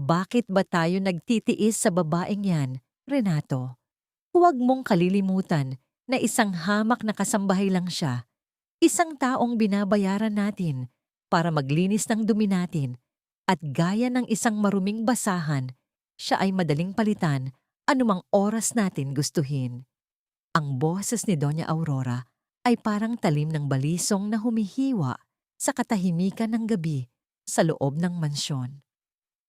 Bakit ba tayo nagtitiis sa babaeng yan, Renato? Huwag mong kalilimutan na isang hamak na kasambahay lang siya. Isang taong binabayaran natin para maglinis ng dumi natin at gaya ng isang maruming basahan, siya ay madaling palitan anumang oras natin gustuhin. Ang boses ni Doña Aurora ay parang talim ng balisong na humihiwa sa katahimikan ng gabi sa loob ng mansyon.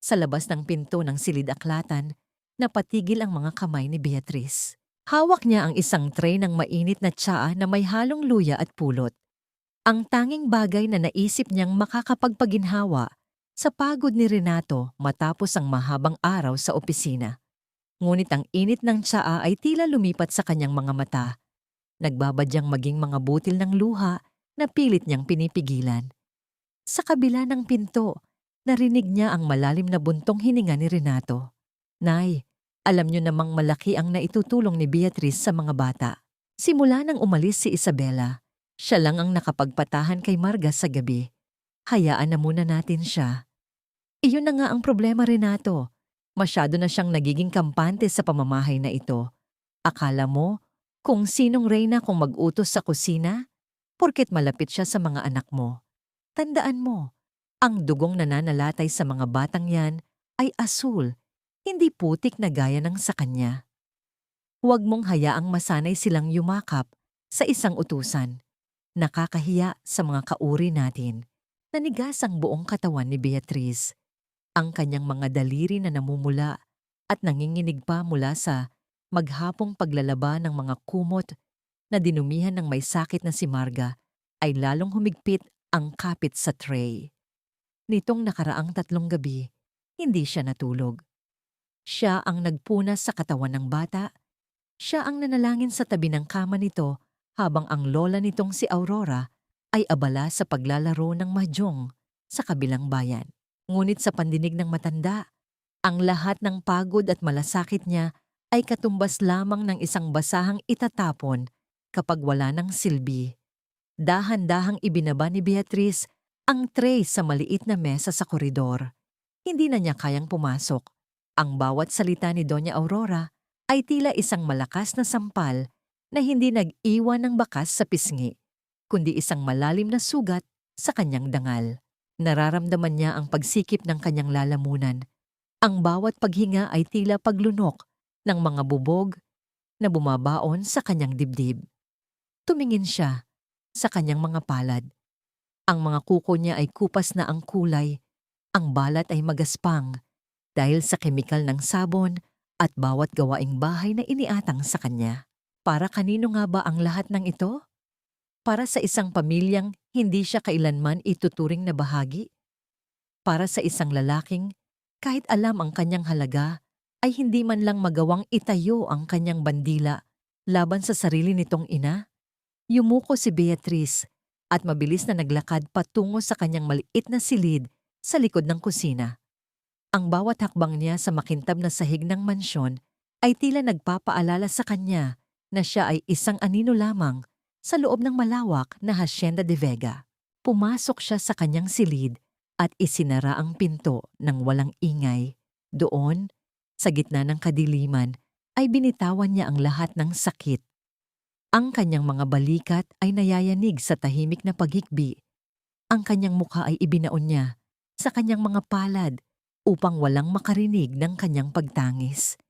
Sa labas ng pinto ng silid-aklatan, napatigil ang mga kamay ni Beatrice. Hawak niya ang isang tray ng mainit na tsaa na may halong luya at pulot. Ang tanging bagay na naisip niyang makakapagpaginhawa sa pagod ni Renato matapos ang mahabang araw sa opisina. Ngunit ang init ng tsaa ay tila lumipat sa kanyang mga mata. Nagbabadyang maging mga butil ng luha na pilit niyang pinipigilan. Sa kabila ng pinto, narinig niya ang malalim na buntong hininga ni Renato. Nay, alam niyo namang malaki ang naitutulong ni Beatrice sa mga bata. Simula nang umalis si Isabela, siya lang ang nakapagpatahan kay Marga sa gabi. Hayaan na muna natin siya. Iyon na nga ang problema, Renato. Masyado na siyang nagiging kampante sa pamamahay na ito. Akala mo kung sinong reyna kung mag-utos sa kusina? Porket malapit siya sa mga anak mo. Tandaan mo, ang dugong nananalatay sa mga batang yan ay asul, hindi putik na gaya ng sa kanya. Huwag mong hayaang masanay silang yumakap sa isang utusan. Nakakahiya sa mga kauri natin. Nanigas ang buong katawan ni Beatrice. Ang kanyang mga daliri na namumula at nanginginig pa mula sa maghapong paglalaba ng mga kumot na dinumihan ng may sakit na si Marga ay lalong humigpit ang kapit sa tray. Nitong nakaraang 3 gabi, hindi siya natulog. Siya ang nagpunas sa katawan ng bata. Siya ang nanalangin sa tabi ng kama nito habang ang lola nitong si Aurora ay abala sa paglalaro ng mahjong sa kabilang bayan. Ngunit sa pandinig ng matanda, ang lahat ng pagod at malasakit niya ay katumbas lamang ng isang basahang itatapon kapag wala ng silbi. Dahan-dahang ibinaba ni Beatrice ang tray sa maliit na mesa sa koridor. Hindi na niya kayang pumasok. Ang bawat salita ni Doña Aurora ay tila isang malakas na sampal na hindi nag-iwan ng bakas sa pisngi, kundi isang malalim na sugat sa kanyang dangal. Nararamdaman niya ang pagsikip ng kanyang lalamunan. Ang bawat paghinga ay tila paglunok ng mga bubog na bumabaon sa kanyang dibdib. Tumingin siya sa kanyang mga palad. Ang mga kuko niya ay kupas na ang kulay. Ang balat ay magaspang dahil sa kemikal ng sabon at bawat gawaing bahay na iniatang sa kanya. Para kanino nga ba ang lahat ng ito? Para sa isang pamilyang hindi siya kailanman ituturing na bahagi? Para sa isang lalaking kahit alam ang kanyang halaga ay hindi man lang magawang itayo ang kanyang bandila laban sa sarili nitong ina? Yumuko si Beatrice at mabilis na naglakad patungo sa kanyang maliit na silid sa likod ng kusina. Ang bawat hakbang niya sa makintab na sahig ng mansyon ay tila nagpapaalala sa kanya na siya ay isang anino lamang sa loob ng malawak na Hacienda de Vega. Pumasok siya sa kanyang silid at isinara ang pinto ng walang ingay. Doon, sa gitna ng kadiliman, ay binitawan niya ang lahat ng sakit. Ang kanyang mga balikat ay nayayanig sa tahimik na paghikbi. Ang kanyang mukha ay ibinaon niya sa kanyang mga palad upang walang makarinig ng kanyang pagtangis.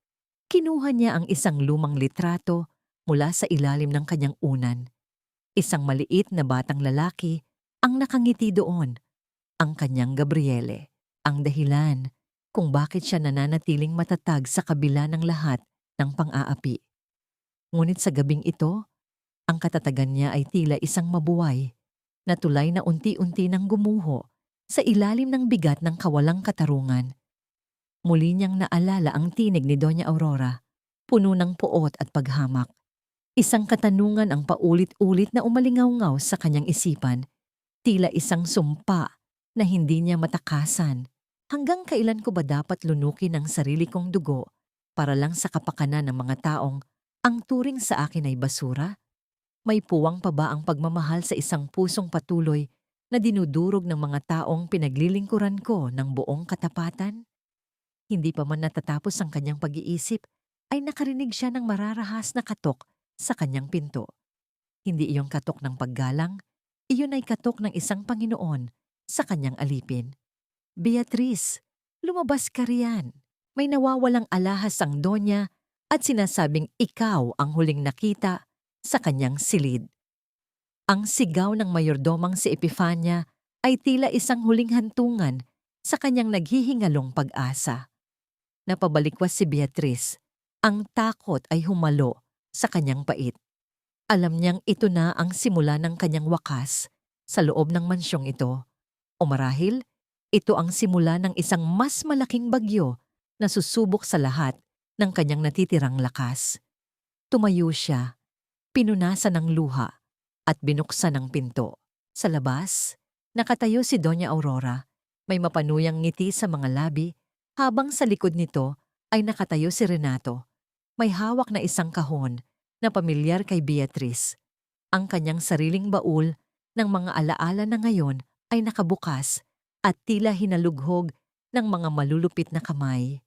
Kinuha niya ang isang lumang litrato mula sa ilalim ng kanyang unan. Isang maliit na batang lalaki ang nakangiti doon, ang kanyang Gabriele, ang dahilan kung bakit siya nananatiling matatag sa kabila ng lahat ng pang-aapi. Ngunit sa gabing ito, ang katatagan niya ay tila isang mabuway na tulay na unti-unti nang gumuho sa ilalim ng bigat ng kawalang katarungan. Muli niyang naalala ang tinig ni Doña Aurora, puno ng puot at paghamak. Isang katanungan ang paulit-ulit na umalingaw-ngaw sa kanyang isipan, tila isang sumpa na hindi niya matakasan. Hanggang kailan ko ba dapat lunukin ang sarili kong dugo para lang sa kapakanan ng mga taong ang turing sa akin ay basura? May puwang pa ba ang pagmamahal sa isang pusong patuloy na dinudurog ng mga taong pinaglilingkuran ko ng buong katapatan? Hindi pa man natatapos ang kanyang pag-iisip, ay nakarinig siya ng mararahas na katok sa kanyang pinto. Hindi iyong katok ng paggalang, iyon ay katok ng isang Panginoon sa kanyang alipin. Beatrice, lumabas ka riyan. May nawawalang alahas ang donya at sinasabing ikaw ang huling nakita sa kanyang silid. Ang sigaw ng mayordomang si Epifania ay tila isang huling hantungan sa kanyang naghihingalong pag-asa. Napabalikwas si Beatrice. Ang takot ay humalo sa kanyang pait. Alam niyang ito na ang simula ng kanyang wakas sa loob ng mansyong ito. O marahil, ito ang simula ng isang mas malaking bagyo na susubok sa lahat ng kanyang natitirang lakas. Tumayo siya, pinunasan ng luha, at binuksan ang pinto. Sa labas, nakatayo si Doña Aurora. May mapanuyang ngiti sa mga labi, habang sa likod nito ay nakatayo si Renato. May hawak na isang kahon na pamilyar kay Beatrice. Ang kanyang sariling baul ng mga alaala na ngayon ay nakabukas at tila hinalughog ng mga malulupit na kamay.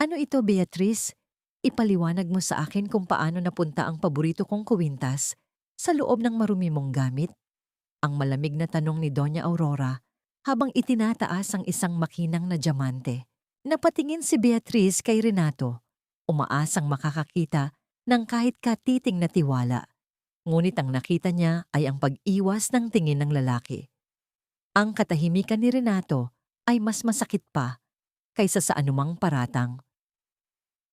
Ano ito, Beatrice? Ipaliwanag mo sa akin kung paano napunta ang paborito kong kuwintas sa loob ng marumi mong gamit? Ang malamig na tanong ni Doña Aurora habang itinataas ang isang makinang na diamante. Napatingin si Beatrice kay Renato, umaasang makakakita ng kahit katiting na tiwala. Ngunit ang nakita niya ay ang pag-iwas ng tingin ng lalaki. Ang katahimikan ni Renato ay mas masakit pa kaysa sa anumang paratang.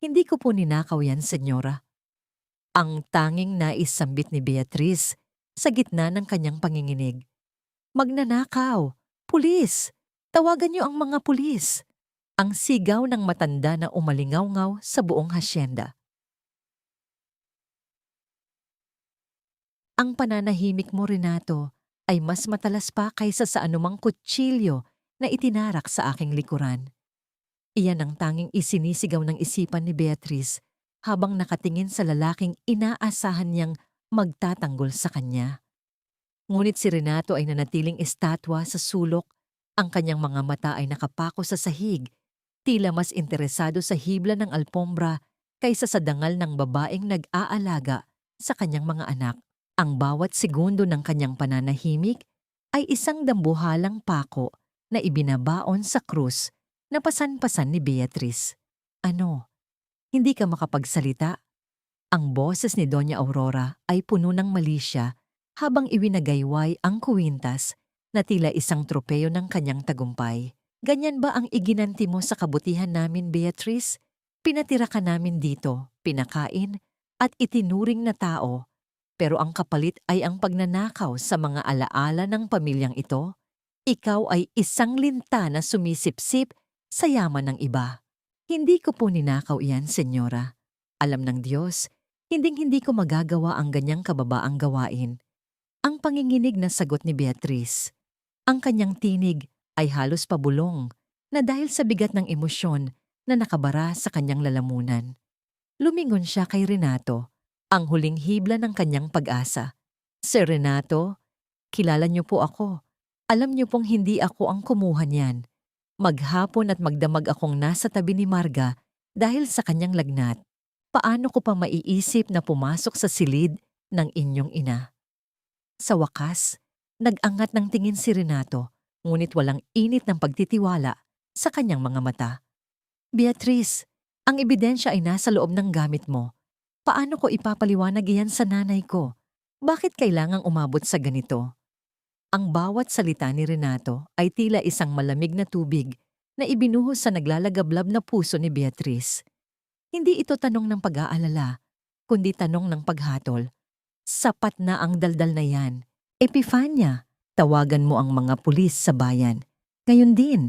Hindi ko po ninakaw yan, senyora. Ang tanging nais sambit ni Beatrice sa gitna ng kanyang panginginig. Magnanakaw! Pulis! Tawagan niyo ang mga pulis! Ang sigaw ng matanda na umalingaw-ngaw sa buong hasyenda. Ang pananahimik mo, Renato, ay mas matalas pa kaysa sa anumang kutsilyo na itinarak sa aking likuran. Iyan ang tanging isinisigaw ng isipan ni Beatrice habang nakatingin sa lalaking inaasahan niyang magtatanggol sa kanya. Ngunit si Renato ay nanatiling estatwa sa sulok, ang kanyang mga mata ay nakapako sa sahig, tila mas interesado sa hibla ng alpombra kaysa sa dangal ng babaeng nag-aalaga sa kanyang mga anak. Ang bawat segundo ng kanyang pananahimik ay isang dambuhalang pako na ibinabaon sa krus na pasan-pasan ni Beatrice. Ano? Hindi ka makapagsalita? Ang boses ni Doña Aurora ay puno ng malisya habang iwinagayway ang kuwintas na tila isang tropeyo ng kanyang tagumpay. Ganyan ba ang iginanti mo sa kabutihan namin, Beatrice? Pinatira ka namin dito, pinakain, at itinuring na tao. Pero ang kapalit ay ang pagnanakaw sa mga alaala ng pamilyang ito. Ikaw ay isang linta na sumisipsip sa yaman ng iba. Hindi ko po ninakaw iyan, senyora. Alam ng Diyos, hinding-hindi ko magagawa ang ganyang kababaang gawain. Ang panginginig na sagot ni Beatrice. Ang kanyang tinig ay halos pabulong na dahil sa bigat ng emosyon na nakabara sa kanyang lalamunan. Lumingon siya kay Renato, ang huling hibla ng kanyang pag-asa. Sir Renato, kilala niyo po ako. Alam niyo pong hindi ako ang kumuha niyan. Maghapon at magdamag akong nasa tabi ni Marga dahil sa kanyang lagnat. Paano ko pa maiisip na pumasok sa silid ng inyong ina? Sa wakas, nag-angat ng tingin si Renato, ngunit walang init ng pagtitiwala sa kanyang mga mata. Beatrice, ang ebidensya ay nasa loob ng gamit mo. Paano ko ipapaliwanag iyan sa nanay ko? Bakit kailangang umabot sa ganito? Ang bawat salita ni Renato ay tila isang malamig na tubig na ibinuhos sa naglalagablab na puso ni Beatrice. Hindi ito tanong ng pag-aalala, kundi tanong ng paghatol. Sapat na ang daldal na yan. Epifania, tawagan mo ang mga pulis sa bayan. Ngayon din,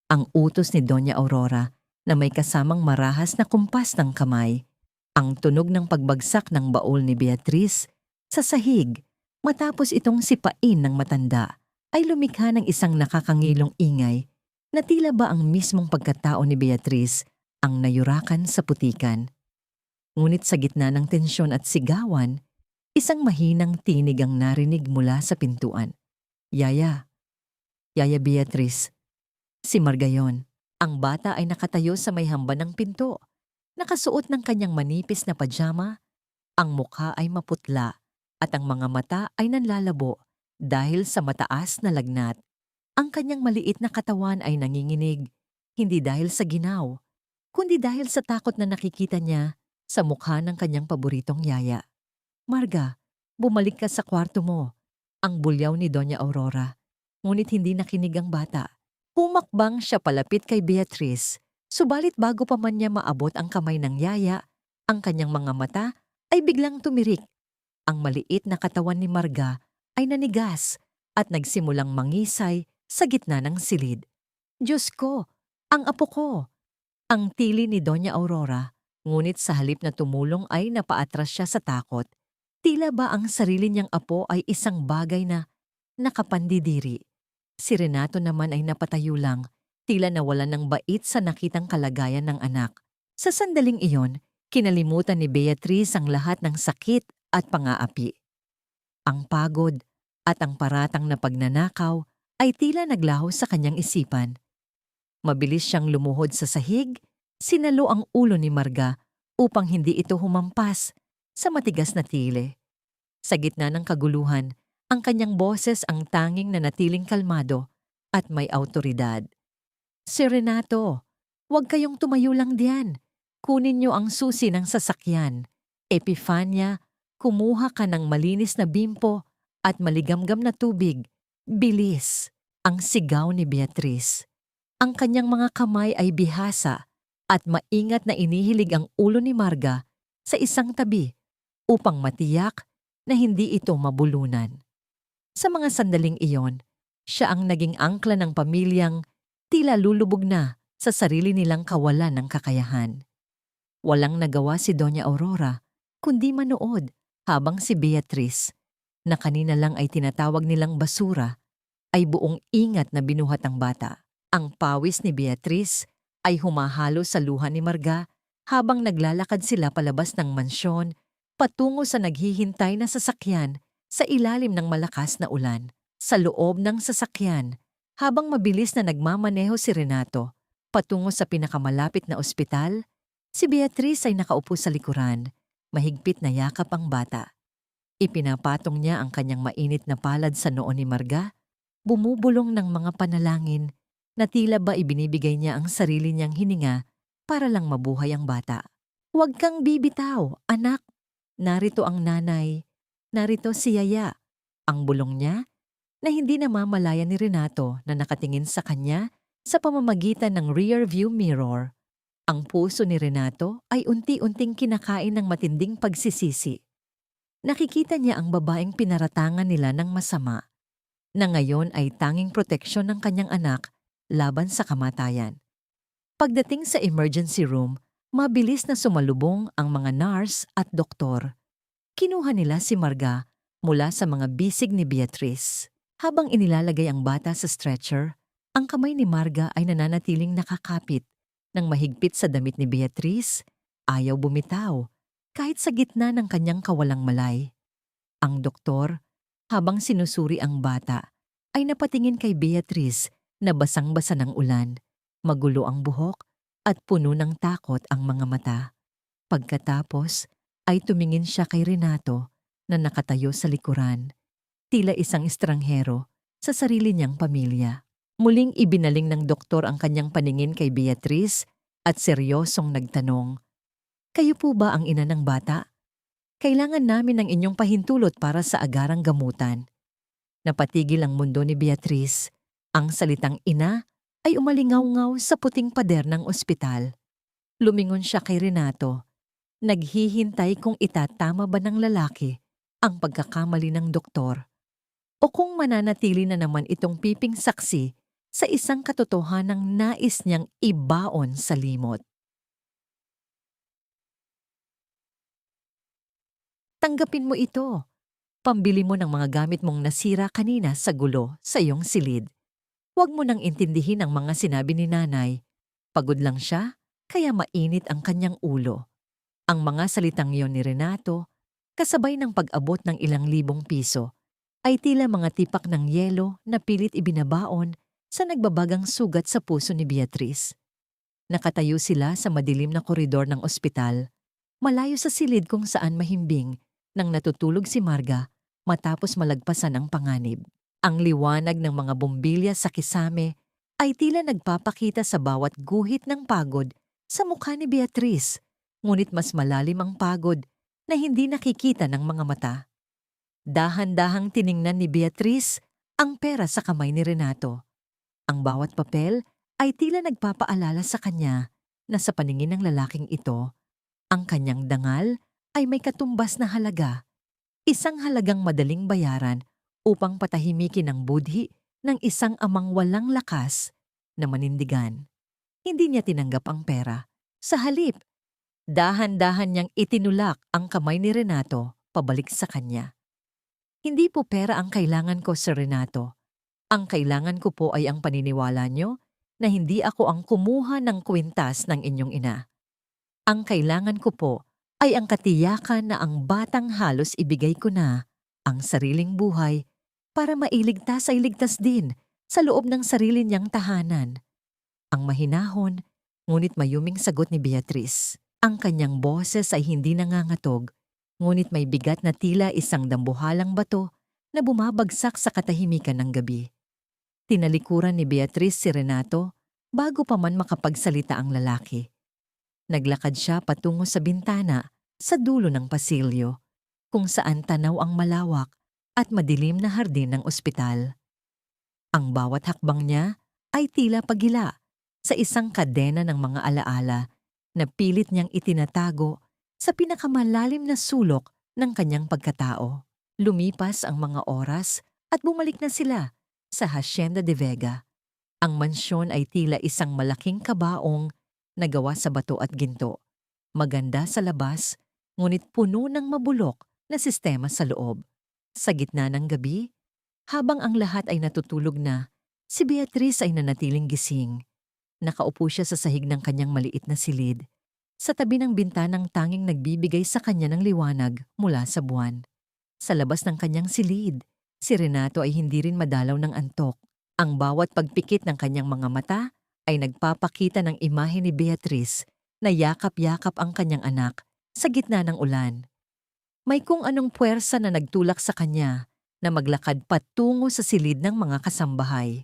ang utos ni Doña Aurora na may kasamang marahas na kumpas ng kamay. Ang tunog ng pagbagsak ng baul ni Beatrice sa sahig matapos itong sipain ng matanda ay lumikha ng isang nakakangilong ingay na tila ba ang mismong pagkatao ni Beatrice ang nayurakan sa putikan. Ngunit sa gitna ng tensyon at sigawan, isang mahinang tinig ang narinig mula sa pintuan. Yaya Beatrice, si Marga yon. Ang bata ay nakatayo sa may hamba ng pinto, nakasuot ng kanyang manipis na pajama, ang mukha ay maputla at ang mga mata ay nanlalabo dahil sa mataas na lagnat. Ang kanyang maliit na katawan ay nanginginig, hindi dahil sa ginaw, kundi dahil sa takot na nakikita niya sa mukha ng kanyang paboritong yaya. Marga, bumalik ka sa kwarto mo. Ang bulyaw ni Doña Aurora. Ngunit hindi nakinig ang bata. Humakbang siya palapit kay Beatrice. Subalit bago pa man niya maabot ang kamay ng yaya, ang kanyang mga mata ay biglang tumirik. Ang maliit na katawan ni Marga ay nanigas at nagsimulang mangisay sa gitna ng silid. Diyos ko, ang apo ko! Ang tili ni Doña Aurora, ngunit sa halip na tumulong ay napaatras siya sa takot. Tila ba ang sarili niyang apo ay isang bagay na nakapandidiri. Si Renato naman ay napatayo lang, tila nawalan ng bait sa nakitang kalagayan ng anak. Sa sandaling iyon, kinalimutan ni Beatrice ang lahat ng sakit at pang-aapi. Ang pagod at ang paratang na pagnanakaw ay tila naglaho sa kanyang isipan. Mabilis siyang lumuhod sa sahig, sinalo ang ulo ni Marga upang hindi ito humampas sa matigas na tile. Sa gitna ng kaguluhan, ang kanyang boses ang tanging nanatiling kalmado at may awtoridad. Si Renato, huwag kayong tumayo lang diyan. Kunin niyo ang susi ng sasakyan. Epifania, kumuha ka ng malinis na bimpo at maligamgam na tubig. Bilis! Ang sigaw ni Beatrice. Ang kanyang mga kamay ay bihasa at maingat na inihilig ang ulo ni Marga sa isang tabi upang matiyak na hindi ito mabulunan. Sa mga sandaling iyon, siya ang naging angkla ng pamilyang tila lulubog na sa sarili nilang kawalan ng kakayahan. Walang nagawa si Doña Aurora kundi manood habang si Beatrice, na kanina lang ay tinatawag nilang basura, ay buong ingat na binuhat ang bata. Ang pawis ni Beatrice ay humahalo sa luha ni Marga habang naglalakad sila palabas ng mansyon patungo sa naghihintay na sasakyan sa ilalim ng malakas na ulan. Sa loob ng sasakyan, habang mabilis na nagmamaneho si Renato patungo sa pinakamalapit na ospital, si Beatrice ay nakaupo sa likuran, mahigpit na yakap ang bata. Ipinapatong niya ang kanyang mainit na palad sa noo ni Marga, bumubulong ng mga panalangin na tila ba ibinibigay niya ang sarili niyang hininga para lang mabuhay ang bata. Huwag kang bibitaw, anak. Narito ang nanay. Narito si Yaya. Ang bulong niya na hindi namamalaya ni Renato na nakatingin sa kanya sa pamamagitan ng rear view mirror. Ang puso ni Renato ay unti-unting kinakain ng matinding pagsisisi. Nakikita niya ang babaeng pinaratangan nila ng masama, na ngayon ay tanging proteksyon ng kanyang anak laban sa kamatayan. Pagdating sa emergency room, mabilis na sumalubong ang mga nurse at doktor. Kinuha nila si Marga mula sa mga bisig ni Beatrice. Habang inilalagay ang bata sa stretcher, ang kamay ni Marga ay nananatiling nakakapit ng mahigpit sa damit ni Beatrice. Ayaw bumitaw, kahit sa gitna ng kanyang kawalang malay. Ang doktor, habang sinusuri ang bata, ay napatingin kay Beatrice na basang-basa ng ulan, magulo ang buhok at puno ng takot ang mga mata. Pagkatapos ay tumingin siya kay Renato na nakatayo sa likuran, tila isang estranghero sa sarili niyang pamilya. Muling ibinaling ng doktor ang kanyang paningin kay Beatrice at seryosong nagtanong, "Kayo po ba ang ina ng bata? Kailangan namin ng inyong pahintulot para sa agarang gamutan." Napatigil ang mundo ni Beatrice. Ang salitang ina ay umalingaw-ngaw sa puting pader ng ospital. Lumingon siya kay Renato. Naghihintay kung itatama ba ng lalaki ang pagkakamali ng doktor o kung mananatili na naman itong piping saksi sa isang katotohanang nais niyang ibaon sa limot. Tanggapin mo ito. Pambili mo ng mga gamit mong nasira kanina sa gulo sa iyong silid. Huwag mo nang intindihin ang mga sinabi ni nanay. Pagod lang siya, kaya mainit ang kanyang ulo. Ang mga salitang iyon ni Renato, kasabay ng pag-abot ng ilang libong piso, ay tila mga tipak ng yelo na pilit ibinabaon sa nagbabagang sugat sa puso ni Beatrice. Nakatayo sila sa madilim na koridor ng ospital, malayo sa silid kung saan mahimbing nang natutulog si Marga matapos malagpasan ang panganib. Ang liwanag ng mga bombilya sa kisame ay tila nagpapakita sa bawat guhit ng pagod sa mukha ni Beatriz, ngunit mas malalim ang pagod na hindi nakikita ng mga mata. Dahan-dahang tiningnan ni Beatriz ang pera sa kamay ni Renato. Ang bawat papel ay tila nagpapaalala sa kanya na sa paningin ng lalaking ito, ang kanyang dangal ay may katumbas na halaga, isang halagang madaling bayaran upang patahimikin ang budhi ng isang amang walang lakas na manindigan. Hindi niya tinanggap ang pera. Sa halip, dahan-dahan niyang itinulak ang kamay ni Renato pabalik sa kanya. Hindi po pera ang kailangan ko, Sir Renato. Ang kailangan ko po ay ang paniniwala niyo na hindi ako ang kumuha ng kwintas ng inyong ina. Ang kailangan ko po ay ang katiyakan na ang batang halos ibigay ko na ang sariling buhay para mailigtas ay ligtas din sa loob ng sarili niyang tahanan. Ang mahinahon, ngunit mayuming sagot ni Beatriz. Ang kanyang boses ay hindi nangangatog, ngunit may bigat na tila isang dambuhalang bato na bumabagsak sa katahimikan ng gabi. Tinalikuran ni Beatriz si Renato bago pa man makapagsalita ang lalaki. Naglakad siya patungo sa bintana sa dulo ng pasilyo, kung saan tanaw ang malawak at madilim na hardin ng ospital. Ang bawat hakbang niya ay tila pagila sa isang kadena ng mga alaala na pilit niyang itinatago sa pinakamalalim na sulok ng kanyang pagkatao. Lumipas ang mga oras at bumalik na sila sa Hacienda de Vega. Ang mansyon ay tila isang malaking kabaong na gawa sa bato at ginto. Maganda sa labas, ngunit puno ng mabulok na sistema sa loob. Sa gitna ng gabi, habang ang lahat ay natutulog na, si Beatriz ay nanatiling gising. Nakaupo siya sa sahig ng kanyang maliit na silid, sa tabi ng bintanang tanging nagbibigay sa kanya ng liwanag mula sa buwan. Sa labas ng kanyang silid, si Renato ay hindi rin madalaw ng antok. Ang bawat pagpikit ng kanyang mga mata ay nagpapakita ng imahe ni Beatriz na yakap-yakap ang kanyang anak sa gitna ng ulan. May kung anong puwersa na nagtulak sa kanya na maglakad patungo sa silid ng mga kasambahay.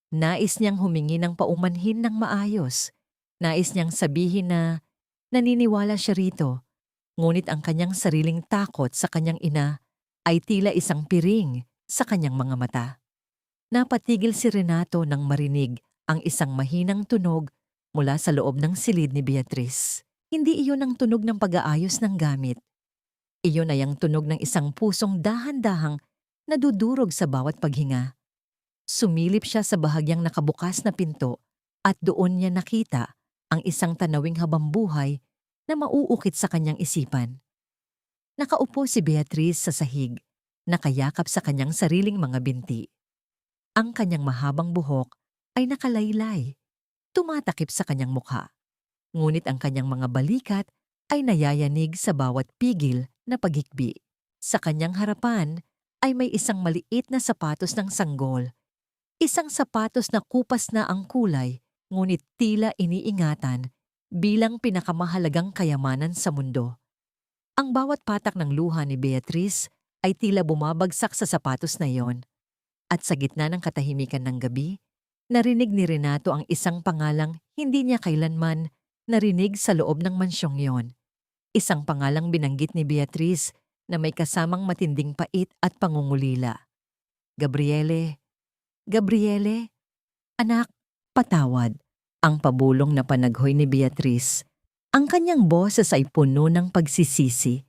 Nais niyang humingi ng paumanhin ng maayos. Nais niyang sabihin na naniniwala siya rito, ngunit ang kanyang sariling takot sa kanyang ina ay tila isang piring sa kanyang mga mata. Napatigil si Renato nang marinig ang isang mahinang tunog mula sa loob ng silid ni Beatriz. Hindi iyon ang tunog ng pag-aayos ng gamit. Iyon ay ang tunog ng isang pusong dahan-dahang nadudurog sa bawat paghinga. Sumilip siya sa bahagyang nakabukas na pinto at doon niya nakita ang isang tanawing habambuhay na mauukit sa kanyang isipan. Nakaupo si Beatriz sa sahig, nakayakap sa kanyang sariling mga binti. Ang kanyang mahabang buhok ay nakalaylay, tumatakip sa kanyang mukha. Ngunit ang kanyang mga balikat ay nayayanig sa bawat pigil na paghikbi. Sa kanyang harapan ay may isang maliit na sapatos ng sanggol. Isang sapatos na kupas na ang kulay, ngunit tila iniingatan bilang pinakamahalagang kayamanan sa mundo. Ang bawat patak ng luha ni Beatriz ay tila bumabagsak sa sapatos na iyon. At sa gitna ng katahimikan ng gabi, narinig ni Renato ang isang pangalang hindi niya kailanman narinig sa loob ng mansyong iyon. Isang pangalang binanggit ni Beatriz na may kasamang matinding pait at pangungulila. Gabriele, Gabriele, anak, patawad. Ang pabulong na panaghoy ni Beatriz. Ang kanyang boses ay puno ng pagsisisi.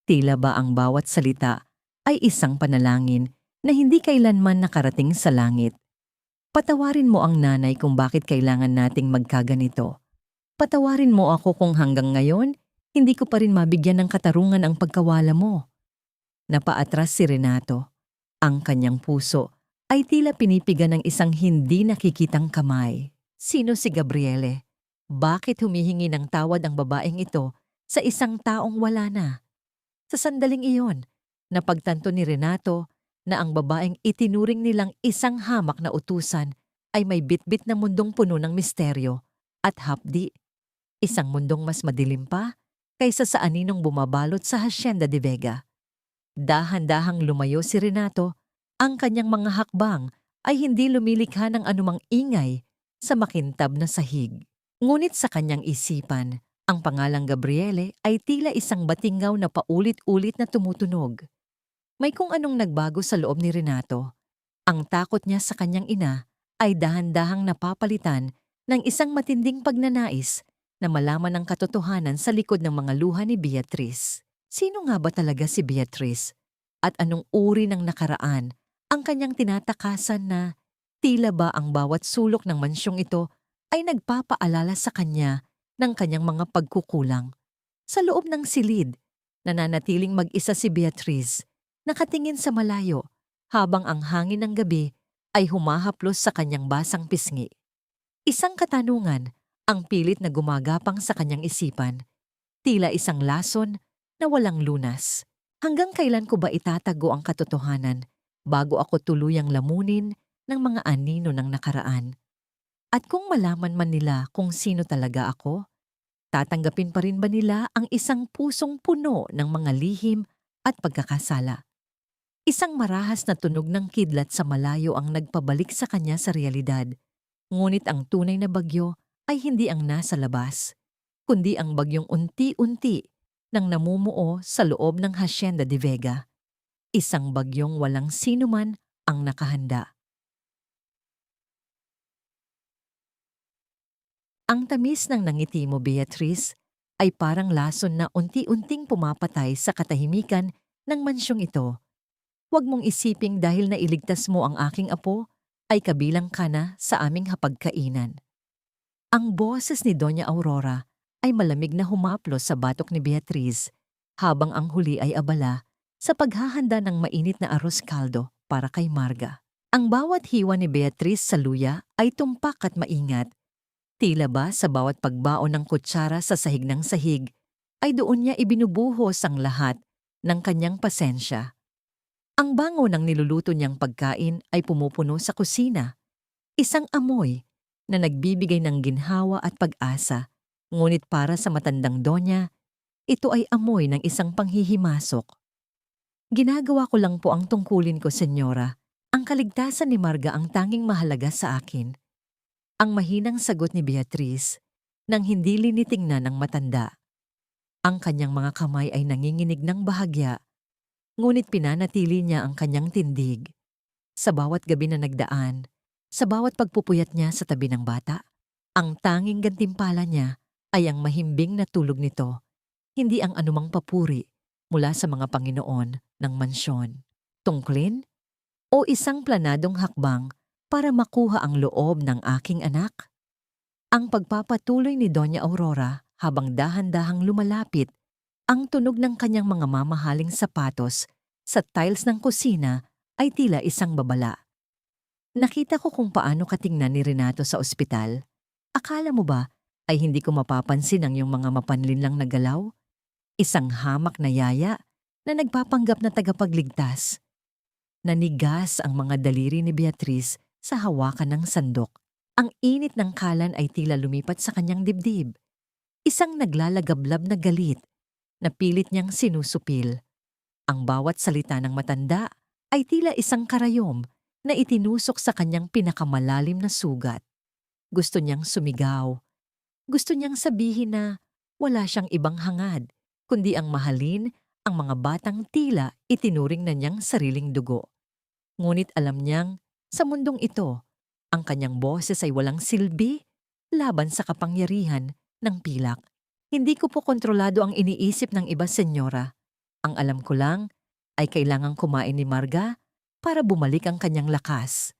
Tila ba ang bawat salita ay isang panalangin na hindi kailanman nakarating sa langit. Patawarin mo ang nanay kung bakit kailangan nating magkaganito. Patawarin mo ako kung hanggang ngayon, hindi ko pa rin mabigyan ng katarungan ang pagkawala mo. Napaatras si Renato. Ang kanyang puso ay tila pinipiga ng isang hindi nakikitang kamay. Sino si Gabriele? Bakit humihingi ng tawad ang babaeng ito sa isang taong wala na? Sa sandaling iyon, napagtanto ni Renato na ang babaeng itinuring nilang isang hamak na utusan ay may bitbit na mundong puno ng misteryo at hapdi. Isang mundong mas madilim pa kaysa sa aninong bumabalot sa Hacienda de Vega. Dahan-dahang lumayo si Renato, ang kanyang mga hakbang ay hindi lumilikha ng anumang ingay sa makintab na sahig. Ngunit sa kanyang isipan, ang pangalang Gabriele ay tila isang batingaw na paulit-ulit na tumutunog. May kung anong nagbago sa loob ni Renato. Ang takot niya sa kanyang ina ay dahan-dahang napapalitan ng isang matinding pagnanais na malaman ang katotohanan sa likod ng mga luha ni Beatrice. Sino nga ba talaga si Beatrice? At anong uri ng nakaraan ang kanyang tinatakasan na tila ba ang bawat sulok ng mansyong ito ay nagpapaalala sa kanya ng kanyang mga pagkukulang? Sa loob ng silid, nananatiling mag-isa si Beatrice, nakatingin sa malayo habang ang hangin ng gabi ay humahaplos sa kanyang basang pisngi. Isang katanungan ang pilit na gumagapang sa kanyang isipan, tila isang lason na walang lunas. Hanggang kailan ko ba itatago ang katotohanan bago ako tuluyang lamunin ng mga anino ng nakaraan? At kung malaman man nila kung sino talaga ako, tatanggapin pa rin ba nila ang isang pusong puno ng mga lihim at pagkakasala? Isang marahas na tunog ng kidlat sa malayo ang nagpabalik sa kanya sa realidad. Ngunit ang tunay na bagyo ay hindi ang nasa labas, kundi ang bagyong unti-unti nang namumuo sa loob ng Hacienda de Vega. Isang bagyong walang sinuman ang nakahanda. Ang tamis ng nangiti mo, Beatrice, ay parang lason na unti-unting pumapatay sa katahimikan ng mansyong ito. Huwag mong isiping dahil nailigtas mo ang aking apo, ay kabilang ka na sa aming hapagkainan. Ang boses ni Doña Aurora ay malamig na humaplos sa batok ni Beatrice, habang ang huli ay abala sa paghahanda ng mainit na arroz caldo para kay Marga. Ang bawat hiwa ni Beatrice sa luya ay tumpak at maingat. Tila ba sa bawat pagbaon ng kutsara sa sahig ng sahig, ay doon niya ibinubuhos ang lahat ng kanyang pasensya. Ang bango ng niluluto niyang pagkain ay pumupuno sa kusina. Isang amoy na nagbibigay ng ginhawa at pag-asa. Ngunit para sa matandang donya, ito ay amoy ng isang panghihimasok. Ginagawa ko lang po ang tungkulin ko, senyora. Ang kaligtasan ni Marga ang tanging mahalaga sa akin. Ang mahinang sagot ni Beatrice nang hindi linitingnan ng matanda. Ang kanyang mga kamay ay nanginginig ng bahagya, ngunit pinanatili niya ang kanyang tindig. Sa bawat gabi na nagdaan, sa bawat pagpupuyat niya sa tabi ng bata, ang tanging gantimpala niya ay ang mahimbing na tulog nito, hindi ang anumang papuri mula sa mga Panginoon ng mansyon. Tungklin o isang planadong hakbang para makuha ang loob ng aking anak? Ang pagpapatuloy ni Doña Aurora habang dahan-dahang lumalapit ang tunog ng kanyang mga mamahaling sapatos sa tiles ng kusina ay tila isang babala. Nakita ko kung paano katingnan ni Renato sa ospital. Akala mo ba ay hindi ko mapapansin ang iyong mga mapanlinlang na galaw? Isang hamak na yaya na nagpapanggap na tagapagligtas. Nanigas ang mga daliri ni Beatrice sa hawakan ng sandok. Ang init ng kalan ay tila lumipat sa kanyang dibdib. Isang naglalagablab na galit na pilit niyang sinusupil. Ang bawat salita ng matanda ay tila isang karayom na itinusok sa kanyang pinakamalalim na sugat. Gusto niyang sumigaw. Gusto niyang sabihin na wala siyang ibang hangad, kundi ang mahalin ang mga batang tila itinuring na niyang sariling dugo. Ngunit alam niyang sa mundong ito, ang kanyang boses ay walang silbi laban sa kapangyarihan ng pilak. Hindi ko po kontrolado ang iniisip ng iba, senyora. Ang alam ko lang ay kailangang kumain ni Marga para bumalik ang kanyang lakas.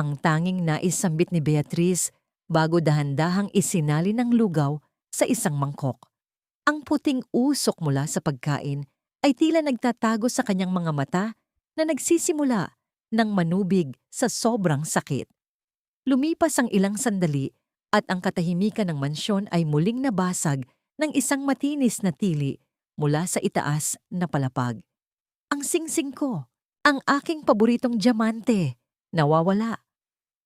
Ang tanging nais sambit ni Beatrice bago dahan-dahang isinali ng lugaw sa isang mangkok. Ang puting usok mula sa pagkain ay tila nagtatago sa kanyang mga mata na nagsisimula ng manubig sa sobrang sakit. Lumipas ang ilang sandali at ang katahimikan ng mansyon ay muling nabasag ng isang matinis na tili mula sa itaas na palapag. Ang singsing ko, ang aking paboritong diamante, nawawala.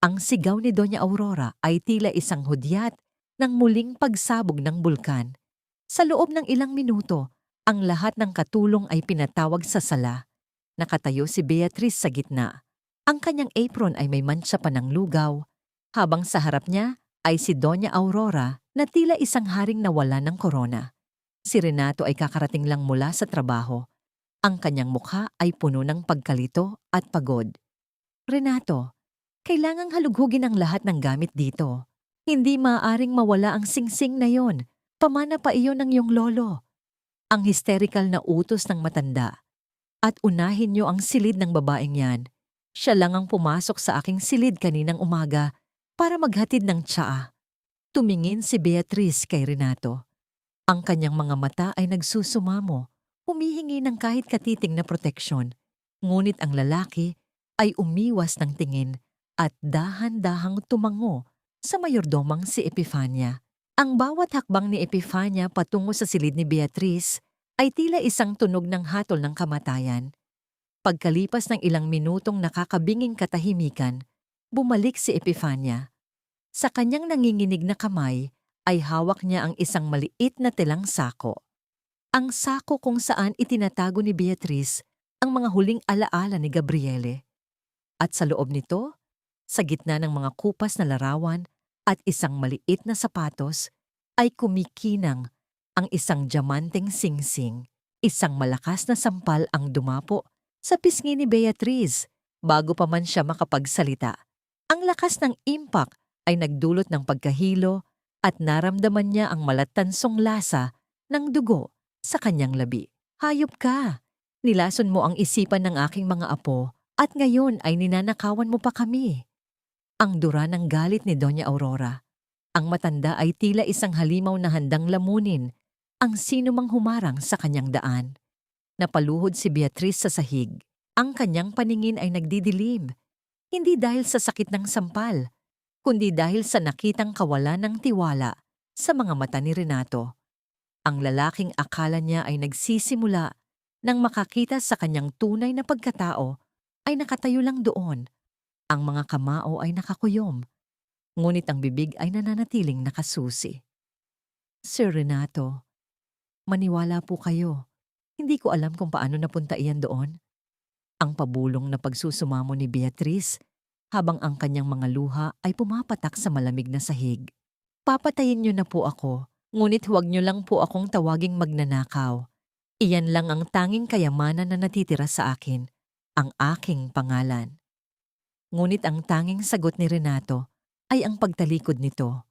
Ang sigaw ni Doña Aurora ay tila isang hudyat ng muling pagsabog ng bulkan. Sa loob ng ilang minuto, ang lahat ng katulong ay pinatawag sa sala. Nakatayo si Beatrice sa gitna. Ang kanyang apron ay may mantsa pa ng lugaw, habang sa harap niya ay si Doña Aurora na tila isang haring nawala ng korona. Si Renato ay kakarating lang mula sa trabaho. Ang kanyang mukha ay puno ng pagkalito at pagod. Renato, kailangang halughugin ang lahat ng gamit dito. Hindi maaaring mawala ang singsing na yon. Pamana pa iyon ng iyong lolo. Ang hysterical na utos ng matanda. At unahin niyo ang silid ng babaeng yan. Siya lang ang pumasok sa aking silid kaninang umaga para maghatid ng tsaa. Tumingin si Beatrice kay Renato. Ang kanyang mga mata ay nagsusumamo, humihingi ng kahit katiting na proteksyon. Ngunit ang lalaki ay umiwas ng tingin at dahan-dahang tumango sa mayordomang si Epifania. Ang bawat hakbang ni Epifania patungo sa silid ni Beatrice ay tila isang tunog ng hatol ng kamatayan. Pagkalipas ng ilang minutong nakakabinging katahimikan, bumalik si Epifania. Sa kanyang nanginginig na kamay ay hawak niya ang isang maliit na telang sako. Ang sako kung saan itinatago ni Beatrice ang mga huling alaala ni Gabriele. At sa loob nito, sa gitna ng mga kupas na larawan at isang maliit na sapatos, ay kumikinang ang isang diamanteng singsing. Isang malakas na sampal ang dumapo sa pisngi ni Beatrice bago pa man siya makapagsalita. Ang lakas ng impact ay nagdulot ng pagkahilo at naramdaman niya ang malatansong lasa ng dugo sa kanyang labi. Hayop ka! Nilason mo ang isipan ng aking mga apo at ngayon ay ninanakawan mo pa kami. Ang dura ng galit ni Doña Aurora. Ang matanda ay tila isang halimaw na handang lamunin ang sino mang humarang sa kanyang daan. Napaluhod si Beatrice sa sahig. Ang kanyang paningin ay nagdidilim, hindi dahil sa sakit ng sampal, kundi dahil sa nakitang kawalan ng tiwala sa mga mata ni Renato. Ang lalaking akala niya ay nagsisimula nang makakita sa kanyang tunay na pagkatao ay nakatayo lang doon. Ang mga kamao ay nakakuyom, ngunit ang bibig ay nananatiling nakasusi. Sir Renato, maniwala po kayo. Hindi ko alam kung paano napunta iyan doon. Ang pabulong na pagsusumamo ni Beatrice habang ang kanyang mga luha ay pumapatak sa malamig na sahig. Papatayin niyo na po ako, ngunit huwag niyo lang po akong tawaging magnanakaw. Iyan lang ang tanging kayamanan na natitira sa akin, ang aking pangalan. Ngunit ang tanging sagot ni Renato ay ang pagtalikod nito.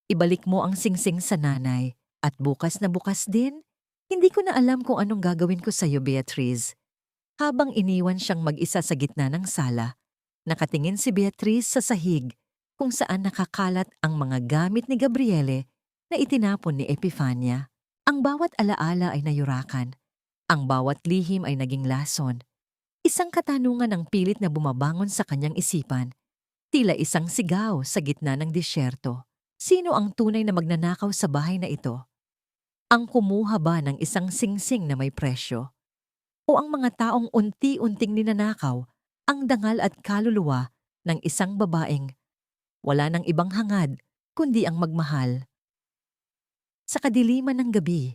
Ibalik mo ang singsing sa nanay at bukas na bukas din, hindi ko na alam kung anong gagawin ko sa iyo, Beatrice. Habang iniwan siyang mag-isa sa gitna ng sala, nakatingin si Beatrice sa sahig kung saan nakakalat ang mga gamit ni Gabriele na itinapon ni Epifania. Ang bawat alaala ay nayurakan. Ang bawat lihim ay naging lason. Isang katanungan ang pilit na bumabangon sa kanyang isipan. Tila isang sigaw sa gitna ng disyerto. Sino ang tunay na magnanakaw sa bahay na ito? Ang kumuha ba ng isang singsing na may presyo? O ang mga taong unti-unting ninanakaw ang dangal at kaluluwa ng isang babaeng wala ng ibang hangad kundi ang magmahal? Sa kadiliman ng gabi,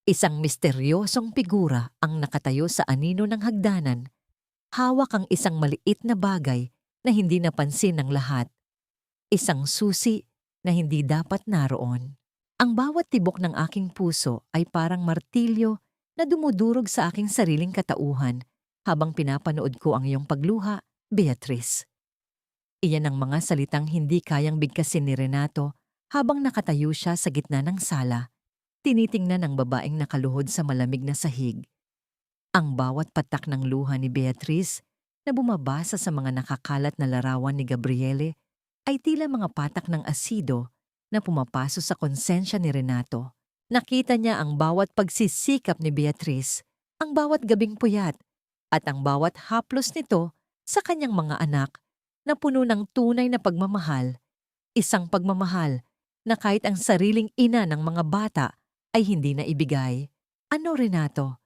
isang misteryosong figura ang nakatayo sa anino ng hagdanan. Hawak ang isang maliit na bagay na hindi napansin ng lahat. Isang susi na hindi dapat naroon. Ang bawat tibok ng aking puso ay parang martilyo na dumudurog sa aking sariling katauhan habang pinapanood ko ang iyong pagluha, Beatrice. Iyan ang mga salitang hindi kayang bigkasin ni Renato habang nakatayo siya sa gitna ng sala. Tinitingnan ang babaeng nakaluhod sa malamig na sahig. Ang bawat patak ng luha ni Beatrice na bumabasa sa mga nakakalat na larawan ni Gabriele ay tila mga patak ng asido na pumapaso sa konsensya ni Renato. Nakita niya ang bawat pagsisikap ni Beatrice, ang bawat gabing puyat, at ang bawat haplos nito sa kanyang mga anak na puno ng tunay na pagmamahal. Isang pagmamahal na kahit ang sariling ina ng mga bata ay hindi na ibigay. Ano, Renato?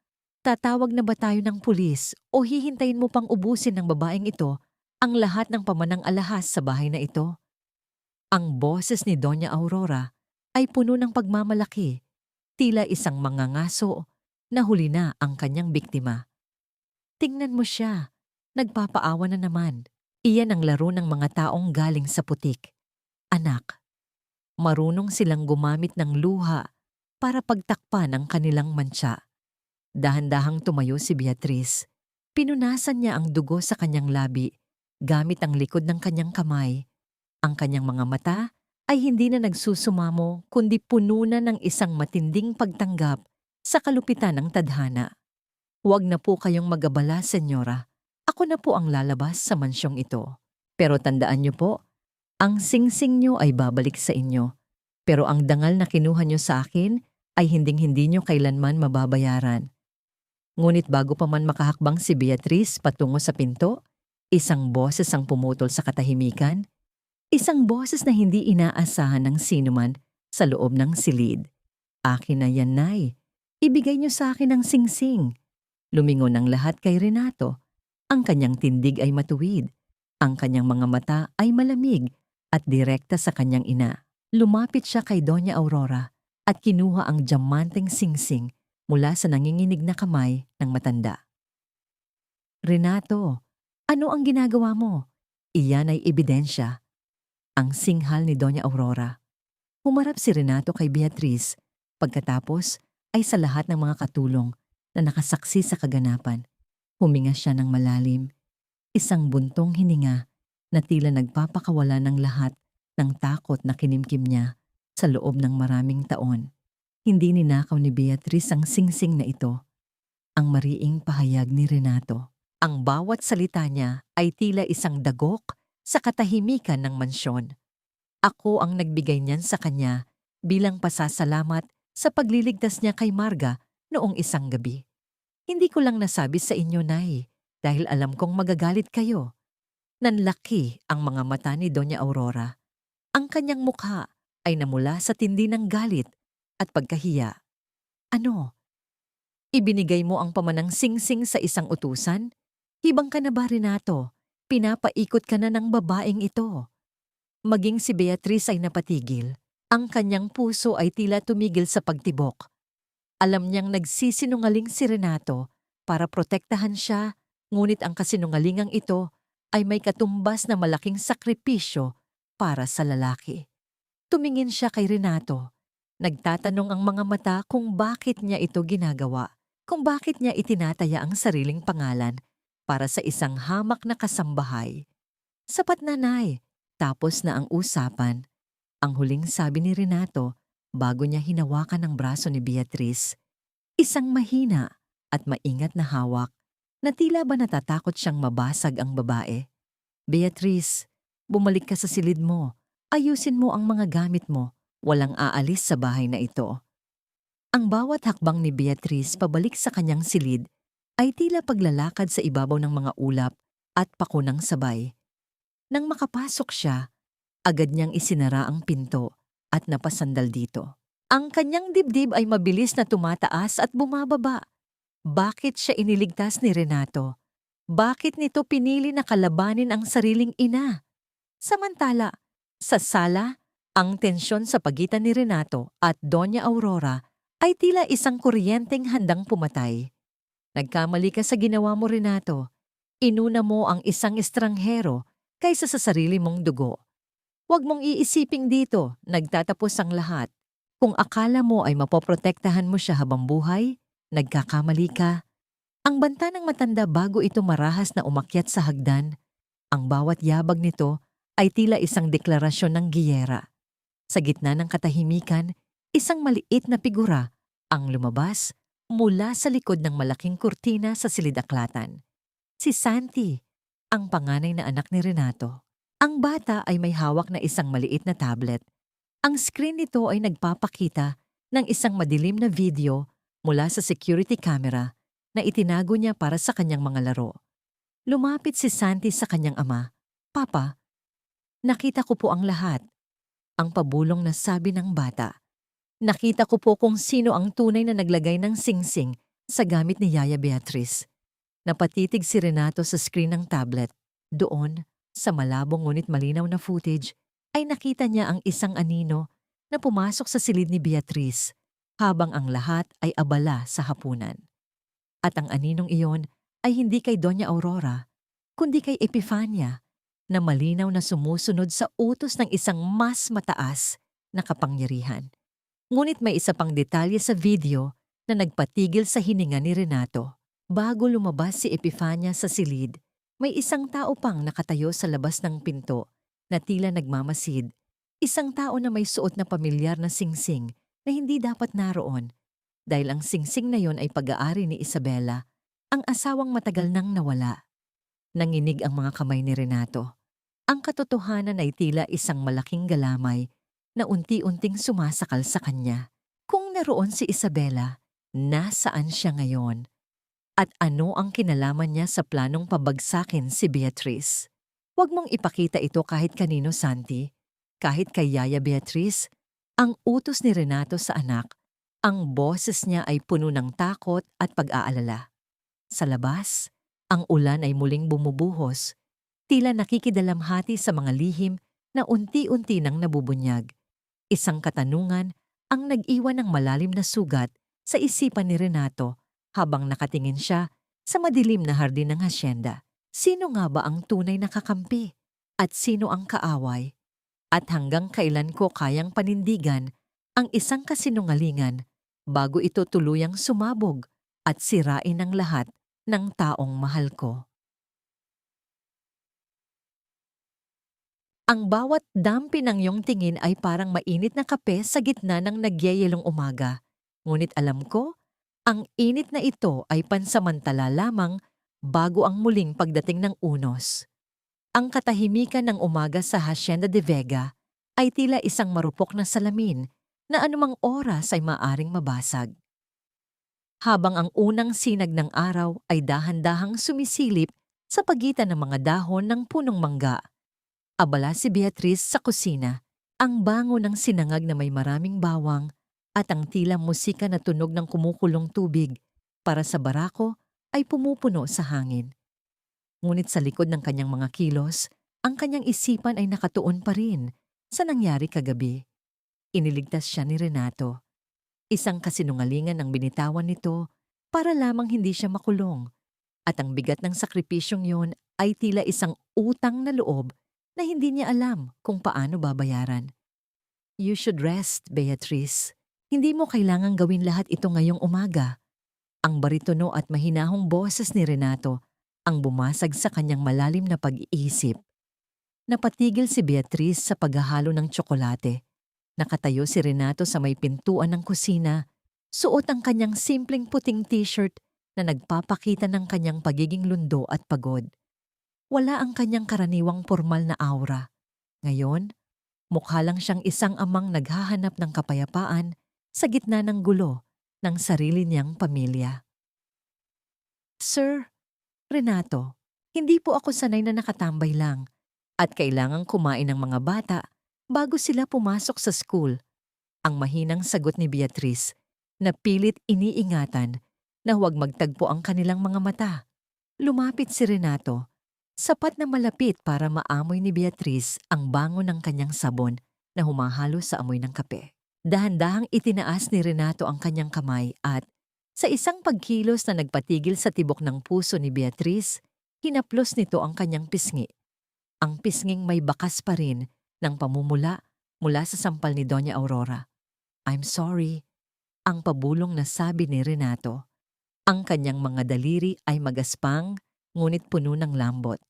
Tatawag na ba tayo ng pulis o hihintayin mo pang ubusin ng babaeng ito ang lahat ng pamanang alahas sa bahay na ito? Ang boses ni Doña Aurora ay puno ng pagmamalaki, tila isang mangangaso na huli na ang kanyang biktima. Tingnan mo siya, nagpapaawa na naman. Iyan ang laro ng mga taong galing sa putik. Anak, marunong silang gumamit ng luha para pagtakpan ang kanilang mantsa. Dahan-dahang tumayo si Beatriz. Pinunasan niya ang dugo sa kanyang labi gamit ang likod ng kanyang kamay. Ang kanyang mga mata ay hindi na nagsusumamo kundi puno na ng isang matinding pagtanggap sa kalupitan ng tadhana. Huwag na po kayong mag-abala, senyora. Ako na po ang lalabas sa mansyong ito. Pero tandaan niyo po, ang singsing niyo ay babalik sa inyo. Pero ang dangal na kinuha niyo sa akin ay hinding-hindi niyo kailanman mababayaran. Ngunit bago pa man makahakbang si Beatriz patungo sa pinto, isang boses ang pumutol sa katahimikan. Isang boses na hindi inaasahan ng sinuman sa loob ng silid. Akin na yan, Nay. Ibigay niyo sa akin ang singsing. Lumingon ang lahat kay Renato. Ang kanyang tindig ay matuwid. Ang kanyang mga mata ay malamig at direkta sa kanyang ina. Lumapit siya kay Doña Aurora at kinuha ang diamanteng singsing mula sa nanginginig na kamay ng matanda. Renato, ano ang ginagawa mo? Iyan ay ebidensya. Ang singhal ni Doña Aurora. Humarap si Renato kay Beatriz. Pagkatapos ay sa lahat ng mga katulong na nakasaksi sa kaganapan. Huminga siya ng malalim. Isang buntong hininga na tila nagpapakawala ng lahat ng takot na kinimkim niya sa loob ng maraming taon. Hindi ninakaw ni Beatriz ang singsing na ito. Ang mariing pahayag ni Renato. Ang bawat salita niya ay tila isang dagok sa katahimikan ng mansyon. Ako ang nagbigay niyan sa kanya bilang pasasalamat sa pagliligtas niya kay Marga noong isang gabi. Hindi ko lang nasabi sa inyo, Nay, dahil alam kong magagalit kayo. Nanlaki ang mga mata ni Doña Aurora. Ang kanyang mukha ay namula sa tindi ng galit at pagkahiya. Ano? Ibinigay mo ang pamanang singsing sa isang utusan? Hibang ka na ba, Renato? Pinapaikot ka na ng babaeng ito. Maging si Beatriz ay napatigil. Ang kanyang puso ay tila tumigil sa pagtibok. Alam niyang nagsisinungaling si Renato para protektahan siya, ngunit ang kasinungalingang ito ay may katumbas na malaking sakripisyo para sa lalaki. Tumingin siya kay Renato. Nagtatanong ang mga mata kung bakit niya ito ginagawa, kung bakit niya itinataya ang sariling pangalan para sa isang hamak na kasambahay. Sapat na, Nay. Tapos na ang usapan. Ang huling sabi ni Renato bago niya hinawakan ang braso ni Beatriz. Isang mahina at maingat na hawak na tila ba natatakot siyang mabasag ang babae. Beatriz, bumalik ka sa silid mo. Ayusin mo ang mga gamit mo. Walang aalis sa bahay na ito. Ang bawat hakbang ni Beatriz pabalik sa kanyang silid ay tila paglalakad sa ibabaw ng mga ulap at pakunang sabay. Nang makapasok siya, agad niyang isinara ang pinto at napasandal dito. Ang kanyang dibdib ay mabilis na tumataas at bumababa. Bakit siya iniligtas ni Renato? Bakit nito pinili na kalabanin ang sariling ina? Samantala, sa sala, ang tensyon sa pagitan ni Renato at Doña Aurora ay tila isang kuryenteng handang pumatay. Nagkamali ka sa ginawa mo, Renato. Inuna mo ang isang estranghero kaysa sa sarili mong dugo. Huwag mong iisiping dito, nagtatapos ang lahat. Kung akala mo ay mapoprotektahan mo siya habang buhay, nagkakamali ka. Ang banta ng matanda bago ito marahas na umakyat sa hagdan. Ang bawat yabag nito ay tila isang deklarasyon ng giyera. Sa gitna ng katahimikan, isang maliit na figura ang lumabas mula sa likod ng malaking kurtina sa silid-aklatan. Si Santi, ang panganay na anak ni Renato. Ang bata ay may hawak na isang maliit na tablet. Ang screen nito ay nagpapakita ng isang madilim na video mula sa security camera na itinago niya para sa kanyang mga laro. Lumapit si Santi sa kanyang ama. Papa, nakita ko po ang lahat. Ang pabulong na sabi ng bata. Nakita ko po kung sino ang tunay na naglagay ng singsing sa gamit ni Yaya Beatriz. Napatitig si Renato sa screen ng tablet. Doon, sa malabong ngunit malinaw na footage, ay nakita niya ang isang anino na pumasok sa silid ni Beatrice habang ang lahat ay abala sa hapunan. At ang aninong iyon ay hindi kay Doña Aurora, kundi kay Epifania, na malinaw na sumusunod sa utos ng isang mas mataas na kapangyarihan. Ngunit may isa pang detalye sa video na nagpatigil sa hininga ni Renato. Bago lumabas si Epifania sa silid, may isang tao pang nakatayo sa labas ng pinto na tila nagmamasid. Isang tao na may suot na pamilyar na singsing na hindi dapat naroon dahil ang singsing na yon ay pag-aari ni Isabela, ang asawang matagal nang nawala. Nanginig ang mga kamay ni Renato. Ang katotohanan ay tila isang malaking galamay na unti-unting sumasakal sa kanya. Kung naroon si Isabela, nasaan siya ngayon? At ano ang kinalaman niya sa planong pabagsakin si Beatrice? Huwag mong ipakita ito kahit kanino, Santi. Kahit kay Yaya Beatrice, ang utos ni Renato sa anak, ang boses niya ay puno ng takot at pag-aalala. Sa labas, ang ulan ay muling bumubuhos, tila nakikidalamhati sa mga lihim na unti-unti nang nabubunyag. Isang katanungan ang nag-iwan ng malalim na sugat sa isipan ni Renato habang nakatingin siya sa madilim na hardin ng hasyenda. Sino nga ba ang tunay na kakampi? At sino ang kaaway? At hanggang kailan ko kayang panindigan ang isang kasinungalingan bago ito tuluyang sumabog at sirain ang lahat ng taong mahal ko? Ang bawat dampi ng iyong tingin ay parang mainit na kape sa gitna ng nagyayelong umaga. Ngunit alam ko, ang init na ito ay pansamantala lamang bago ang muling pagdating ng unos. Ang katahimikan ng umaga sa Hacienda de Vega ay tila isang marupok na salamin na anumang oras ay maaring mabasag. Habang ang unang sinag ng araw ay dahan-dahang sumisilip sa pagitan ng mga dahon ng punong mangga, abala si Beatrice sa kusina, ang bango ng sinangag na may maraming bawang at ang tila musika na tunog ng kumukulong tubig para sa barako ay pumupuno sa hangin. Ngunit sa likod ng kanyang mga kilos, ang kanyang isipan ay nakatuon pa rin sa nangyari kagabi. Iniligtas siya ni Renato. Isang kasinungalingan ang binitawan nito para lamang hindi siya makulong. At ang bigat ng sakripisyong yon ay tila isang utang na loob na hindi niya alam kung paano babayaran. You should rest, Beatrice. Hindi mo kailangang gawin lahat ito ngayong umaga. Ang baritono at mahinahong boses ni Renato ang bumasag sa kanyang malalim na pag-iisip. Napatigil si Beatrice sa paghahalo ng tsokolate. Nakatayo si Renato sa may pintuan ng kusina, suot ang kanyang simpleng puting t-shirt na nagpapakita ng kanyang pagiging lundo at pagod. Wala ang kanyang karaniwang formal na aura. Ngayon, mukha lang siyang isang amang naghahanap ng kapayapaan sa gitna ng gulo ng sarili niyang pamilya. Sir, Renato, hindi po ako sanay na nakatambay lang at kailangang kumain ng mga bata bago sila pumasok sa school. Ang mahinang sagot ni Beatrice na pilit iniingatan na huwag magtagpo ang kanilang mga mata. Lumapit si Renato, sapat na malapit para maamoy ni Beatrice ang bango ng kanyang sabon na humahalo sa amoy ng kape. Dahan-dahang itinaas ni Renato ang kanyang kamay at, sa isang pagkilos na nagpatigil sa tibok ng puso ni Beatrice, hinaplos nito ang kanyang pisngi. Ang pisnging may bakas pa rin ng pamumula mula sa sampal ni Doña Aurora. I'm sorry, ang pabulong na sabi ni Renato. Ang kanyang mga daliri ay magaspang, ngunit puno ng lambot.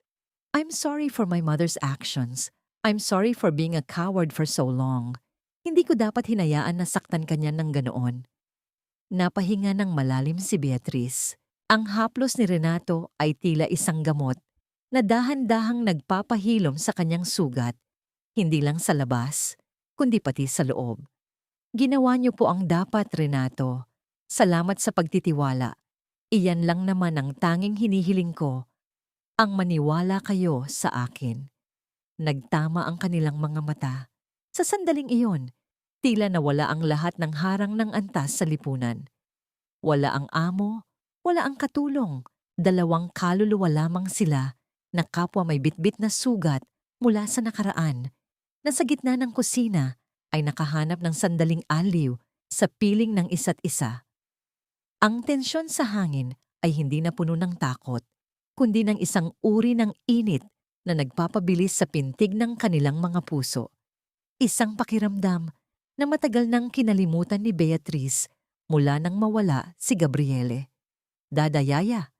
I'm sorry for my mother's actions. I'm sorry for being a coward for so long. Hindi ko dapat hinayaan na saktan kanya ng ganoon. Napahinga ng malalim si Beatrice. Ang haplos ni Renato ay tila isang gamot na dahan-dahang nagpapahilom sa kanyang sugat, hindi lang sa labas, kundi pati sa loob. Ginawa niyo po ang dapat, Renato. Salamat sa pagtitiwala. Iyan lang naman ang tanging hinihiling ko, ang maniwala kayo sa akin. Nagtama ang kanilang mga mata. Sa sandaling iyon, tila nawala ang lahat ng harang ng antas sa lipunan. Wala ang amo, wala ang katulong. Dalawang kaluluwa lamang sila na kapwa may bitbit na sugat mula sa nakaraan na sa gitna ng kusina ay nakahanap ng sandaling aliw sa piling ng isa't isa. Ang tensyon sa hangin ay hindi na puno ng takot, kundi ng isang uri ng init na nagpapabilis sa pintig ng kanilang mga puso. Isang pakiramdam na matagal nang kinalimutan ni Beatrice mula nang mawala si Gabriele. Dadayaya,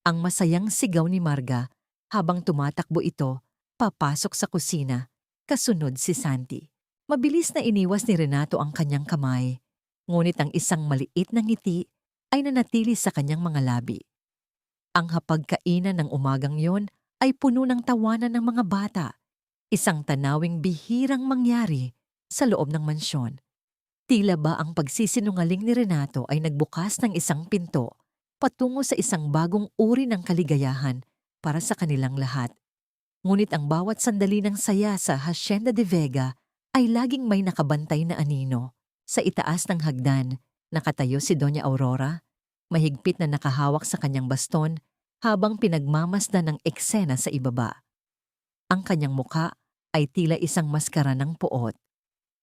ang masayang sigaw ni Marga habang tumatakbo ito papasok sa kusina, kasunod si Santi. Mabilis na iniwas ni Renato ang kanyang kamay, ngunit ang isang maliit na ngiti ay nanatili sa kanyang mga labi. Ang hapagkainan ng umagang yon ay puno ng tawanan ng mga bata, isang tanawing bihirang mangyari sa loob ng mansyon. Tila ba ang pagsisinungaling ni Renato ay nagbukas ng isang pinto patungo sa isang bagong uri ng kaligayahan para sa kanilang lahat. Ngunit ang bawat sandali ng saya sa Hacienda de Vega ay laging may nakabantay na anino. Sa itaas ng hagdan, nakatayo si Doña Aurora, mahigpit na nakahawak sa kanyang baston habang pinagmamasdan ng eksena sa ibaba. Ang kanyang muka ay tila isang maskara ng puot.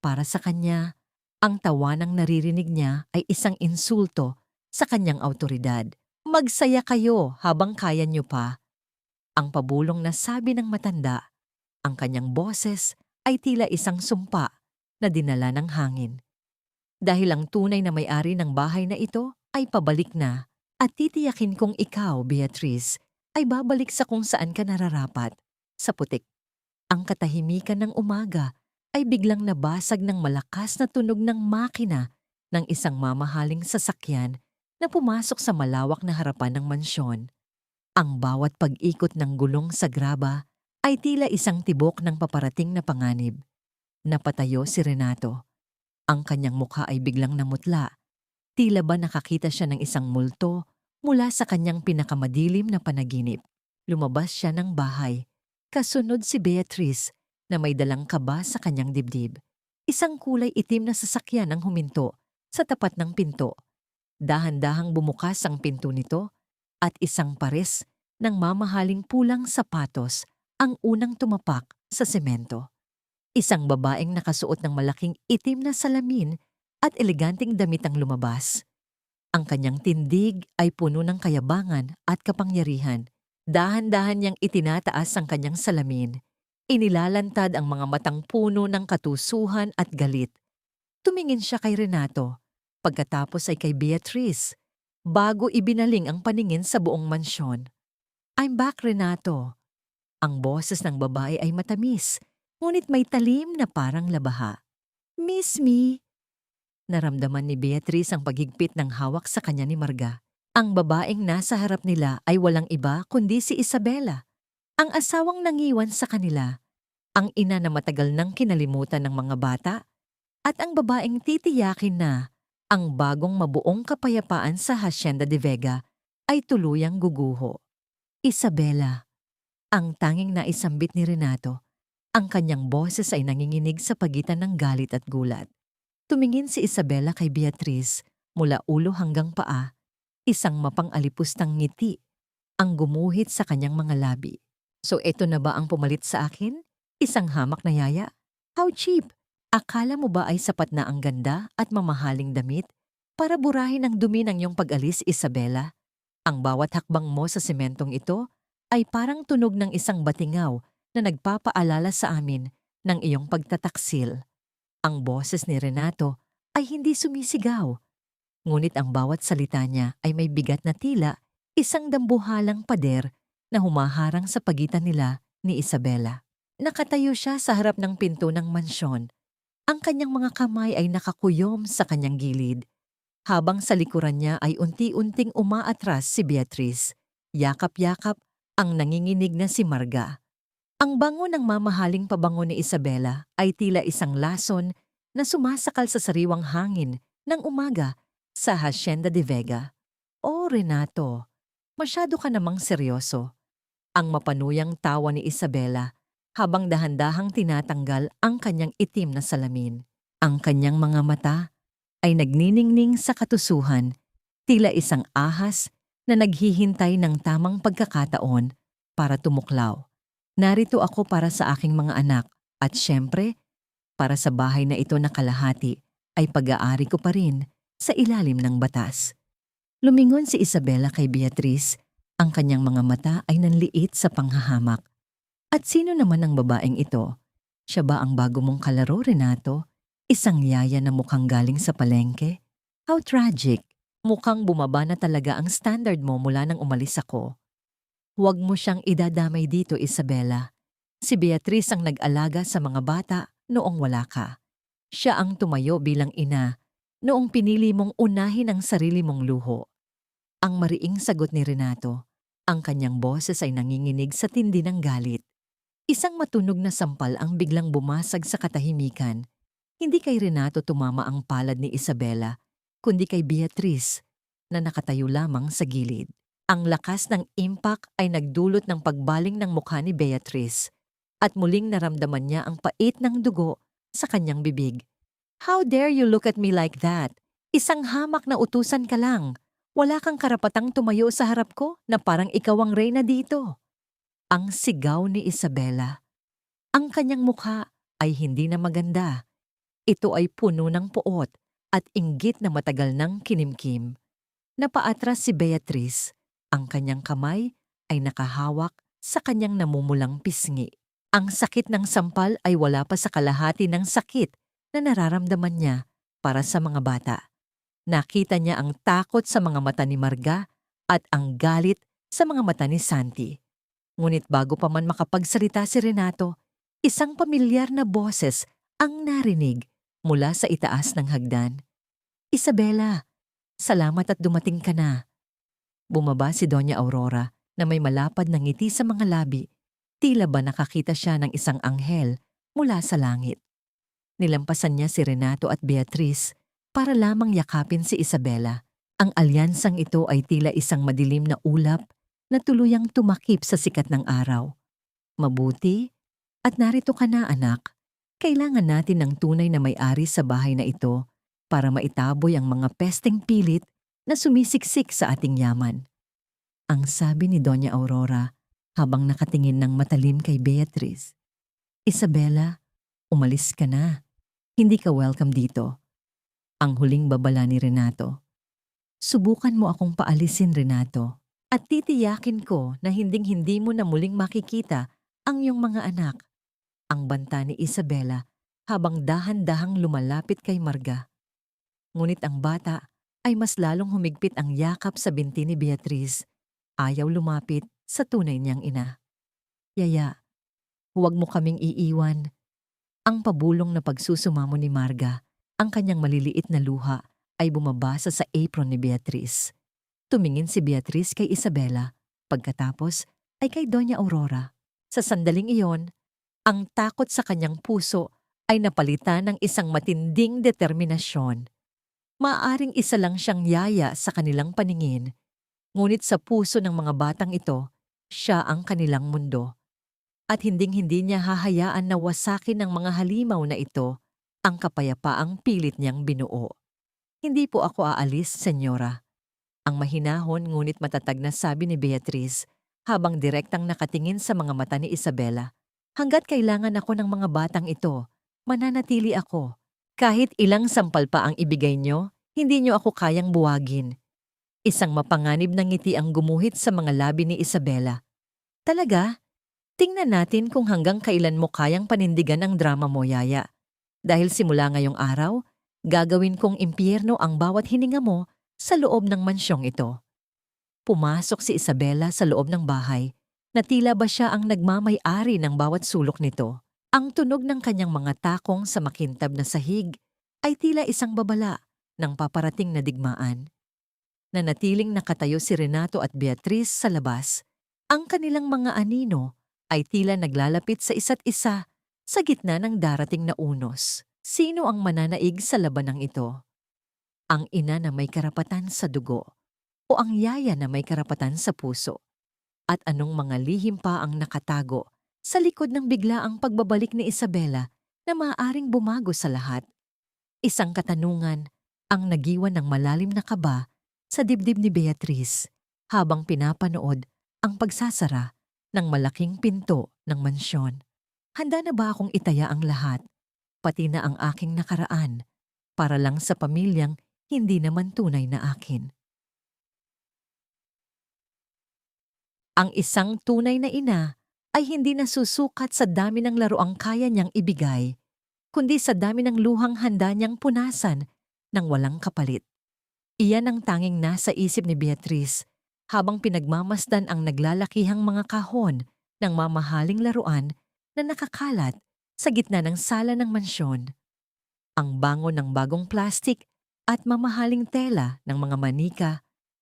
Para sa kanya, ang tawanang naririnig niya ay isang insulto sa kanyang awtoridad. Magsaya kayo habang kaya niyo pa. Ang pabulong na sabi ng matanda, ang kanyang boses ay tila isang sumpa na dinala ng hangin. Dahil ang tunay na may-ari ng bahay na ito ay pabalik na at titiyakin kong ikaw, Beatrice, ay babalik sa kung saan ka nararapat, sa putik. Ang katahimikan ng umaga ay biglang nabasag ng malakas na tunog ng makina ng isang mamahaling sasakyan na pumasok sa malawak na harapan ng mansyon. Ang bawat pag-ikot ng gulong sa graba ay tila isang tibok ng paparating na panganib. Napatayo si Renato. Ang kanyang mukha ay biglang namutla. Tila ba nakakita siya ng isang multo mula sa kanyang pinakamadilim na panaginip. Lumabas siya ng bahay. Kasunod si Beatrice na may dalang kaba sa kanyang dibdib. Isang kulay itim na sasakyan ang huminto sa tapat ng pinto. Dahan-dahang bumukas ang pinto nito at isang pares ng mamahaling pulang sapatos ang unang tumapak sa semento. Isang babaeng nakasuot ng malaking itim na salamin at eleganteng damit ang lumabas. Ang kanyang tindig ay puno ng kayabangan at kapangyarihan. Dahan-dahan niyang itinataas ang kanyang salamin. Inilalantad ang mga matang puno ng katusuhan at galit. Tumingin siya kay Renato, pagkatapos ay kay Beatrice, bago ibinaling ang paningin sa buong mansyon. I'm back, Renato. Ang boses ng babae ay matamis, ngunit may talim na parang labaha. Miss me? Naramdaman ni Beatrice ang paghigpit ng hawak sa kanya ni Marga. Ang babaeng nasa harap nila ay walang iba kundi si Isabela, ang asawang nangiwan sa kanila, ang ina na matagal nang kinalimutan ng mga bata, at ang babaeng titiyakin na ang bagong mabuong kapayapaan sa Hacienda de Vega ay tuluyang guguho. Isabela, ang tanging naisambit ni Renato. Ang kanyang boses ay nanginginig sa pagitan ng galit at gulat. Tumingin si Isabela kay Beatrice mula ulo hanggang paa, isang mapang-alipustang ngiti ang gumuhit sa kanyang mga labi. So eto na ba ang pumalit sa akin? Isang hamak na yaya? How cheap! Akala mo ba ay sapat na ang ganda at mamahaling damit para burahin ang dumi ng iyong pag-alis, Isabela? Ang bawat hakbang mo sa sementong ito ay parang tunog ng isang batingaw na nagpapaalala sa amin ng iyong pagtataksil. Ang boses ni Renato ay hindi sumisigaw, ngunit ang bawat salita niya ay may bigat na tila isang dambuhalang pader na humaharang sa pagitan nila ni Isabela. Nakatayo siya sa harap ng pinto ng mansyon. Ang kanyang mga kamay ay nakakuyom sa kanyang gilid, habang sa likuran niya ay unti-unting umaatras si Beatrice. Yakap-yakap ang nanginginig na si Marga. Ang bango ng mamahaling pabango ni Isabela ay tila isang lason na sumasakal sa sariwang hangin ng umaga sa Hacienda de Vega. Oh, Renato, masyado ka namang seryoso. Ang mapanuyang tawa ni Isabela habang dahan-dahang tinatanggal ang kanyang itim na salamin. Ang kanyang mga mata ay nagniningning sa katusuhan, tila isang ahas na naghihintay ng tamang pagkakataon para tumuklaw. Narito ako para sa aking mga anak at syempre Para sa bahay na ito na kalahati ay pag-aari ko pa rin sa ilalim ng batas. Lumingon si Isabela kay Beatrice. Ang kanyang mga mata ay nanliit sa panghahamak. At sino naman ang babaeng ito? Siya ba ang bago mong kalaro, Renato? Isang yaya na mukhang galing sa palengke? How tragic! Mukhang bumaba na talaga ang standard mo mula nang umalis ako. Huwag mo siyang idadamay dito, Isabela. Si Beatrice ang nag-alaga sa mga bata noong wala ka. Siya ang tumayo bilang ina noong pinili mong unahin ang sarili mong luho. Ang mariing sagot ni Renato. Ang kanyang boses ay nanginginig sa tindi ng galit. Isang matunog na sampal ang biglang bumasag sa katahimikan. Hindi kay Renato tumama ang palad ni Isabela, kundi kay Beatrice na nakatayo lamang sa gilid. Ang lakas ng impact ay nagdulot ng pagbaling ng mukha ni Beatrice at muling naramdaman niya ang pait ng dugo sa kanyang bibig. How dare you look at me like that? Isang hamak na utusan ka lang. Wala kang karapatang tumayo sa harap ko na parang ikaw ang reyna dito. Ang sigaw ni Isabela. Ang kanyang mukha ay hindi na maganda. Ito ay puno ng puot at inggit na matagal ng kinimkim. Napaatras si Beatrice. Ang kanyang kamay ay nakahawak sa kanyang namumulang pisngi. Ang sakit ng sampal ay wala pa sa kalahati ng sakit na nararamdaman niya para sa mga bata. Nakita niya ang takot sa mga mata ni Marga at ang galit sa mga mata ni Santi. Ngunit bago pa man makapagsalita si Renato, isang pamilyar na boses ang narinig mula sa itaas ng hagdan. Isabela, salamat at dumating ka na. Bumaba si Doña Aurora na may malapad na ngiti sa mga labi. Tila ba nakakita siya ng isang anghel mula sa langit. Nilampasan niya si Renato at Beatrice para lamang yakapin si Isabela. Ang alyansang ito ay tila isang madilim na ulap na tuluyang tumakip sa sikat ng araw. Mabuti, at narito ka na, anak. Kailangan natin ng tunay na may-ari sa bahay na ito para maitaboy ang mga pesteng pilit na sumisiksik sa ating yaman. Ang sabi ni Doña Aurora habang nakatingin ng matalim kay Beatrice. Isabela, umalis ka na. Hindi ka welcome dito. Ang huling babala ni Renato. Subukan mo akong paalisin, Renato, at titiyakin ko na hinding-hindi mo na muling makikita ang iyong mga anak. Ang banta ni Isabela habang dahan-dahang lumalapit kay Marga. Ngunit ang bata ay mas lalong humigpit ang yakap sa binti ni Beatrice. Ayaw lumapit sa tunay niyang ina. Yaya, huwag mo kaming iiwan. Ang pabulong na pagsusumamo ni Marga, ang kanyang maliliit na luha ay bumabasa sa apron ni Beatrice. Tumingin si Beatrice kay Isabela, pagkatapos ay kay Doña Aurora. Sa sandaling iyon, ang takot sa kanyang puso ay napalitan ng isang matinding determinasyon. Maaaring isa lang siyang yaya sa kanilang paningin, ngunit sa puso ng mga batang ito, siya ang kanilang mundo. At hinding-hindi niya hahayaan na wasakin ng mga halimaw na ito ang kapayapaang pilit niyang binuo. Hindi po ako aalis, senyora. Ang mahinahon ngunit matatag na sabi ni Beatrice habang direktang nakatingin sa mga mata ni Isabela. Hanggat kailangan ako ng mga batang ito, mananatili ako. Kahit ilang sampal pa ang ibigay niyo, hindi niyo ako kayang buwagin. Isang mapanganib na ngiti ang gumuhit sa mga labi ni Isabela. Talaga? Tingnan natin kung hanggang kailan mo kayang panindigan ang drama mo, yaya. Dahil simula ngayong araw, gagawin kong impyerno ang bawat hininga mo sa loob ng mansyong ito. Pumasok si Isabela sa loob ng bahay na tila ba siya ang nagmamay-ari ng bawat sulok nito. Ang tunog ng kanyang mga takong sa makintab na sahig ay tila isang babala ng paparating na digmaan. Nanatiling nakatayo si Renato at Beatrice sa labas. Ang kanilang mga anino ay tila naglalapit sa isa't isa sa gitna ng darating na unos. Sino ang mananaig sa labanang ito? Ang ina na may karapatan sa dugo o ang yaya na may karapatan sa puso? At anong mga lihim pa ang nakatago sa likod ng biglaang pagbabalik ni Isabela na maaaring bumago sa lahat? Isang katanungan ang nagiwan ng malalim na kaba sa dibdib ni Beatrice habang pinapanood ang pagsasara ng malaking pinto ng mansyon. Handa na ba akong itaya ang lahat? pati na ang aking nakaraan, para lang sa pamilyang hindi naman tunay na akin. Ang isang tunay na ina ay hindi nasusukat sa dami ng laruang kaya niyang ibigay, kundi sa dami ng luhang handa niyang punasan ng walang kapalit. Iyan ang tanging nasa isip ni Beatrice habang pinagmamasdan ang naglalakihang mga kahon ng mamahaling laruan na nakakalat sa gitna ng sala ng mansyon. Ang bango ng bagong plastik at mamahaling tela ng mga manika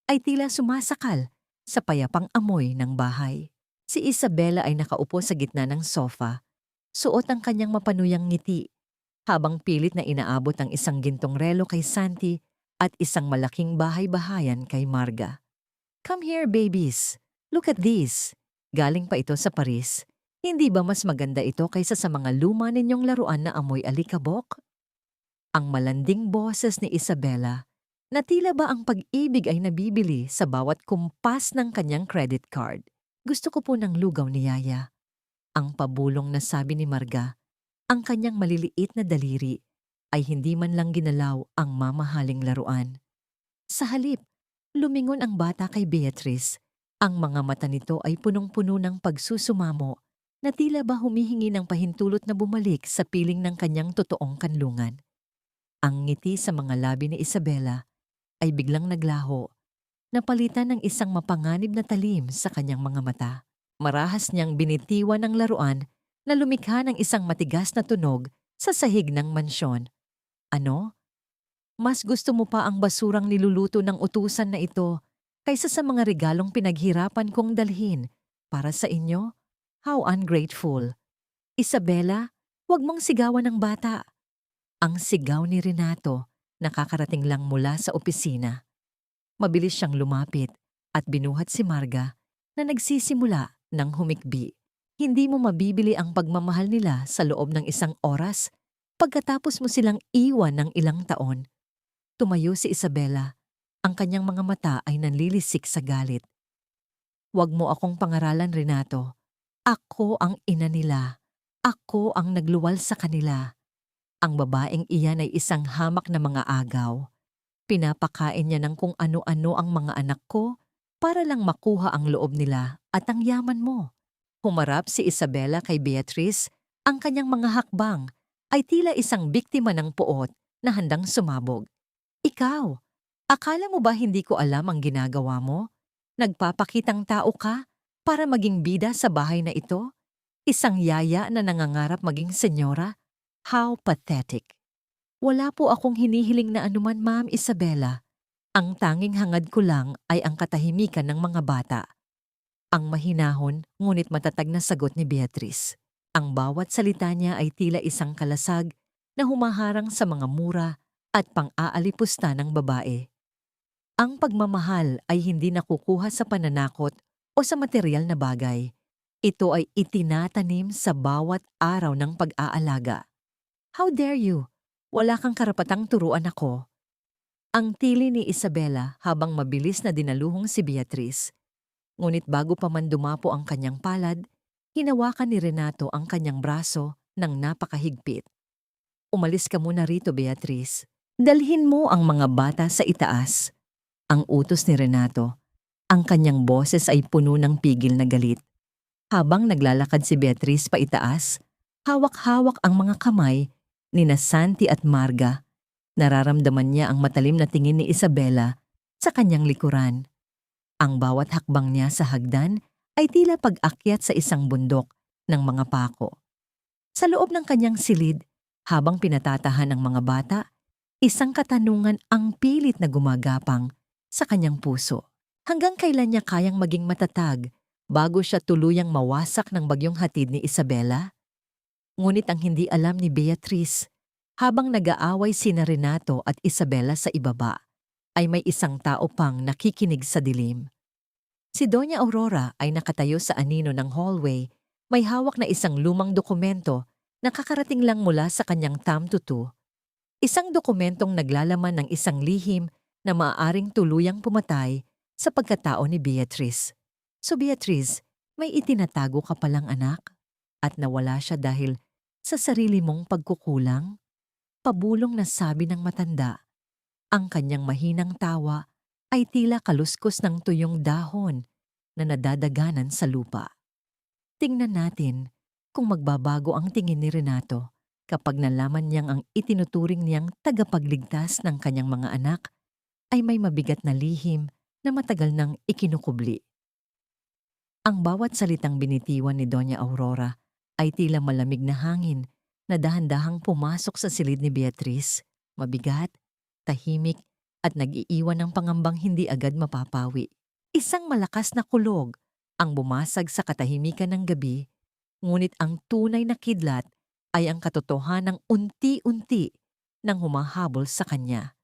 ay tila sumasakal sa payapang amoy ng bahay. Si Isabela ay nakaupo sa gitna ng sofa, suot ang kanyang mapanuyang ngiti, habang pilit na inaabot ang isang gintong relo kay Santi at isang malaking bahay-bahayan kay Marga. "Come here, babies. Look at this." Galing pa ito sa Paris. Hindi ba mas maganda ito kaysa sa mga luma ninyong laruan na amoy alikabok? Ang malanding boses ni Isabela na tila ba ang pag-ibig ay nabibili sa bawat kumpas ng kanyang credit card. "Gusto ko po ng lugaw ni Yaya." Ang pabulong na sabi ni Marga. Ang kanyang maliliit na daliri ay hindi man lang ginalaw ang mamahaling laruan. Sa halip, lumingon ang bata kay Beatrice. Ang mga mata nito ay punong-puno ng pagsusumamo na tila ba humihingi ng pahintulot na bumalik sa piling ng kanyang totoong kanlungan. Ang ngiti sa mga labi ni Isabela ay biglang naglaho, napalitan ng isang mapanganib na talim sa kanyang mga mata. Marahas niyang binitiwan ng laruan na lumikha ng isang matigas na tunog sa sahig ng mansyon. "Ano? Mas gusto mo pa ang basurang niluluto ng utusan na ito kaysa sa mga regalong pinaghirapan kong dalhin para sa inyo? How ungrateful." "Isabela, huwag mong sigawan ng bata." Ang sigaw ni Renato nakakarating lang mula sa opisina. Mabilis siyang lumapit at binuhat si Marga na nagsisimula ng humikbi. Hindi mo mabibili ang pagmamahal nila sa loob ng isang oras pagkatapos mo silang iwan ng ilang taon. Tumayo si Isabela. Ang kanyang mga mata ay nanlilisik sa galit. "Huwag mo akong pangaralan, Renato. Ako ang ina nila. Ako ang nagluwal sa kanila." Ang babaeng iyan ay isang hamak na mga agaw. Pinapakain niya ng kung ano-ano ang mga anak ko para lang makuha ang loob nila at ang yaman mo. Humarap si Isabela kay Beatrice. Ang kanyang mga hakbang ay tila isang biktima ng puot na handang sumabog. "Ikaw, akala mo ba hindi ko alam ang ginagawa mo? Nagpapakitang tao ka para maging bida sa bahay na ito? Isang yaya na nangangarap maging senyora? How pathetic." "Wala po akong hinihiling na anuman, Ma'am Isabela. Ang tanging hangad ko lang ay ang katahimikan ng mga bata." Ang mahinahon ngunit matatag na sagot ni Beatrice. Ang bawat salita niya ay tila isang kalasag na humaharang sa mga mura at pang-aalipusta ng babae. Ang pagmamahal ay hindi nakukuha sa pananakot o sa material na bagay. Ito ay itinatanim sa bawat araw ng pag-aalaga. "How dare you? Wala kang karapatang turuan ako." Ang tili ni Isabela habang mabilis na dinaluhong si Beatrice. Ngunit bago pa man dumapo ang kanyang palad, hinawakan ni Renato ang kanyang braso ng napakahigpit. "Umalis ka muna rito, Beatrice. Dalhin mo ang mga bata sa itaas." Ang utos ni Renato. Ang kanyang boses ay puno ng pigil na galit. Habang naglalakad si Beatrice pa itaas, hawak-hawak ang mga kamay nina Santi at Marga. Nararamdaman niya ang matalim na tingin ni Isabela sa kanyang likuran. Ang bawat hakbang niya sa hagdan ay tila pag-akyat sa isang bundok ng mga pako. Sa loob ng kanyang silid, habang pinatatahan ng mga bata, isang katanungan ang pilit na gumagapang sa kanyang puso. Hanggang kailan niya kayang maging matatag bago siya tuluyang mawasak ng bagyong hatid ni Isabela? Ngunit ang hindi alam ni Beatrice, habang nag-aaway sina Renato at Isabela sa ibaba, ay may isang tao pang nakikinig sa dilim. Si Doña Aurora ay nakatayo sa anino ng hallway, may hawak na isang lumang dokumento na kakarating lang mula sa kanyang tamtutu. Isang dokumentong naglalaman ng isang lihim na maaaring tuluyang pumatay sa pagkatao ni Beatrice. "So Beatrice, may itinatago ka palang anak? At nawala siya dahil sa sarili mong pagkukulang? Pabulong na sabi ng matanda. Ang kanyang mahinang tawa ay tila kaluskos ng tuyong dahon na nadadaganan sa lupa. Tingnan natin kung magbabago ang tingin ni Renato kapag nalaman niyang ang itinuturing niyang tagapagligtas ng kanyang mga anak ay may mabigat na lihim na matagal nang ikinukubli. Ang bawat salitang binitiwan ni Doña Aurora ay tila malamig na hangin na dahan-dahang pumasok sa silid ni Beatriz, mabigat, tahimik at nag-iiwan ng pangambang hindi agad mapapawi. Isang malakas na kulog ang bumasag sa katahimikan ng gabi, ngunit ang tunay na kidlat ay ang katotohanang unti-unti nang humahabol sa kanya.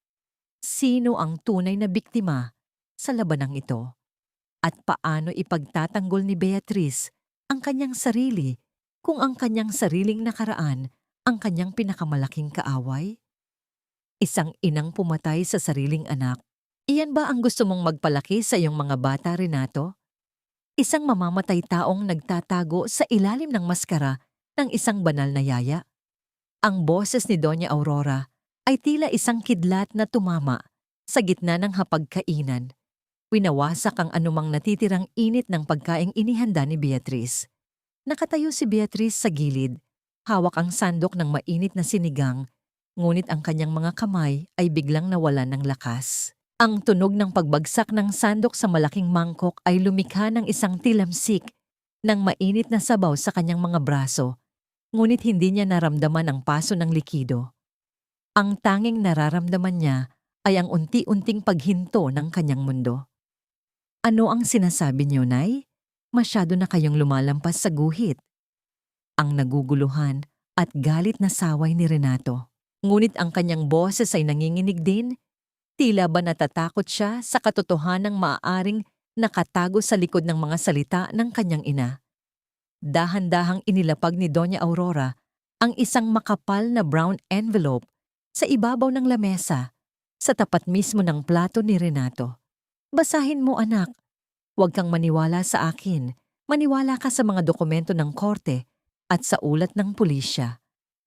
Sino ang tunay na biktima sa labanang ito? At paano ipagtatanggol ni Beatriz ang kanyang sarili kung ang kanyang sariling nakaraan ang kanyang pinakamalaking kaaway? Isang inang pumatay sa sariling anak. Iyan ba ang gusto mong magpalaki sa iyong mga bata, Renato? Isang mamamatay taong nagtatago sa ilalim ng maskara ng isang banal na yaya? Ang boses ni Doña Aurora ay tila isang kidlat na tumama sa gitna ng hapagkainan. Winawasak ang anumang natitirang init ng pagkaing inihanda ni Beatriz. Nakatayo si Beatriz sa gilid, hawak ang sandok ng mainit na sinigang, ngunit ang kanyang mga kamay ay biglang nawalan ng lakas. Ang tunog ng pagbagsak ng sandok sa malaking mangkok ay lumikha ng isang tilamsik ng mainit na sabaw sa kanyang mga braso, ngunit hindi niya naramdaman ang paso ng likido. Ang tanging nararamdaman niya ay ang unti-unting paghinto ng kanyang mundo. Ano ang sinasabi niyo, Nay? Masyado na kayong lumalampas sa guhit. Ang naguguluhan at galit na saway ni Renato. Ngunit ang kanyang boses ay nanginginig din. Tila ba natatakot siya sa katotohanang maaaring nakatago sa likod ng mga salita ng kanyang ina. Dahan-dahang inilapag ni Doña Aurora ang isang makapal na brown envelope sa ibabaw ng lamesa, sa tapat mismo ng plato ni Renato. Basahin mo, anak. Huwag kang maniwala sa akin. Maniwala ka sa mga dokumento ng korte at sa ulat ng pulisya.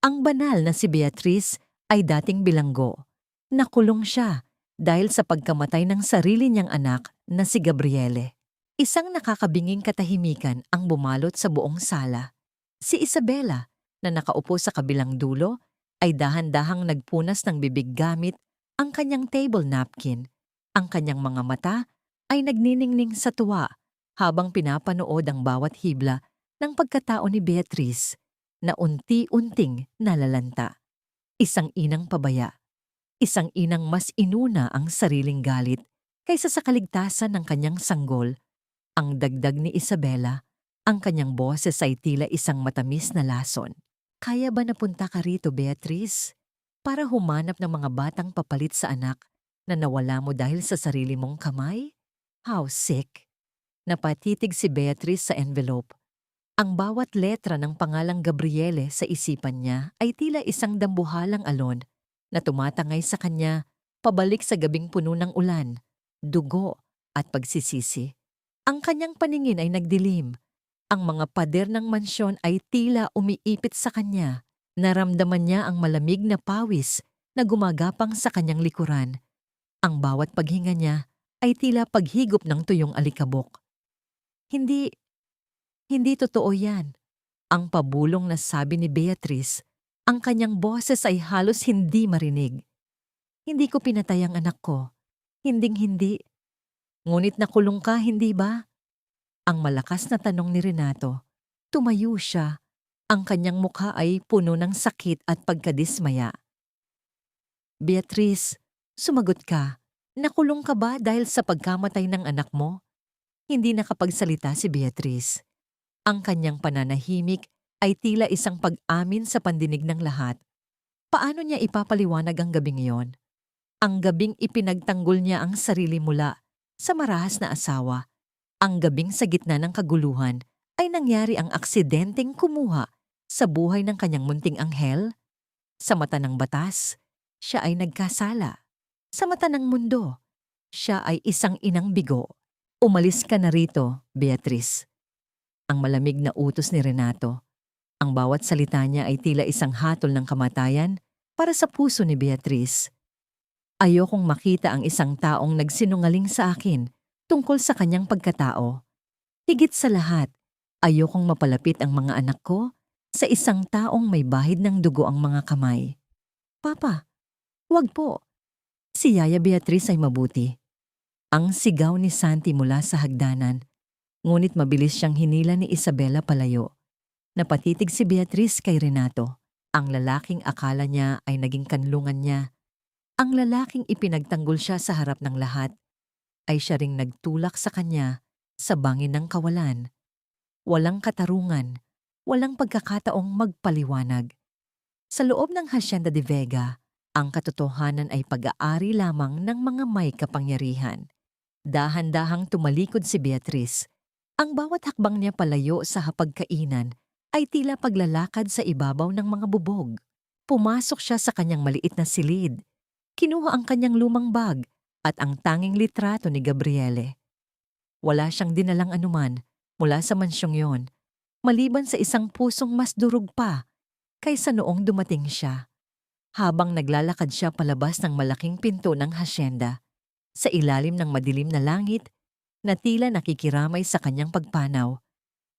Ang banal na si Beatriz ay dating bilanggo. Nakulong siya dahil sa pagkamatay ng sarili niyang anak na si Gabriele. Isang nakakabinging katahimikan ang bumalot sa buong sala. Si Isabela, na nakaupo sa kabilang dulo, ay dahan-dahang nagpunas ng bibig gamit ang kanyang table napkin. Ang kanyang mga mata ay nagniningning sa tuwa habang pinapanood ang bawat hibla ng pagkatao ni Beatriz na unti-unting nalalanta. Isang inang pabaya. Isang inang mas inuna ang sariling galit kaysa sa kaligtasan ng kanyang sanggol. Ang dagdag ni Isabela, ang kanyang boses ay tila isang matamis na lason. Kaya ba napunta ka rito, Beatriz? Para humanap ng mga batang papalit sa anak na nawala mo dahil sa sarili mong kamay? How sick! Napatitig si Beatriz sa envelope. Ang bawat letra ng pangalang Gabriele sa isipan niya ay tila isang dambuhalang alon na tumatangay sa kanya pabalik sa gabing puno ng ulan, dugo at pagsisisi. Ang kanyang paningin ay nagdilim. Ang mga pader ng mansyon ay tila umiipit sa kanya. Naramdaman niya ang malamig na pawis na gumagapang sa kanyang likuran. Ang bawat paghinga niya ay tila paghigop ng tuyong alikabok. Hindi totoo yan. Ang pabulong na sabi ni Beatriz, ang kanyang boses ay halos hindi marinig. Hindi ko pinatay ang anak ko. Hinding-hindi. Ngunit nakulong ka, hindi ba? Ang malakas na tanong ni Renato. Tumayo siya. Ang kanyang mukha ay puno ng sakit at pagkadismaya. Beatriz, sumagot ka. Nakulong ka ba dahil sa pagkamatay ng anak mo? Hindi nakapagsalita si Beatriz. Ang kanyang pananahimik ay tila isang pag-amin sa pandinig ng lahat. Paano niya ipapaliwanag ang gabing iyon? Ang gabing ipinagtanggol niya ang sarili mula sa marahas na asawa. Ang gabing sa gitna ng kaguluhan ay nangyari ang aksidenteng kumuha sa buhay ng kanyang munting anghel. Sa mata ng batas, siya ay nagkasala. Sa mata ng mundo, siya ay isang inang bigo. Umalis ka na rito, Beatriz. Ang malamig na utos ni Renato. Ang bawat salita niya ay tila isang hatol ng kamatayan para sa puso ni Beatrice. Ayokong makita ang isang taong nagsinungaling sa akin tungkol sa kanyang pagkatao. Higit sa lahat, ayokong mapalapit ang mga anak ko sa isang taong may bahid ng dugo ang mga kamay. Papa, wag po. Si Yaya Beatrice ay mabuti. Ang sigaw ni Santi mula sa hagdanan, ngunit mabilis siyang hinila ni Isabela palayo. Napatitig si Beatrice kay Renato. Ang lalaking akala niya ay naging kanlungan niya. Ang lalaking ipinagtanggol siya sa harap ng lahat ay siya ring nagtulak sa kanya sa bangin ng kawalan. Walang katarungan, walang pagkakataong magpaliwanag. Sa loob ng Hacienda de Vega, ang katotohanan ay pag-aari lamang ng mga may kapangyarihan. Dahan-dahang tumalikod si Beatrice. Ang bawat hakbang niya palayo sa hapagkainan ay tila paglalakad sa ibabaw ng mga bubog. Pumasok siya sa kanyang maliit na silid. Kinuha ang kanyang lumang bag at ang tanging litrato ni Gabriele. Wala siyang dinalang anuman mula sa mansyong yon, maliban sa isang pusong mas durog pa kaysa noong dumating siya. Habang naglalakad siya palabas ng malaking pinto ng hasyenda, sa ilalim ng madilim na langit na tila nakikiramay sa kanyang pagpanaw,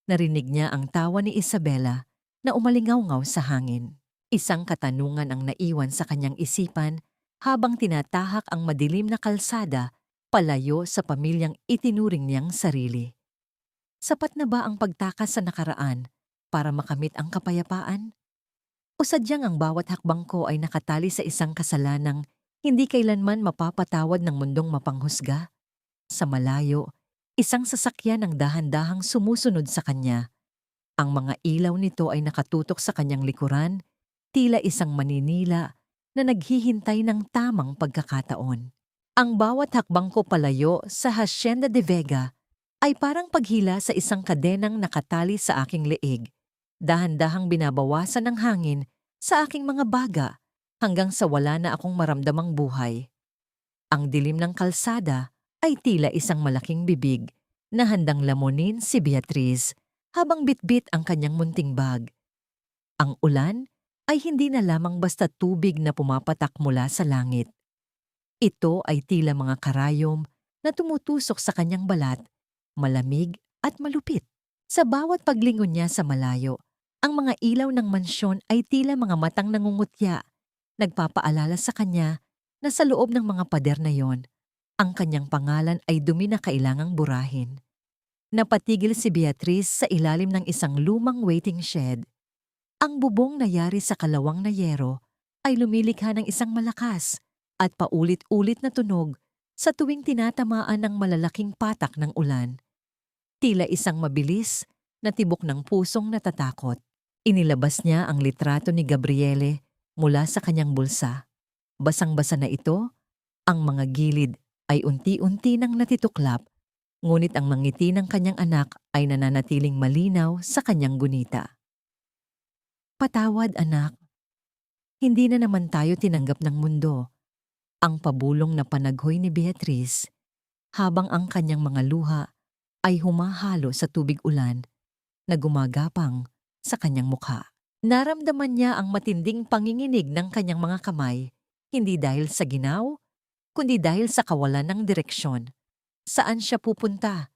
narinig niya ang tawa ni Isabela na umalingaw-ngaw sa hangin. Isang katanungan ang naiwan sa kanyang isipan habang tinatahak ang madilim na kalsada palayo sa pamilyang itinuring niyang sarili. Sapat na ba ang pagtakas sa nakaraan para makamit ang kapayapaan? O sadyang ang bawat hakbang ko ay nakatali sa isang kasalanang hindi kailanman mapapatawad ng mundong mapanghusga? Sa malayo, isang sasakyan ang dahan-dahang sumusunod sa kanya. Ang mga ilaw nito ay nakatutok sa kanyang likuran, tila isang maninila na naghihintay ng tamang pagkakataon. Ang bawat hakbang ko palayo sa Hacienda de Vega ay parang paghila sa isang kadenang nakatali sa aking leeg. Dahan-dahang binabawasan ng hangin sa aking mga baga hanggang sa wala na akong maramdamang buhay. Ang dilim ng kalsada ay tila isang malaking bibig na handang lamunin si Beatrice habang bitbit ang kanyang munting bag. Ang ulan ay hindi na lamang basta tubig na pumapatak mula sa langit. Ito ay tila mga karayom na tumutusok sa kanyang balat, malamig at malupit. Sa bawat paglingon niya sa malayo, ang mga ilaw ng mansyon ay tila mga matang nangungutya, nagpapaalala sa kanya na sa loob ng mga pader na yon, ang kanyang pangalan ay dumi na kailangang burahin. Napatigil si Beatrice sa ilalim ng isang lumang waiting shed. Ang bubong na yari sa kalawang na yero ay lumilikha ng isang malakas at paulit-ulit na tunog sa tuwing tinatamaan ng malalaking patak ng ulan. Tila isang mabilis na tibok ng pusong natatakot. Inilabas niya ang litrato ni Gabriele mula sa kanyang bulsa. Basang-basa na ito, ang mga gilid ay unti-unti nang natituklap, ngunit ang mangiti ng kanyang anak ay nananatiling malinaw sa kanyang gunita. Patawad, anak. Hindi na naman tayo tinanggap ng mundo. Ang pabulong na panaghoy ni Beatrice, habang ang kanyang mga luha ay humahalo sa tubig ulan na gumagapang sa kanyang mukha. Naramdaman niya ang matinding panginginig ng kanyang mga kamay, hindi dahil sa ginaw, kundi dahil sa kawalan ng direksyon. Saan siya pupunta?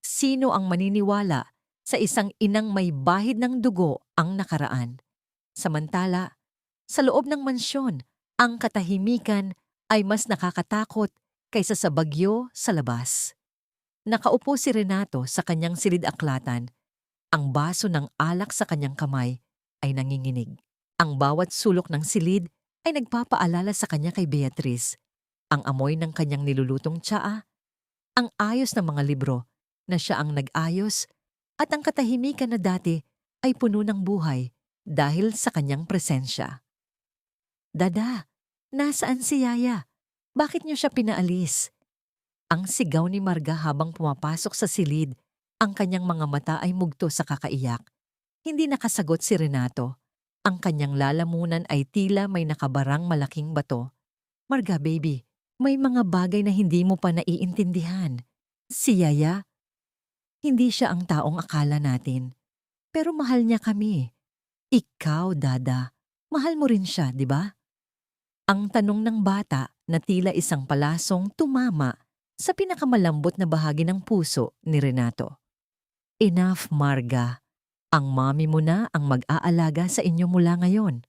Sino ang maniniwala sa isang inang may bahid ng dugo ang nakaraan? Samantala, sa loob ng mansyon, ang katahimikan ay mas nakakatakot kaysa sa bagyo sa labas. Nakaupo si Renato sa kanyang silid-aklatan. Ang baso ng alak sa kanyang kamay ay nanginginig. Ang bawat sulok ng silid ay nagpapaalala sa kanya kay Beatrice. Ang amoy ng kanyang nilulutong tsaa, ang ayos ng mga libro na siya ang nag-ayos, at ang katahimikan na dati ay puno ng buhay dahil sa kanyang presensya. Dada, nasaan si Yaya? Bakit niyo siya pinaalis? Ang sigaw ni Marga habang pumapasok sa silid. Ang kanyang mga mata ay mugto sa kakaiyak. Hindi nakasagot si Renato. Ang kanyang lalamunan ay tila may nakabarang malaking bato. Marga, baby, may mga bagay na hindi mo pa naiintindihan. Si Yaya, hindi siya ang taong akala natin. Pero mahal niya kami. Ikaw, Dada, mahal mo rin siya, di ba? Ang tanong ng bata na tila isang palasong tumama sa pinakamalambot na bahagi ng puso ni Renato. Enough, Marga. Ang mommy mo na ang mag-aalaga sa inyo mula ngayon.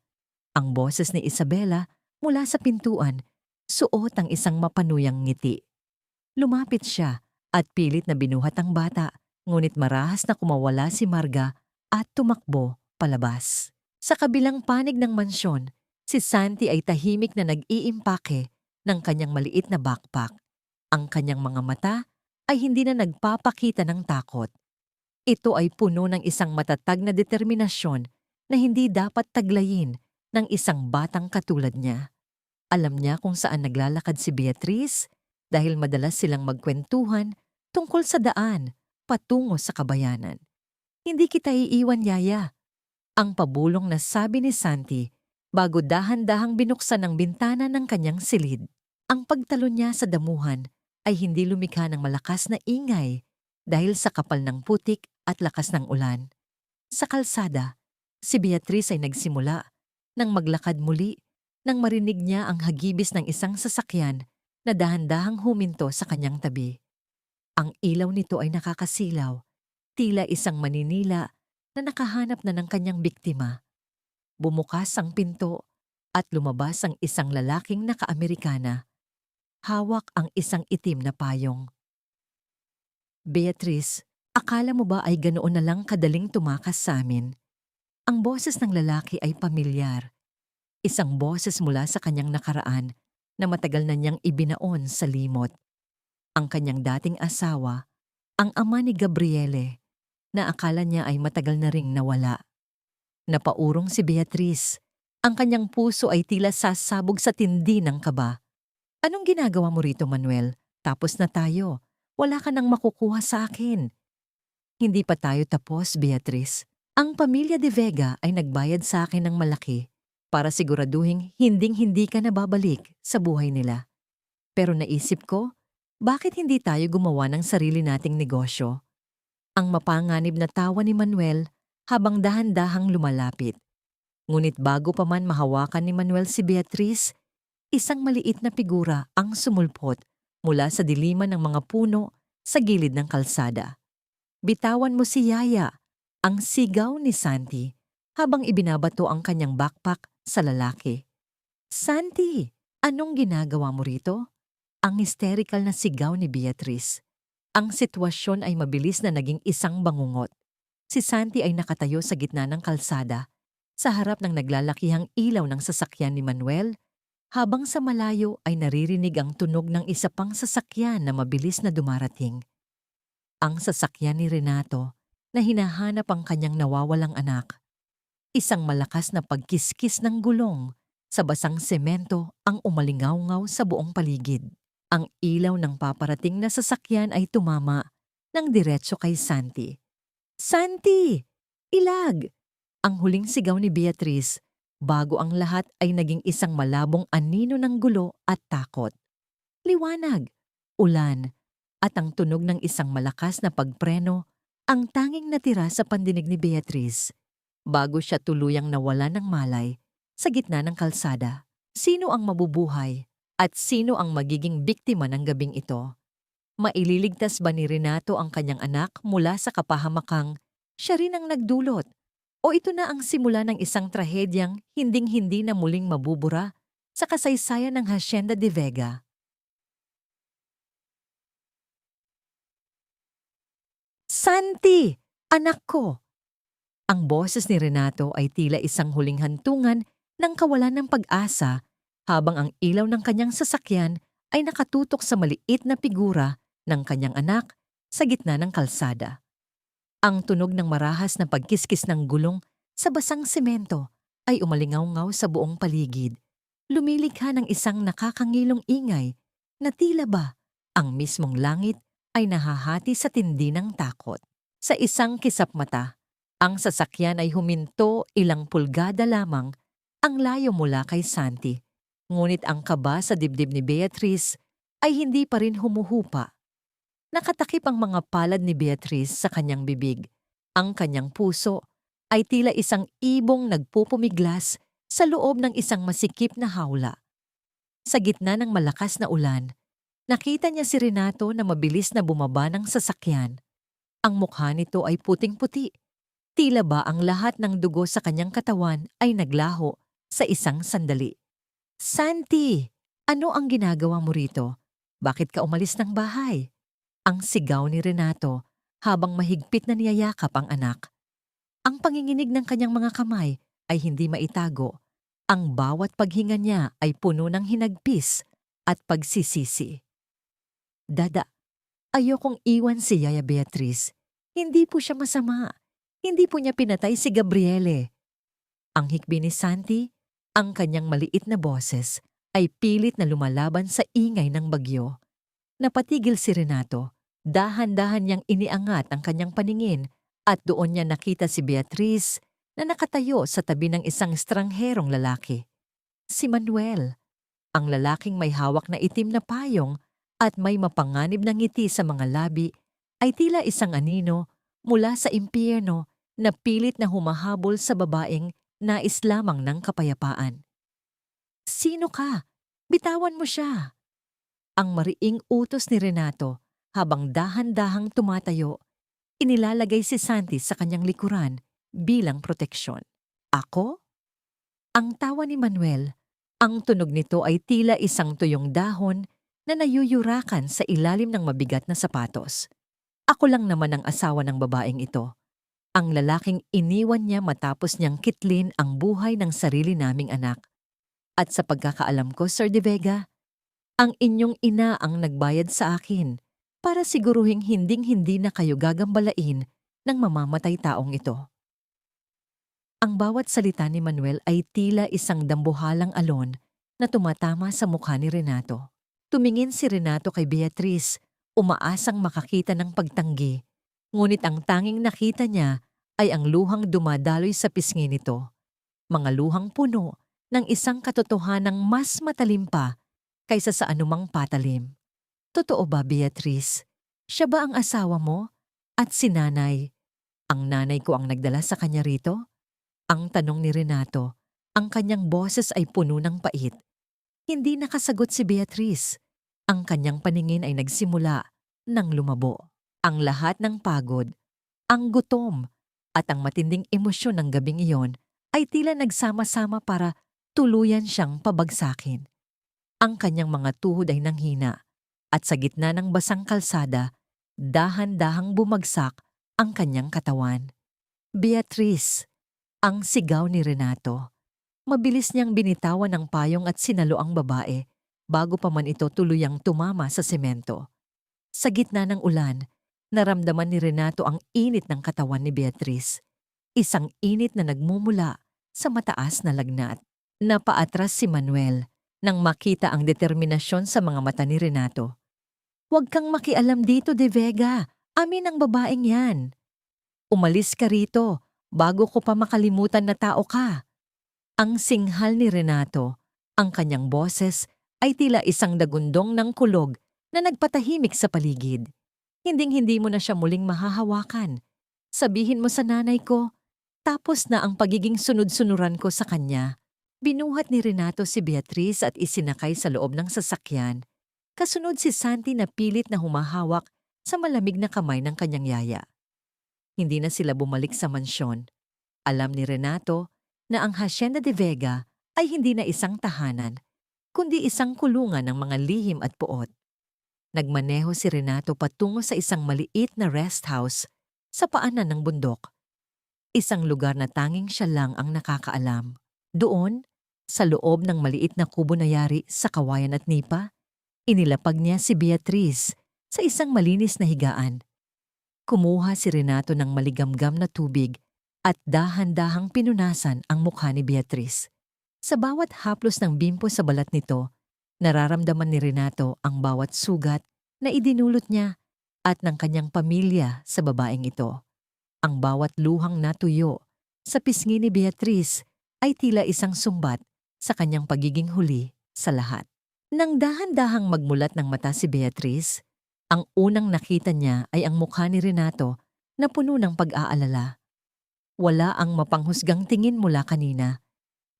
Ang boses ni Isabela mula sa pintuan, suot ang isang mapanuyang ngiti. Lumapit siya at pilit na binuhat ang bata, ngunit marahas na kumawala si Marga at tumakbo palabas. Sa kabilang panig ng mansyon, si Santi ay tahimik na nag-iimpake ng kanyang maliit na backpack. Ang kanyang mga mata ay hindi na nagpapakita ng takot. Ito ay puno ng isang matatag na determinasyon na hindi dapat taglayin ng isang batang katulad niya. Alam niya kung saan naglalakad si Beatrice dahil madalas silang magkwentuhan tungkol sa daan patungo sa kabayanan. Hindi kita iiwan, Yaya. Ang pabulong na sabi ni Santi bago dahan-dahang binuksan ang bintana ng kanyang silid. Ang pagtalon niya sa damuhan ay hindi lumikha ng malakas na ingay dahil sa kapal ng putik at lakas ng ulan. Sa kalsada, si Beatrice ay nagsimula nang maglakad muli nang marinig niya ang hagibis ng isang sasakyan na dahan-dahang huminto sa kanyang tabi. Ang ilaw nito ay nakakasilaw, tila isang maninila na nakahanap na ng kanyang biktima. Bumukas ang pinto at lumabas ang isang lalaking naka-Amerikana. Hawak ang isang itim na payong. Beatrice, akala mo ba ay ganoon na lang kadaling tumakas sa amin? Ang boses ng lalaki ay pamilyar. Isang boses mula sa kanyang nakaraan na matagal na niyang ibinaon sa limot. Ang kanyang dating asawa, ang ama ni Gabriele, na akala niya ay matagal na ring nawala. Napaurong si Beatrice. Ang kanyang puso ay tila sasabog sa tindi ng kaba. Anong ginagawa mo rito, Manuel? Tapos na tayo. Wala ka nang makukuha sa akin. Hindi pa tayo tapos, Beatrice. Ang pamilya de Vega ay nagbayad sa akin ng malaki para siguraduhin hinding-hindi ka na babalik sa buhay nila. Pero naisip ko, bakit hindi tayo gumawa ng sarili nating negosyo? Ang mapanganib na tawa ni Manuel habang dahan-dahang lumalapit. Ngunit bago pa man mahawakan ni Manuel si Beatrice, isang maliit na figura ang sumulpot mula sa diliman ng mga puno sa gilid ng kalsada. Bitawan mo si Yaya, ang sigaw ni Santi habang ibinabato ang kanyang backpack sa lalaki. Santi, anong ginagawa mo rito? Ang hysterical na sigaw ni Beatrice. Ang sitwasyon ay mabilis na naging isang bangungot. Si Santi ay nakatayo sa gitna ng kalsada, sa harap ng naglalakihang ilaw ng sasakyan ni Manuel, habang sa malayo ay naririnig ang tunog ng isa pang sasakyan na mabilis na dumarating. Ang sasakyan ni Renato na hinahanap ang kanyang nawawalang anak. Isang malakas na pagkiskis ng gulong sa basang semento ang umalingaw-ngaw sa buong paligid. Ang ilaw ng paparating na sasakyan ay tumama ng diretso kay Santi. Santi! Ilag! Ang huling sigaw ni Beatrice bago ang lahat ay naging isang malabong anino ng gulo at takot. Liwanag, ulan, at ang tunog ng isang malakas na pagpreno ang tanging natira sa pandinig ni Beatrice bago siya tuluyang nawala ng malay sa gitna ng kalsada. Sino ang mabubuhay at sino ang magiging biktima ng gabing ito? Maililigtas ba ni Renato ang kanyang anak mula sa kapahamakang siya rin ang nagdulot? O ito na ang simula ng isang trahedyang hinding-hindi na muling mabubura sa kasaysayan ng Hacienda de Vega? Santi! Anak ko! Ang boses ni Renato ay tila isang huling hantungan ng kawalan ng pag-asa habang ang ilaw ng kanyang sasakyan ay nakatutok sa maliit na figura ng kanyang anak sa gitna ng kalsada. Ang tunog ng marahas na pagkiskis ng gulong sa basang semento ay umalingaw-ngaw sa buong paligid. Lumilikha ng isang nakakangilong ingay na tila ba ang mismong langit ay nahahati sa tindi ng takot. Sa isang kisap mata, ang sasakyan ay huminto ilang pulgada lamang ang layo mula kay Santi. Ngunit ang kaba sa dibdib ni Beatrice ay hindi pa rin humuhupa. Nakatakip ang mga palad ni Beatrice sa kanyang bibig. Ang kanyang puso ay tila isang ibong nagpupumiglas sa loob ng isang masikip na hawla. Sa gitna ng malakas na ulan, nakita niya si Renato na mabilis na bumaba ng sasakyan. Ang mukha nito ay puting-puti. Tila ba ang lahat ng dugo sa kanyang katawan ay naglaho sa isang sandali. "Santi! Ano ang ginagawa mo rito? Bakit ka umalis ng bahay?" Ang sigaw ni Renato habang mahigpit na niyayakap ang anak. Ang panginginig ng kanyang mga kamay ay hindi maitago. Ang bawat paghinga niya ay puno ng hinagpis at pagsisisi. "Dada, ayokong iwan si Yaya Beatriz. Hindi po siya masama. Hindi po niya pinatay si Gabriele." Ang hikbi ni Santi, ang kanyang maliit na boses, ay pilit na lumalaban sa ingay ng bagyo. Napatigil si Renato. Dahan-dahan niyang iniangat ang kanyang paningin at doon niya nakita si Beatriz na nakatayo sa tabi ng isang estrangherong lalaki. Si Manuel, ang lalaking may hawak na itim na payong at may mapanganib na ngiti sa mga labi, ay tila isang anino mula sa impyerno na pilit na humahabol sa babaeng nais lamang ng kapayapaan. "Sino ka? Bitawan mo siya!" Ang mariing utos ni Renato habang dahan-dahang tumatayo. Inilalagay si Santi sa kanyang likuran bilang proteksyon. "Ako?" Ang tawa ni Manuel, ang tunog nito ay tila isang tuyong dahon na nayuyurakan sa ilalim ng mabigat na sapatos. "Ako lang naman ang asawa ng babaeng ito. Ang lalaking iniwan niya matapos niyang kitlin ang buhay ng sarili naming anak. At sa pagkakaalam ko, Sir De Vega, ang inyong ina ang nagbayad sa akin para siguruhing hinding-hindi na kayo gagambalain ng mamamatay taong ito." Ang bawat salita ni Manuel ay tila isang dambuhalang alon na tumatama sa mukha ni Renato. Tumingin si Renato kay Beatriz, umaasang makakita ng pagtanggi. Ngunit ang tanging nakita niya ay ang luhang dumadaloy sa pisngi nito. Mga luhang puno ng isang katotohanang mas matalim pa kaysa sa anumang patalim. "Totoo ba, Beatriz? Siya ba ang asawa mo? At si nanay? Ang nanay ko ang nagdala sa kanya rito?" Ang tanong ni Renato, ang kanyang boses ay puno ng pait. Hindi nakasagot si Beatriz. Ang kanyang paningin ay nagsimula ng lumabo. Ang lahat ng pagod, ang gutom, at ang matinding emosyon ng gabing iyon ay tila nagsama-sama para tuluyan siyang pabagsakin. Ang kanyang mga tuhod ay nanghina, at sa gitna ng basang kalsada, dahan-dahang bumagsak ang kanyang katawan. "Beatriz!" Ang sigaw ni Renato. Mabilis niyang binitawan ang payong at sinalo ang babae bago pa man ito tuluyang tumama sa semento. Sa gitna ng ulan, naramdaman ni Renato ang init ng katawan ni Beatriz. Isang init na nagmumula sa mataas na lagnat. Napaatras si Manuel nang makita ang determinasyon sa mga mata ni Renato. "Huwag kang makialam dito, De Vega. Amin ang babaeng yan. Umalis ka rito bago ko pa makalimutan na tao ka." Ang singhal ni Renato, ang kanyang boses ay tila isang dagundong ng kulog na nagpatahimik sa paligid. Hinding-hindi mo na siya muling mahahawakan. Sabihin mo sa nanay ko, tapos na ang pagiging sunod-sunuran ko sa kanya. Binuhat ni Renato si Beatriz at isinakay sa loob ng sasakyan. Kasunod si Santi na pilit na humahawak sa malamig na kamay ng kanyang yaya. Hindi na sila bumalik sa mansyon. Alam ni Renato na ang Hacienda de Vega ay hindi na isang tahanan, kundi isang kulungan ng mga lihim at puot. Nagmaneho si Renato patungo sa isang maliit na rest house sa paanan ng bundok. Isang lugar na tanging siya lang ang nakakaalam. Doon, sa loob ng maliit na kubo na yari sa kawayan at nipa, inilapag niya si Beatriz sa isang malinis na higaan. Kumuha si Renato ng maligamgam na tubig at dahan-dahang pinunasan ang mukha ni Beatriz. Sa bawat haplos ng bimpo sa balat nito, nararamdaman ni Renato ang bawat sugat na idinulot niya at ng kanyang pamilya sa babaeng ito. Ang bawat luhang natuyo sa pisngi ni Beatriz ay tila isang sumbat sa kanyang pagiging huli sa lahat. Nang dahan-dahang magmulat ng mata si Beatriz, ang unang nakita niya ay ang mukha ni Renato na puno ng pag-aalala. Wala ang mapanghusgang tingin mula kanina.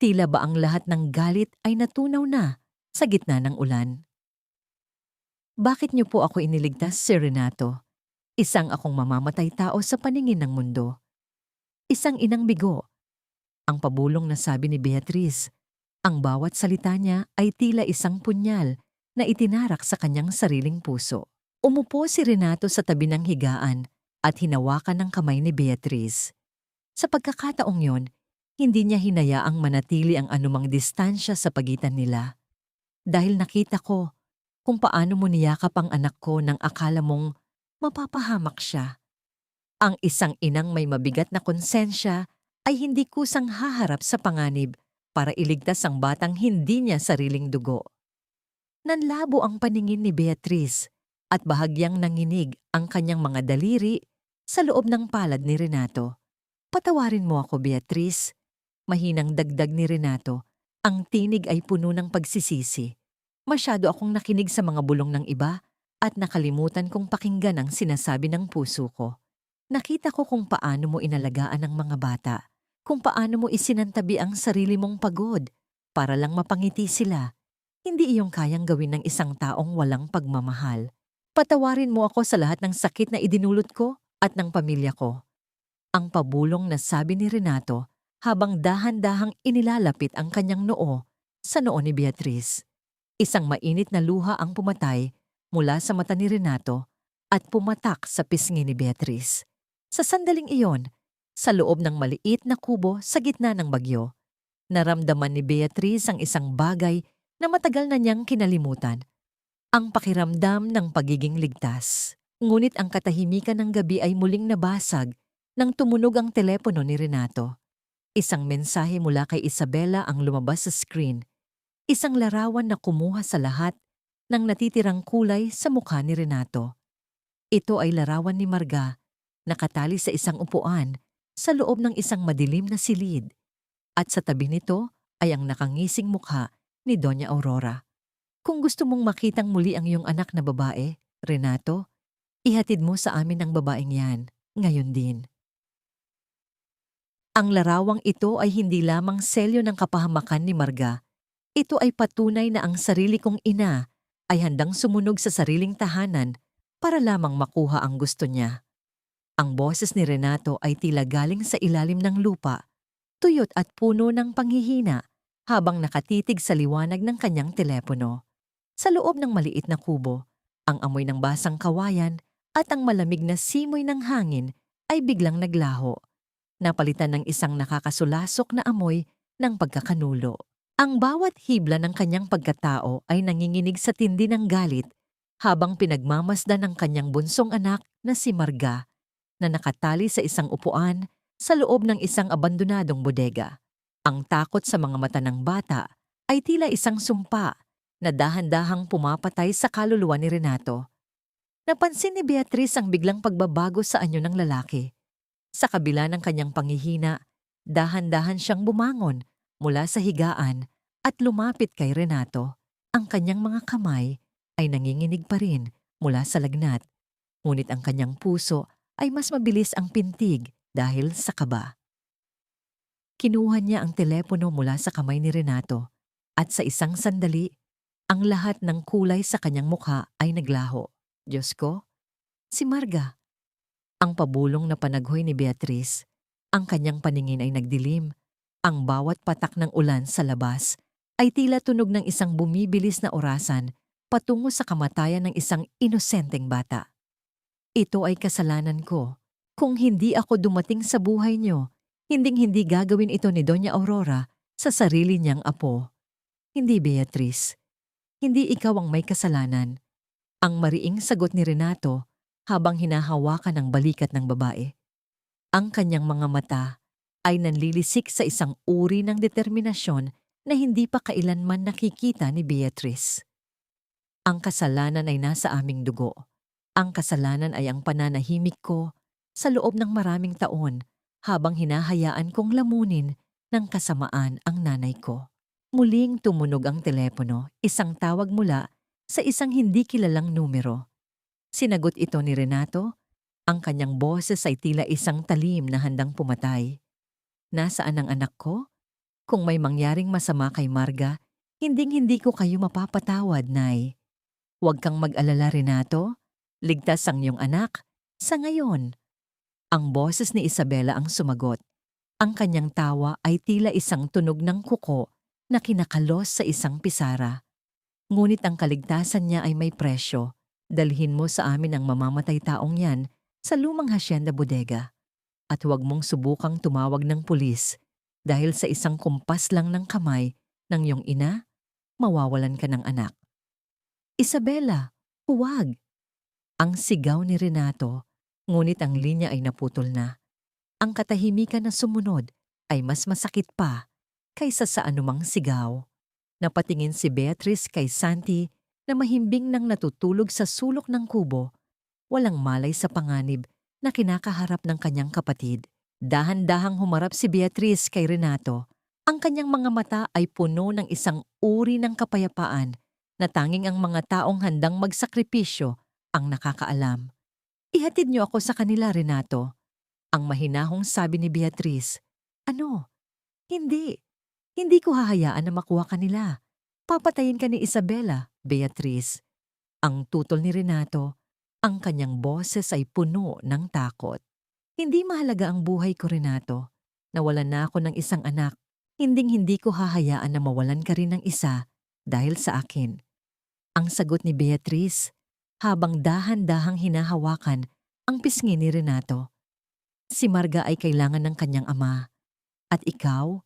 Tila ba ang lahat ng galit ay natunaw na sa gitna ng ulan. Bakit niyo po ako iniligtas, Sir Renato? Isang akong mamamatay tao sa paningin ng mundo. Isang inang bigo. Ang pabulong na sabi ni Beatriz. Ang bawat salita niya ay tila isang punyal na itinarak sa kanyang sariling puso. Umupo si Renato sa tabi ng higaan at hinawakan ng kamay ni Beatriz. Sa pagkakataong yon, hindi niya hinayaang manatili ang anumang distansya sa pagitan nila. Dahil nakita ko kung paano mo niyakap ang anak ko nang akala mong mapapahamak siya. Ang isang inang may mabigat na konsensya ay hindi kusang haharap sa panganib para iligtas ang batang hindi niya sariling dugo. Nanlabo ang paningin ni Beatriz at bahagyang nanginig ang kanyang mga daliri sa loob ng palad ni Renato. Patawarin mo ako, Beatriz. Mahinang dagdag ni Renato. Ang tinig ay puno ng pagsisisi. Masyado akong nakinig sa mga bulong ng iba at nakalimutan kong pakinggan ang sinasabi ng puso ko. Nakita ko kung paano mo inalagaan ang mga bata, kung paano mo isinantabi ang sarili mong pagod para lang mapangiti sila. Hindi iyong kayang gawin ng isang taong walang pagmamahal. Patawarin mo ako sa lahat ng sakit na idinulot ko at ng pamilya ko. Ang pabulong na sabi ni Renato habang dahan-dahang inilalapit ang kanyang noo sa noo ni Beatriz. Isang mainit na luha ang pumatay mula sa mata ni Renato at pumatak sa pisngi ni Beatriz. Sa sandaling iyon, sa loob ng maliit na kubo sa gitna ng bagyo, naramdaman ni Beatriz ang isang bagay na matagal na niyang kinalimutan. Ang pakiramdam ng pagiging ligtas. Ngunit ang katahimikan ng gabi ay muling nabasag nang tumunog ang telepono ni Renato. Isang mensahe mula kay Isabela ang lumabas sa screen. Isang larawan na kumuha sa lahat ng natitirang kulay sa mukha ni Renato. Ito ay larawan ni Marga, nakatali sa isang upuan sa loob ng isang madilim na silid. At sa tabi nito ay ang nakangising mukha ni Doña Aurora. Kung gusto mong makitang muli ang iyong anak na babae, Renato, ihatid mo sa amin ang babaeng yan, ngayon din. Ang larawang ito ay hindi lamang selyo ng kapahamakan ni Marga. Ito ay patunay na ang sarili kong ina ay handang sumunog sa sariling tahanan para lamang makuha ang gusto niya. Ang boses ni Renato ay tila galing sa ilalim ng lupa, tuyot at puno ng panghihina habang nakatitig sa liwanag ng kanyang telepono. Sa loob ng maliit na kubo, ang amoy ng basang kawayan at ang malamig na simoy ng hangin ay biglang naglaho, napalitan ng isang nakakasulasok na amoy ng pagkakanulo. Ang bawat hibla ng kanyang pagkatao ay nanginginig sa tindi ng galit habang pinagmamasdan ng kanyang bunsong anak na si Marga na nakatali sa isang upuan sa loob ng isang abandonadong bodega. Ang takot sa mga mata ng bata ay tila isang sumpa na dahan-dahang pumapatay sa kaluluwa ni Renato. Napansin ni Beatriz ang biglang pagbabago sa anyo ng lalaki. Sa kabila ng kanyang panghihina, dahan-dahan siyang bumangon mula sa higaan at lumapit kay Renato. Ang kanyang mga kamay ay nanginginig pa rin mula sa lagnat, ngunit ang kanyang puso ay mas mabilis ang pintig dahil sa kaba. Kinuha niya ang telepono mula sa kamay ni Renato at sa isang sandali, ang lahat ng kulay sa kanyang mukha ay naglaho. Diyos ko, si Marga. Ang pabulong na panaghoy ni Beatriz, ang kanyang paningin ay nagdilim. Ang bawat patak ng ulan sa labas ay tila tunog ng isang bumibilis na orasan patungo sa kamatayan ng isang inosenteng bata. Ito ay kasalanan ko. Kung hindi ako dumating sa buhay niyo, hinding-hindi gagawin ito ni Doña Aurora sa sarili niyang apo. Hindi, Beatriz. Hindi ikaw ang may kasalanan. Ang mariing sagot ni Renato habang hinahawakan ang balikat ng babae. Ang kanyang mga mata ay nanlilisik sa isang uri ng determinasyon na hindi pa kailanman nakikita ni Beatriz. Ang kasalanan ay nasa aming dugo. Ang kasalanan ay ang pananahimik ko sa loob ng maraming taon habang hinahayaan kong lamunin ng kasamaan ang nanay ko. Muling tumunog ang telepono, isang tawag mula sa isang hindi kilalang numero. Sinagot ito ni Renato. Ang kanyang boses ay tila isang talim na handang pumatay. Nasaan ang anak ko? Kung may mangyaring masama kay Marga, hinding-hindi ko kayo mapapatawad, Nay. Huwag kang mag-alala, Renato. Ligtas ang iyong anak. Sa ngayon, ang boses ni Isabela ang sumagot. Ang kanyang tawa ay tila isang tunog ng kuko na kinakalos sa isang pisara. Ngunit ang kaligtasan niya ay may presyo. Dalhin mo sa amin ang mamamatay taong yan sa lumang hasyenda bodega. At huwag mong subukang tumawag ng pulis dahil sa isang kumpas lang ng kamay ng iyong ina, mawawalan ka ng anak. Isabela, huwag! Ang sigaw ni Renato, ngunit ang linya ay naputol na. Ang katahimikan na sumunod ay mas masakit pa kaysa sa anumang sigaw. Napatingin si Beatrice kay Santi na mahimbing nang natutulog sa sulok ng kubo, walang malay sa panganib na kinakaharap ng kanyang kapatid. Dahan-dahang humarap si Beatrice kay Renato. Ang kanyang mga mata ay puno ng isang uri ng kapayapaan na tanging ang mga taong handang magsakripisyo ang nakakaalam. Ihatid niyo ako sa kanila, Renato. Ang mahinahong sabi ni Beatrice. Ano? Hindi. Hindi ko hahayaan na makuha kanila. Papatayin ka ni Isabela, Beatrice. Ang tutol ni Renato, ang kanyang boses ay puno ng takot. Hindi mahalaga ang buhay ko, Renato. Nawalan na ako ng isang anak. Hinding-hindi ko hahayaan na mawalan ka rin ng isa dahil sa akin. Ang sagot ni Beatrice, habang dahan-dahang hinahawakan ang pisngi ni Renato. Si Marga ay kailangan ng kanyang ama. At ikaw,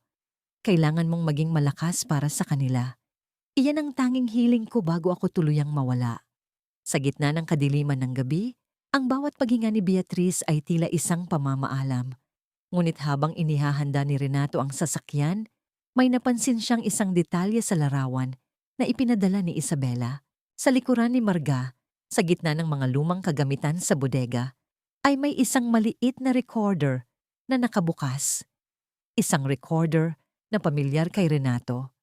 kailangan mong maging malakas para sa kanila. Iyan ang tanging hiling ko bago ako tuluyang mawala. Sa gitna ng kadiliman ng gabi, ang bawat paghinga ni Beatrice ay tila isang pamamaalam. Ngunit habang inihahanda ni Renato ang sasakyan, may napansin siyang isang detalye sa larawan na ipinadala ni Isabela. Sa likuran ni Marga, sa gitna ng mga lumang kagamitan sa bodega, ay may isang maliit na recorder na nakabukas. Isang recorder na pamilyar kay Renato.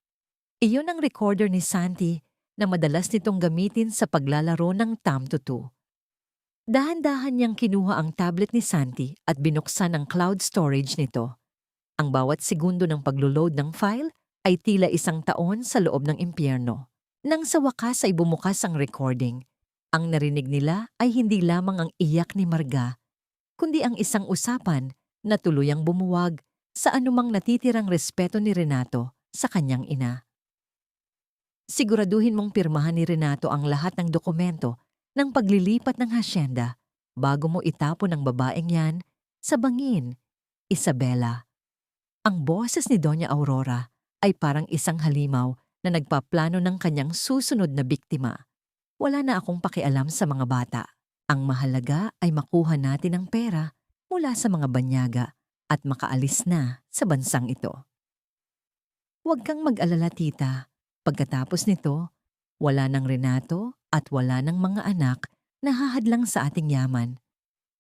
Iyon ang recorder ni Santi na madalas nitong gamitin sa paglalaro ng Tamtutu. Dahan-dahan niyang kinuha ang tablet ni Santi at binuksan ang cloud storage nito. Ang bawat segundo ng paglo-load ng file ay tila isang taon sa loob ng impyerno. Nang sa wakas ay bumukas ang recording, ang narinig nila ay hindi lamang ang iyak ni Marga, kundi ang isang usapan na tuluyang bumuwag sa anumang natitirang respeto ni Renato sa kanyang ina. Siguraduhin mong pirmahan ni Renato ang lahat ng dokumento ng paglilipat ng hasyenda bago mo itapon ang babaeng yan sa bangin, Isabela. Ang boses ni Doña Aurora ay parang isang halimaw na nagpaplano ng kanyang susunod na biktima. Wala na akong pakialam sa mga bata. Ang mahalaga ay makuha natin ang pera mula sa mga banyaga at makaalis na sa bansang ito. Huwag kang mag-alala, tita. Pagkatapos nito, wala ng Renato at wala ng mga anak na hahadlang sa ating yaman.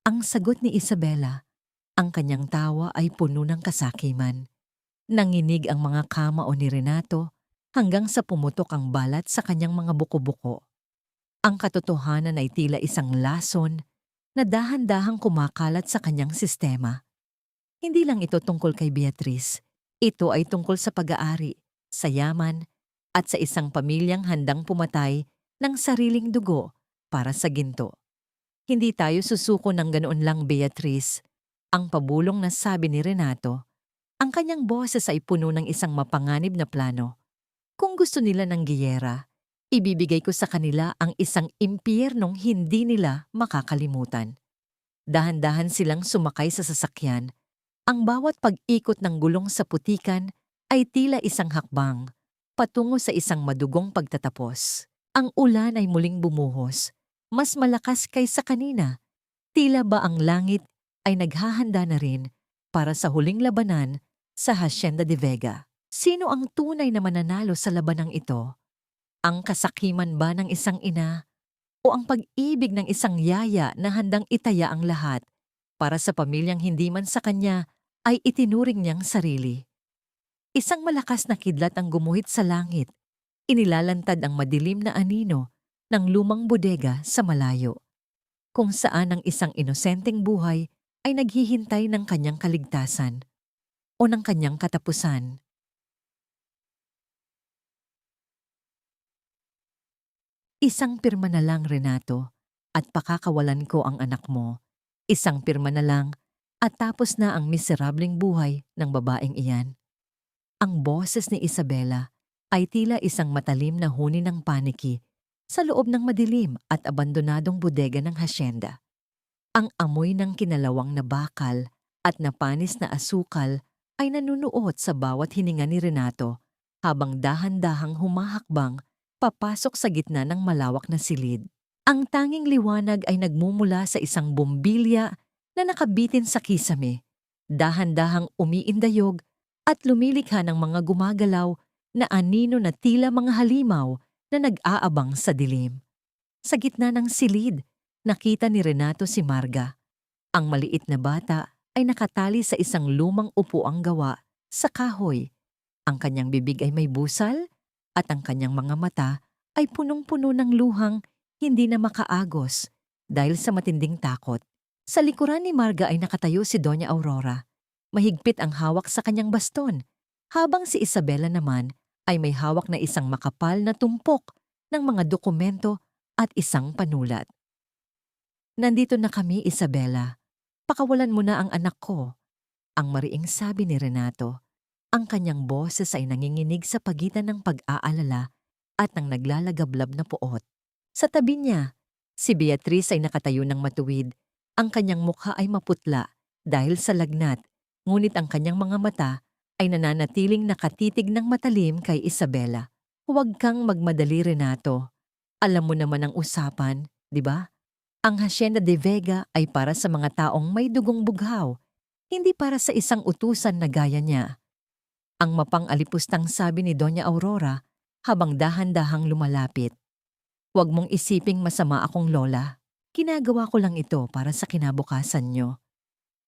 Ang sagot ni Isabela, ang kanyang tawa ay puno ng kasakiman. Nanginig ang mga kamao ni Renato hanggang sa pumutok ang balat sa kanyang mga buko-buko. Ang katotohanan ay tila isang lason na dahan-dahang kumakalat sa kanyang sistema. Hindi lang ito tungkol kay Beatrice. Ito ay tungkol sa pag-aari, sa yaman, at sa isang pamilyang handang pumatay ng sariling dugo para sa ginto. Hindi tayo susuko ng ganoon lang, Beatrice. Ang pabulong na sabi ni Renato. Ang kanyang boses ay puno ng isang mapanganib na plano. Kung gusto nila ng giyera, ibibigay ko sa kanila ang isang impyernong hindi nila makakalimutan. Dahan-dahan silang sumakay sa sasakyan. Ang bawat pag-ikot ng gulong sa putikan ay tila isang hakbang, patungo sa isang madugong pagtatapos. Ang ulan ay muling bumuhos, mas malakas kaysa kanina. Tila ba ang langit ay naghahanda na rin para sa huling labanan sa Hacienda de Vega. Sino ang tunay na mananalo sa labanang ito? Ang kasakiman ba ng isang ina o ang pag-ibig ng isang yaya na handang itaya ang lahat para sa pamilyang hindi man sa kanya ay itinuring niyang sarili? Isang malakas na kidlat ang gumuhit sa langit. Inilalantad ang madilim na anino ng lumang bodega sa malayo, kung saan ang isang inosenteng buhay ay naghihintay ng kanyang kaligtasan. o ng kanyang katapusan. Isang pirma na lang, Renato, at pakakawalan ko ang anak mo. Isang pirma na lang at tapos na ang miserableng buhay ng babaeng iyan. Ang boses ni Isabela ay tila isang matalim na huni ng paniki sa loob ng madilim at abandonadong bodega ng hasyenda. Ang amoy ng kinalawang na bakal at napanis na asukal ay nanunuot sa bawat hininga ni Renato habang dahan-dahang humahakbang papasok sa gitna ng malawak na silid. Ang tanging liwanag ay nagmumula sa isang bombilya na nakabitin sa kisame, dahan-dahang umiindayog at lumilikha ng mga gumagalaw na anino na tila mga halimaw na nag-aabang sa dilim. Sa gitna ng silid, nakita ni Renato si Marga. Ang maliit na bata ay nakatali sa isang lumang upuang gawa sa kahoy. Ang kanyang bibig ay may busal at ang kanyang mga mata ay punong-puno ng luhang hindi na makaagos dahil sa matinding takot. Sa likuran ni Marga ay nakatayo si Doña Aurora. Mahigpit ang hawak sa kanyang baston, habang si Isabela naman ay may hawak na isang makapal na tumpok ng mga dokumento at isang panulat. "Nandito na kami, Isabela. Pakawalan mo na ang anak ko," ang mariing sabi ni Renato. Ang kanyang boses ay nanginginig sa pagitan ng pag-aalala at ng naglalagablab na puot. Sa tabi niya, si Beatriz ay nakatayo ng matuwid. Ang kanyang mukha ay maputla dahil sa lagnat, ngunit ang kanyang mga mata ay nananatiling nakatitig ng matalim kay Isabela. "Huwag kang magmadali, Renato. Alam mo naman ang usapan, di ba? Ang Hacienda de Vega ay para sa mga taong may dugong bughaw, hindi para sa isang utusan na gaya niya." Ang mapang-alipustang sabi ni Doña Aurora habang dahan-dahang lumalapit. "Huwag mong isiping masama akong lola. Ginagawa ko lang ito para sa kinabukasan nyo.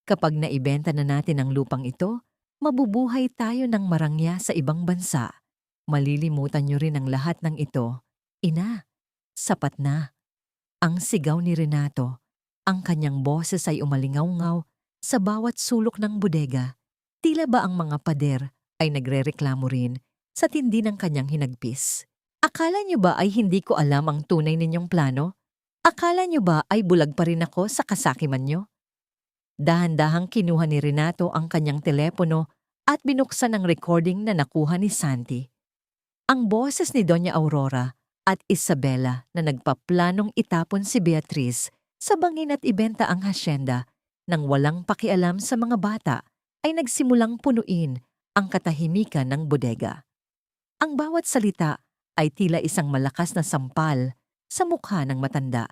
Kapag naibenta na natin ang lupang ito, mabubuhay tayo ng marangya sa ibang bansa. Malilimutan nyo rin ang lahat ng ito. Ina, sapat na." Ang sigaw ni Renato, ang kanyang boses ay umalingaw-ngaw sa bawat sulok ng bodega. Tila ba ang mga pader ay nagrereklamo rin sa tindi ng kanyang hinagpis. "Akala niyo ba ay hindi ko alam ang tunay ninyong plano? Akala niyo ba ay bulag pa rin ako sa kasakiman niyo?" Dahan-dahang kinuha ni Renato ang kanyang telepono at binuksan ang recording na nakuha ni Santi. Ang boses ni Doña Aurora at Isabela na nagpaplanong itapon si Beatriz sa bangin at ibenta ang hasyenda nang walang pakialam sa mga bata ay nagsimulang punuin ang katahimikan ng bodega. Ang bawat salita ay tila isang malakas na sampal sa mukha ng matanda.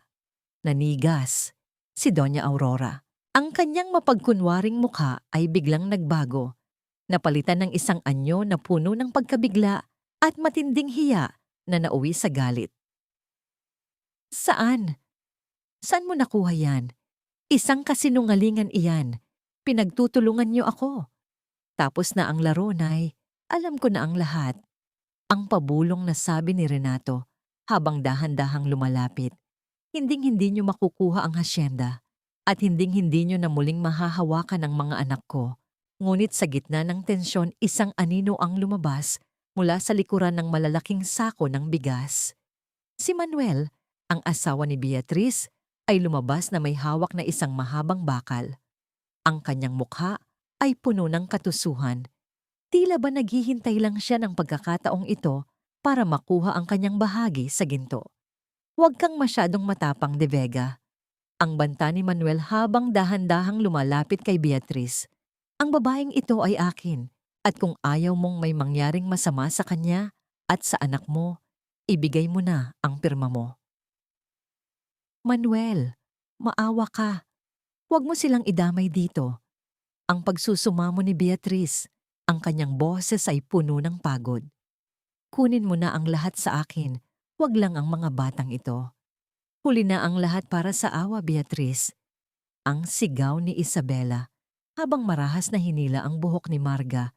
Nanigas si Doña Aurora. Ang kanyang mapagkunwaring mukha ay biglang nagbago, napalitan ng isang anyo na puno ng pagkabigla at matinding hiya na nauwi sa galit. "Saan? Saan mo nakuha yan? Isang kasinungalingan iyan. Pinagtutulungan niyo ako. Tapos na ang laro, Nay. Alam ko na ang lahat." Ang pabulong na sabi ni Renato habang dahan-dahang lumalapit. "Hinding-hindi niyo makukuha ang hasyenda at hinding-hindi niyo na muling mahahawakan ang mga anak ko." Ngunit sa gitna ng tensyon, isang anino ang lumabas mula sa likuran ng malalaking sako ng bigas. Si Manuel, ang asawa ni Beatriz, ay lumabas na may hawak na isang mahabang bakal. Ang kanyang mukha ay puno ng katusuhan. Tila ba naghihintay lang siya ng pagkakataong ito para makuha ang kanyang bahagi sa ginto. "Huwag kang masyadong matapang, De Vega." Ang banta ni Manuel habang dahan-dahang lumalapit kay Beatriz. "Ang babaeng ito ay akin, at kung ayaw mong may mangyaring masama sa kanya at sa anak mo, ibigay mo na ang pirma mo." "Manuel, maawa ka. Huwag mo silang idamay dito." Ang pagsusumamo ni Beatriz, ang kanyang boses ay puno ng pagod. "Kunin mo na ang lahat sa akin, huwag lang ang mga batang ito." "Huli na ang lahat para sa awa, Beatriz." Ang sigaw ni Isabela habang marahas na hinila ang buhok ni Marga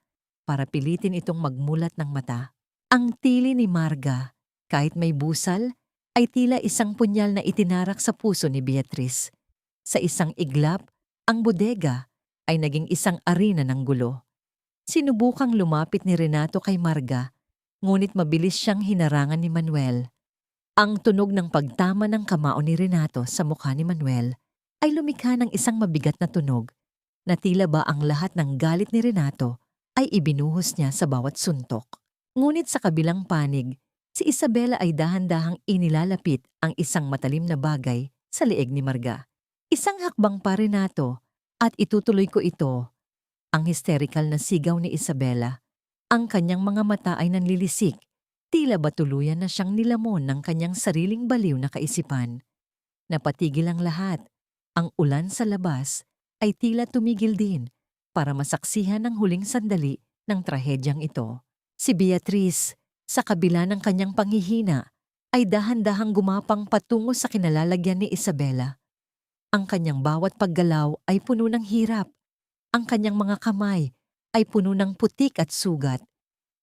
para pilitin itong magmulat ng mata. Ang tili ni Marga, kahit may busal, ay tila isang punyal na itinarak sa puso ni Beatriz. Sa isang iglap, ang bodega ay naging isang arena ng gulo. Sinubukang lumapit ni Renato kay Marga, ngunit mabilis siyang hinarangan ni Manuel. Ang tunog ng pagtama ng kamao ni Renato sa mukha ni Manuel ay lumikha ng isang mabigat na tunog na tila ba ang lahat ng galit ni Renato ay ibinuhos niya sa bawat suntok. Ngunit sa kabilang panig, si Isabela ay dahan-dahang inilalapit ang isang matalim na bagay sa leeg ni Marga. Isang hakbang pa, Renato, at itutuloy ko ito. Ang hysterical na sigaw ni Isabela. Ang kanyang mga mata ay nanlilisik. Tila ba tuluyan na siyang nilamon ng kanyang sariling baliw na kaisipan. Napatigil ang lahat. Ang ulan sa labas ay tila tumigil din para masaksihan ang huling sandali ng trahedyang ito. Si Beatriz, sa kabila ng kanyang panghihina, ay dahan-dahang gumapang patungo sa kinalalagyan ni Isabela. Ang kanyang bawat paggalaw ay puno ng hirap. Ang kanyang mga kamay ay puno ng putik at sugat.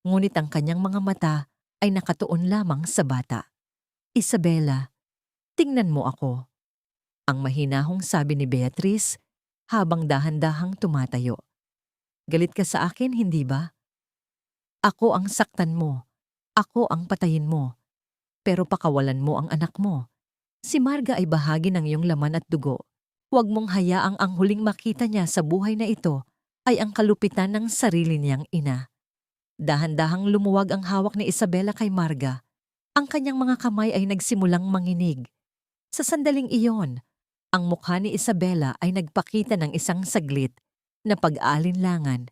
Ngunit ang kanyang mga mata ay nakatuon lamang sa bata. Isabela, tingnan mo ako. Ang mahinahong sabi ni Beatriz habang dahan-dahang tumatayo. Galit ka sa akin, hindi ba? Ako ang saktan mo. Ako ang patayin mo. Pero pakawalan mo ang anak mo. Si Marga ay bahagi ng iyong laman at dugo. Huwag mong hayaang ang huling makita niya sa buhay na ito ay ang kalupitan ng sarili niyang ina. Dahan-dahang lumuwag ang hawak ni Isabela kay Marga. Ang kanyang mga kamay ay nagsimulang manginig. Sa sandaling iyon, ang mukha ni Isabela ay nagpakita ng isang saglit na pag-aalinlangan.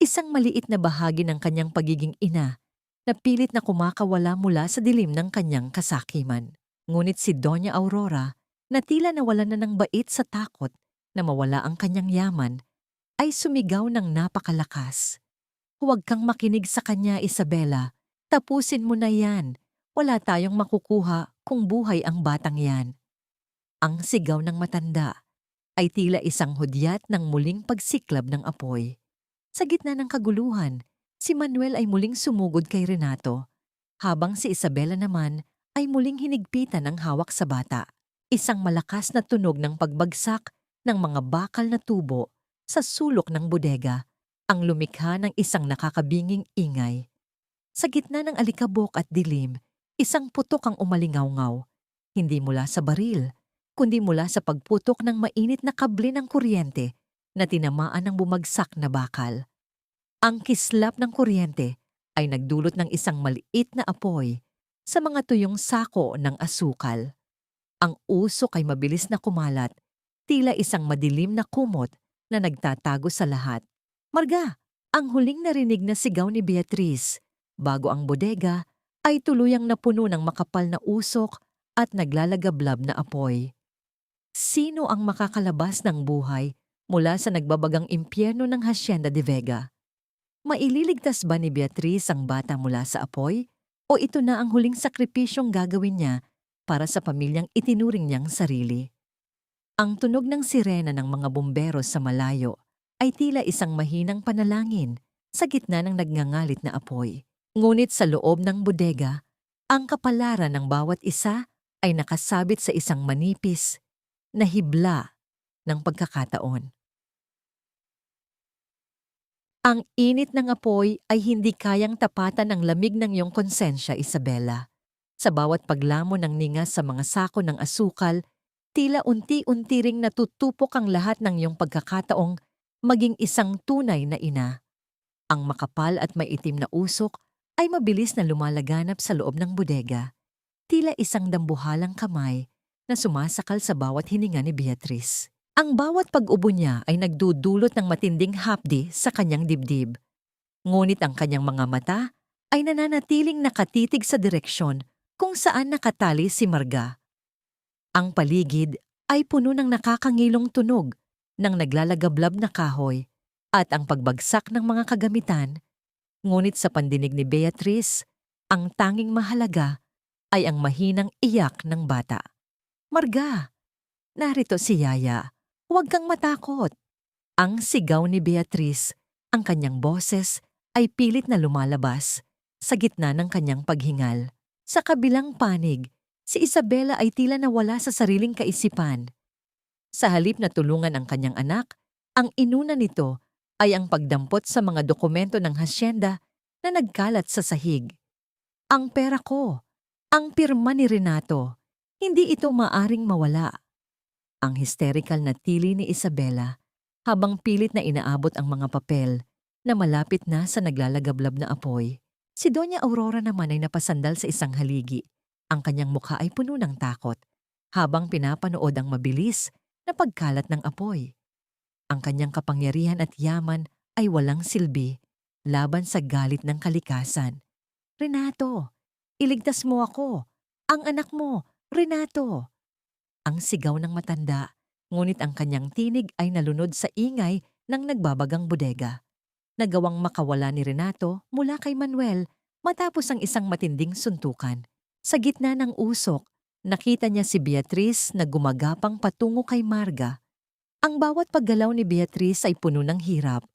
Isang maliit na bahagi ng kanyang pagiging ina na pilit na kumakawala mula sa dilim ng kanyang kasakiman. Ngunit si Doña Aurora, na tila nawalan na ng bait sa takot na mawala ang kanyang yaman, ay sumigaw ng napakalakas. Huwag kang makinig sa kanya, Isabela. Tapusin mo na yan. Wala tayong makukuha kung buhay ang batang yan. Ang sigaw ng matanda ay tila isang hudyat ng muling pagsiklab ng apoy. Sa gitna ng kaguluhan, si Manuel ay muling sumugod kay Renato, habang si Isabela naman ay muling hinigpitan ng hawak sa bata. Isang malakas na tunog ng pagbagsak ng mga bakal na tubo sa sulok ng bodega ang lumikha ng isang nakakabinging ingay. Sa gitna ng alikabok at dilim, isang putok ang umalingaw-ngaw, hindi mula sa baril, kundi mula sa pagputok ng mainit na kable ng kuryente na tinamaan ng bumagsak na bakal. Ang kislap ng kuryente ay nagdulot ng isang maliit na apoy sa mga tuyong sako ng asukal. Ang usok ay mabilis na kumalat, tila isang madilim na kumot na nagtatago sa lahat. Marga, ang huling narinig na sigaw ni Beatriz bago ang bodega ay tuluyang napuno ng makapal na usok at naglalagablab na apoy. Sino ang makakalabas ng buhay mula sa nagbabagang impyerno ng Hacienda de Vega? Maililigtas ba ni Beatriz ang bata mula sa apoy? O ito na ang huling sakripisyong gagawin niya para sa pamilyang itinuring niyang sarili? Ang tunog ng sirena ng mga bumbero sa malayo ay tila isang mahinang panalangin sa gitna ng nagngangalit na apoy. Ngunit sa loob ng bodega, ang kapalaran ng bawat isa ay nakasabit sa isang manipis na hibla ng pagkakataon. Ang init ng apoy ay hindi kayang tapatan ang lamig ng iyong konsensya, Isabela. Sa bawat paglamon ng ningas sa mga sako ng asukal, tila unti-unti ring natutupok ang lahat ng iyong pagkakataong maging isang tunay na ina. Ang makapal at maitim na usok ay mabilis na lumalaganap sa loob ng bodega, tila isang dambuhalang kamay na sumasakal sa bawat hininga ni Beatriz. Ang bawat pag-ubo niya ay nagdudulot ng matinding hapdi sa kanyang dibdib. Ngunit ang kanyang mga mata ay nananatiling nakatitig sa direksyon kung saan nakatali si Marga. Ang paligid ay puno ng nakakangilong tunog ng naglalagablab na kahoy at ang pagbagsak ng mga kagamitan. Ngunit sa pandinig ni Beatriz, ang tanging mahalaga ay ang mahinang iyak ng bata. Marga, narito si Yaya. Huwag kang matakot. Ang sigaw ni Beatriz, ang kanyang boses ay pilit na lumalabas sa gitna ng kanyang paghingal. Sa kabilang panig, si Isabela ay tila nawala sa sariling kaisipan. Sa halip na tulungan ang kanyang anak, ang inuna nito ay ang pagdampot sa mga dokumento ng hasyenda na nagkalat sa sahig. Ang pera ko, ang pirma ni Renato, hindi ito maaring mawala. Ang hysterical na tili ni Isabela habang pilit na inaabot ang mga papel na malapit na sa naglalagablab na apoy. Si Doña Aurora naman ay napasandal sa isang haligi. Ang kanyang mukha ay puno ng takot habang pinapanood ang mabilis na pagkalat ng apoy. Ang kanyang kapangyarihan at yaman ay walang silbi laban sa galit ng kalikasan. Renato, iligtas mo ako! Ang anak mo, Renato! Ang sigaw ng matanda, ngunit ang kanyang tinig ay nalunod sa ingay ng nagbabagang bodega. Nagawang makawala ni Renato mula kay Manuel matapos ang isang matinding suntukan. Sa gitna ng usok, nakita niya si Beatriz na gumagapang patungo kay Marga. Ang bawat paggalaw ni Beatriz ay puno ng hirap.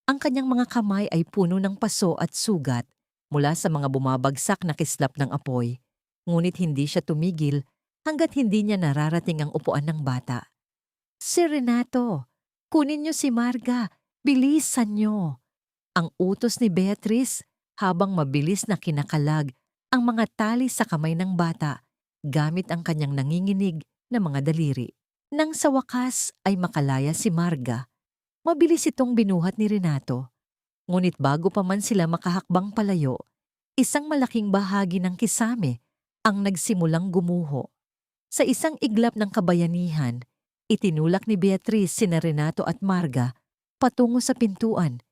Ang kanyang mga kamay ay puno ng paso at sugat mula sa mga bumabagsak na kislap ng apoy. Ngunit hindi siya tumigil hanggat hindi niya nararating ang upuan ng bata. Si Renato, kunin niyo si Marga, bilisan niyo. Ang utos ni Beatriz habang mabilis na kinakalag ang mga tali sa kamay ng bata gamit ang kanyang nanginginig na mga daliri. Nang sa wakas ay makalaya si Marga, mabilis itong binuhat ni Renato. Ngunit bago pa man sila makahakbang palayo, isang malaking bahagi ng kisame ang nagsimulang gumuho. Sa isang iglap ng kabayanihan, itinulak ni Beatriz sina Renato at Marga patungo sa pintuan,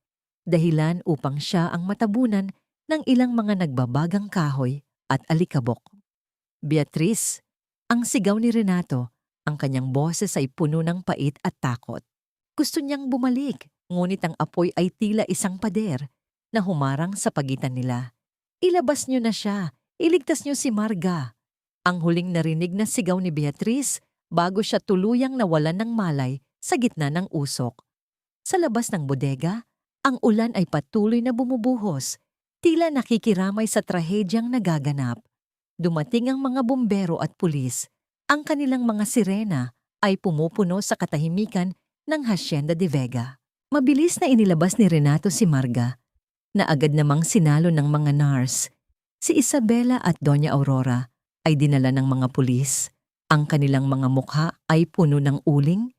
dahilan upang siya ang matabunan ng ilang mga nagbabagang kahoy at alikabok. Beatriz, ang sigaw ni Renato, ang kanyang boses ay puno ng pait at takot. Gusto niyang bumalik, ngunit ang apoy ay tila isang pader na humarang sa pagitan nila. Ilabas niyo na siya, iligtas niyo si Marga. Ang huling narinig na sigaw ni Beatriz bago siya tuluyang nawalan ng malay sa gitna ng usok. Sa labas ng bodega, ang ulan ay patuloy na bumubuhos, tila nakikiramay sa trahedyang nagaganap. Dumating ang mga bumbero at pulis. Ang kanilang mga sirena ay pumupuno sa katahimikan ng Hacienda de Vega. Mabilis na inilabas ni Renato si Marga, na agad namang sinalo ng mga nurse. Si Isabela at Doña Aurora ay dinala ng mga pulis. Ang kanilang mga mukha ay puno ng uling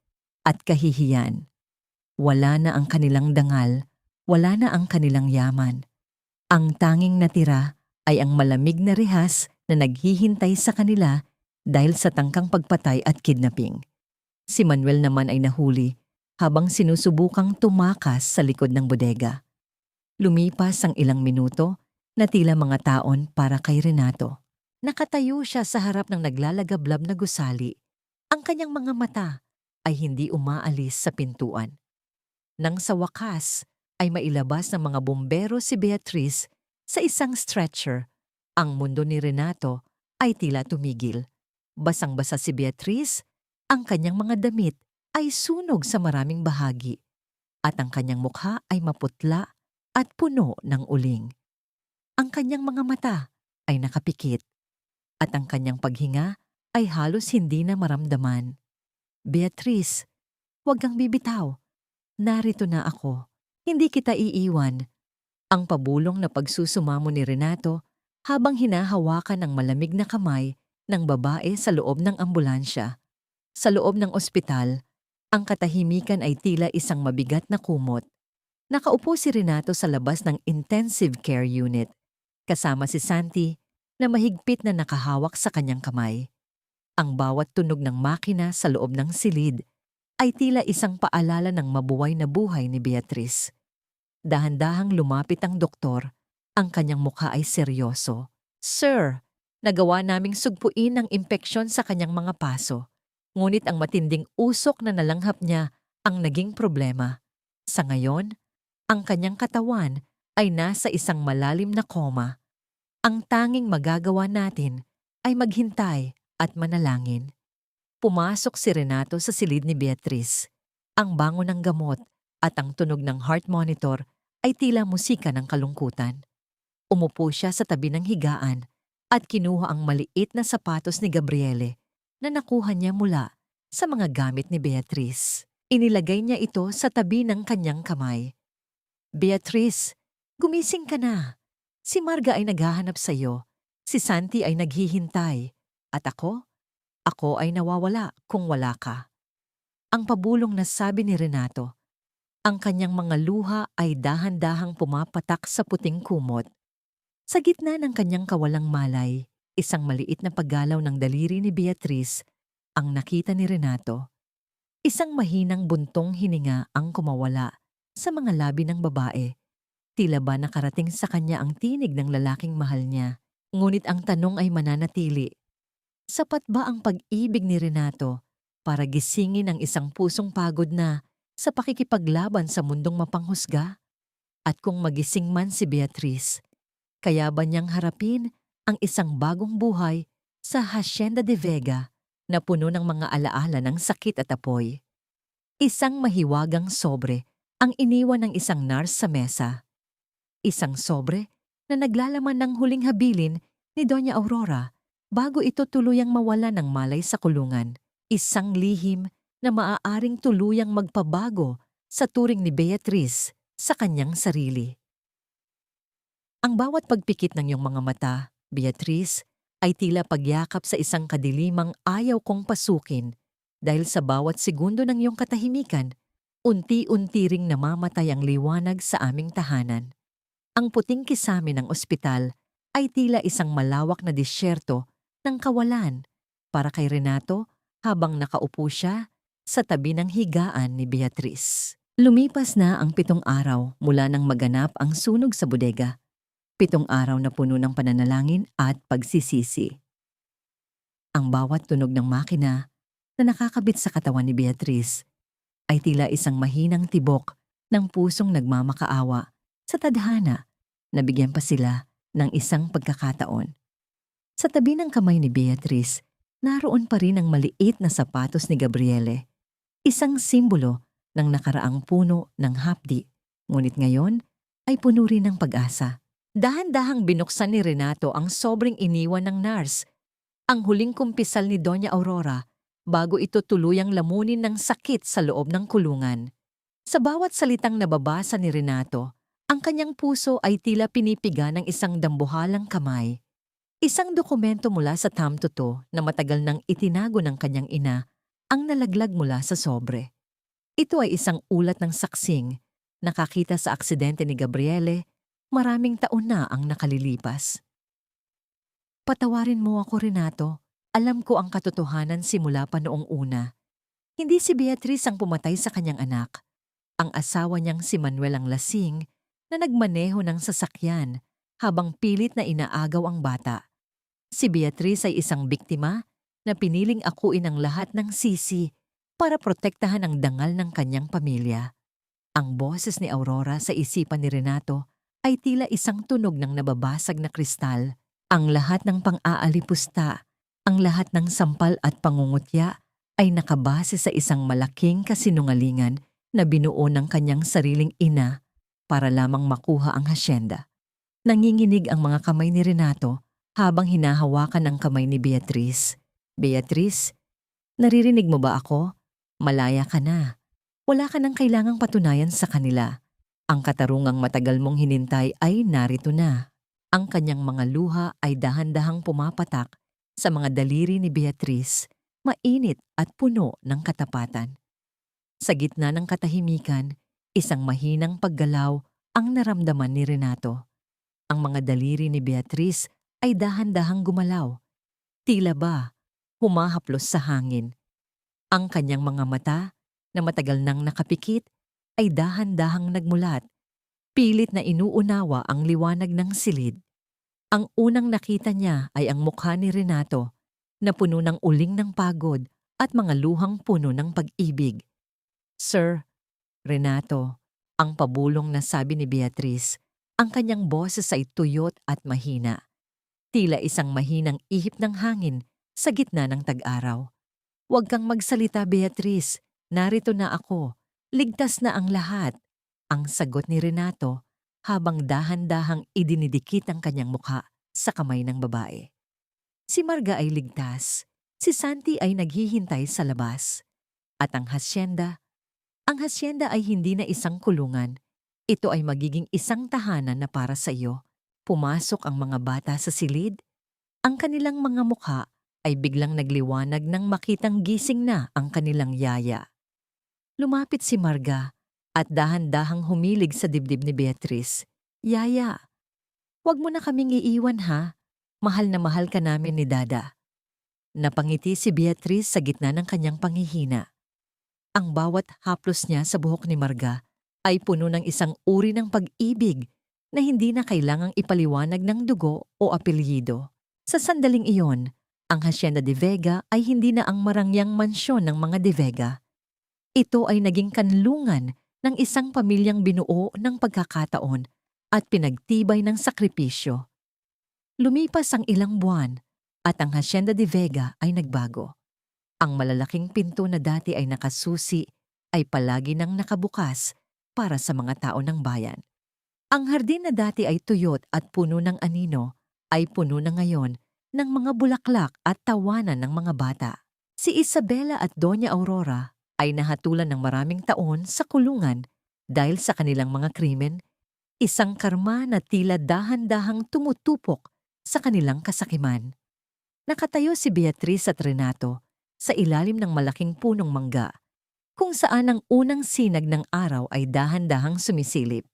at kahihiyan. Wala na ang kanilang dangal, wala na ang kanilang yaman. Ang tanging natira ay ang malamig na rihas na naghihintay sa kanila dahil sa tangkang pagpatay at kidnapping. Si Manuel naman ay nahuli habang sinusubukang tumakas sa likod ng bodega. Lumipas ang ilang minuto na tila mga taon para kay Renato. Nakatayo siya sa harap ng naglalagablab na gusali. Ang kanyang mga mata ay hindi umaalis sa pintuan. Nang sa wakas ay mailabas ng mga bumbero si Beatriz sa isang stretcher, ang mundo ni Renato ay tila tumigil. Basang-basa si Beatriz, ang kanyang mga damit ay sunog sa maraming bahagi at ang kanyang mukha ay maputla at puno ng uling. Ang kanyang mga mata ay nakapikit at ang kanyang paghinga ay halos hindi na maramdaman. Beatriz, huwag kang bibitaw. Narito na ako. Hindi kita iiwan. Ang pabulong na pagsusumamo ni Renato habang hinahawakan ng malamig na kamay ng babae sa loob ng ambulansya. Sa loob ng ospital, ang katahimikan ay tila isang mabigat na kumot. Nakaupo si Renato sa labas ng intensive care unit, kasama si Santi na mahigpit na nakahawak sa kanyang kamay. Ang bawat tunog ng makina sa loob ng silid ay tila isang paalala ng mabuhay na buhay ni Beatriz. Dahan-dahang lumapit ang doktor, ang kanyang mukha ay seryoso. Sir, nagawa naming sugpuin ang impeksyon sa kanyang mga paso. Ngunit ang matinding usok na nalanghap niya ang naging problema. Sa ngayon, ang kanyang katawan ay nasa isang malalim na koma. Ang tanging magagawa natin ay maghintay at manalangin. Pumasok si Renato sa silid ni Beatriz. Ang bango ng gamot at ang tunog ng heart monitor ay tila musika ng kalungkutan. Umupo siya sa tabi ng higaan at kinuha ang maliit na sapatos ni Gabriele na nakuha niya mula sa mga gamit ni Beatriz. Inilagay niya ito sa tabi ng kanyang kamay. Beatrice, gumising ka na. Si Marga ay naghahanap sa iyo. Si Santi ay naghihintay. At ako ay nawawala kung wala ka. Ang pabulong na sabi ni Renato. Ang kanyang mga luha ay dahan-dahang pumapatak sa puting kumot. Sa gitna ng kanyang kawalang malay, isang maliit na paggalaw ng daliri ni Beatrice ang nakita ni Renato. Isang mahinang buntong hininga ang kumawala sa mga labi ng babae. Tila ba nakarating sa kanya ang tinig ng lalaking mahal niya. Ngunit ang tanong ay mananatili. Sapat ba ang pag-ibig ni Renato para gisingin ang isang pusong pagod na sa pakikipaglaban sa mundong mapanghusga? At kung magising man si Beatrice, kaya ba niyang harapin ang isang bagong buhay sa Hacienda de Vega na puno ng mga alaala ng sakit at apoy? Isang mahiwagang sobre ang iniwan ng isang nurse sa mesa. Isang sobre na naglalaman ng huling habilin ni Doña Aurora bago ito tuluyang mawala ng malay sa kulungan. Isang lihim na maaaring tuluyang magpabago sa turing ni Beatrice sa kanyang sarili. Ang bawat pagpikit ng iyong mga mata, Beatrice, ay tila pagyakap sa isang kadilimang ayaw kong pasukin dahil sa bawat segundo ng iyong katahimikan, unti-unti ring namamatay ang liwanag sa aming tahanan. Ang puting kisame ng ospital ay tila isang malawak na disyerto ng kawalan para kay Renato habang nakaupo siya sa tabi ng higaan ni Beatrice. Lumipas na ang 7 araw mula nang maganap ang sunog sa bodega. 7 araw na puno ng pananalangin at pagsisisi. Ang bawat tunog ng makina na nakakabit sa katawan ni Beatrice ay tila isang mahinang tibok ng pusong nagmamakaawa sa tadhana na bigyan pa sila ng isang pagkakataon. Sa tabi ng kamay ni Beatrice, naroon pa rin ang maliit na sapatos ni Gabriele, isang simbolo ng nakaraang puno ng hapdi, ngunit ngayon ay puno rin ng pag-asa. Dahan-dahang binuksan ni Renato ang sobrang iniwan ng nurse, ang huling kumpisal ni Doña Aurora bago ito tuluyang lamunin ng sakit sa loob ng kulungan. Sa bawat salitang nababasa ni Renato, ang kanyang puso ay tila pinipiga ng isang dambuhalang kamay. Isang dokumento mula sa tamtuto na matagal nang itinago ng kanyang ina ang nalaglag mula sa sobre. Ito ay isang ulat ng saksing nakakita sa aksidente ni Gabriele maraming taon na ang nakalilipas. Patawarin mo ako, Renato. Alam ko ang katotohanan simula pa noong una. Hindi si Beatrice ang pumatay sa kanyang anak. Ang asawa niyang si Manuel ang lasing na nagmaneho ng sasakyan habang pilit na inaagaw ang bata. Si Beatrice ay isang biktima na piniling akuin ang lahat ng sisi para protektahan ang dangal ng kanyang pamilya. Ang boses ni Aurora sa isipan ni Renato ay tila isang tunog ng nababasag na kristal. Ang lahat ng pang-aalipusta, ang lahat ng sampal at pangungutya ay nakabase sa isang malaking kasinungalingan na binuo ng kanyang sariling ina para lamang makuha ang hasyenda. Nanginginig ang mga kamay ni Renato habang hinahawakan ang kamay ni Beatrice. Beatrice, naririnig mo ba ako? Malaya ka na. Wala ka nang kailangang patunayan sa kanila. Ang katarungang matagal mong hinintay ay narito na. Ang kanyang mga luha ay dahan-dahang pumapatak sa mga daliri ni Beatrice, mainit at puno ng katapatan. Sa gitna ng katahimikan, isang mahinang paggalaw ang naramdaman ni Renato. Ang mga daliri ni Beatrice ay dahan-dahang gumalaw. Tila ba humahaplos sa hangin. Ang kanyang mga mata na matagal nang nakapikit ay dahan-dahang nagmulat. Pilit na inuunawa ang liwanag ng silid. Ang unang nakita niya ay ang mukha ni Renato na puno ng uling ng pagod at mga luhang puno ng pag-ibig. Sir, Renato, ang pabulong na sabi ni Beatrice, ang kanyang boses ay tuyot at mahina. Tila isang mahinang ihip ng hangin sa gitna ng tag-araw. Huwag kang magsalita, Beatrice. Narito na ako. Ligtas na ang lahat. Ang sagot ni Renato habang dahan-dahang idinidikit ang kanyang mukha sa kamay ng babae. Si Marga ay ligtas. Si Santi ay naghihintay sa labas. At ang hasyenda Ang hasyenda ay hindi na isang kulungan. Ito ay magiging isang tahanan na para sa iyo. Pumasok ang mga bata sa silid. Ang kanilang mga mukha ay biglang nagliwanag nang makitang gising na ang kanilang yaya. Lumapit si Marga at dahan-dahang humilig sa dibdib ni Beatrice. Yaya, wag mo na kaming iiwan ha. Mahal na mahal ka namin ni Dada. Napangiti si Beatrice sa gitna ng kanyang panghihina. Ang bawat haplos niya sa buhok ni Marga ay puno ng isang uri ng pag-ibig na hindi na kailangang ipaliwanag ng dugo o apelyido. Sa sandaling iyon, ang Hacienda de Vega ay hindi na ang marangyang mansyon ng mga de Vega. Ito ay naging kanlungan ng isang pamilyang binuo ng pagkakataon at pinagtibay ng sakripisyo. Lumipas ang ilang buwan at ang Hacienda de Vega ay nagbago. Ang malalaking pinto na dati ay nakasusi ay palagi nang nakabukas para sa mga tao ng bayan. Ang hardin na dati ay tuyot at puno ng anino ay puno na ngayon ng mga bulaklak at tawanan ng mga bata. Si Isabela at Doña Aurora ay nahatulan ng maraming taon sa kulungan dahil sa kanilang mga krimen, isang karma na tila dahan-dahang tumutupok sa kanilang kasakiman. Nakatayo si Beatrice at Renato sa ilalim ng malaking punong mangga, kung saan ang unang sinag ng araw ay dahan-dahang sumisilip.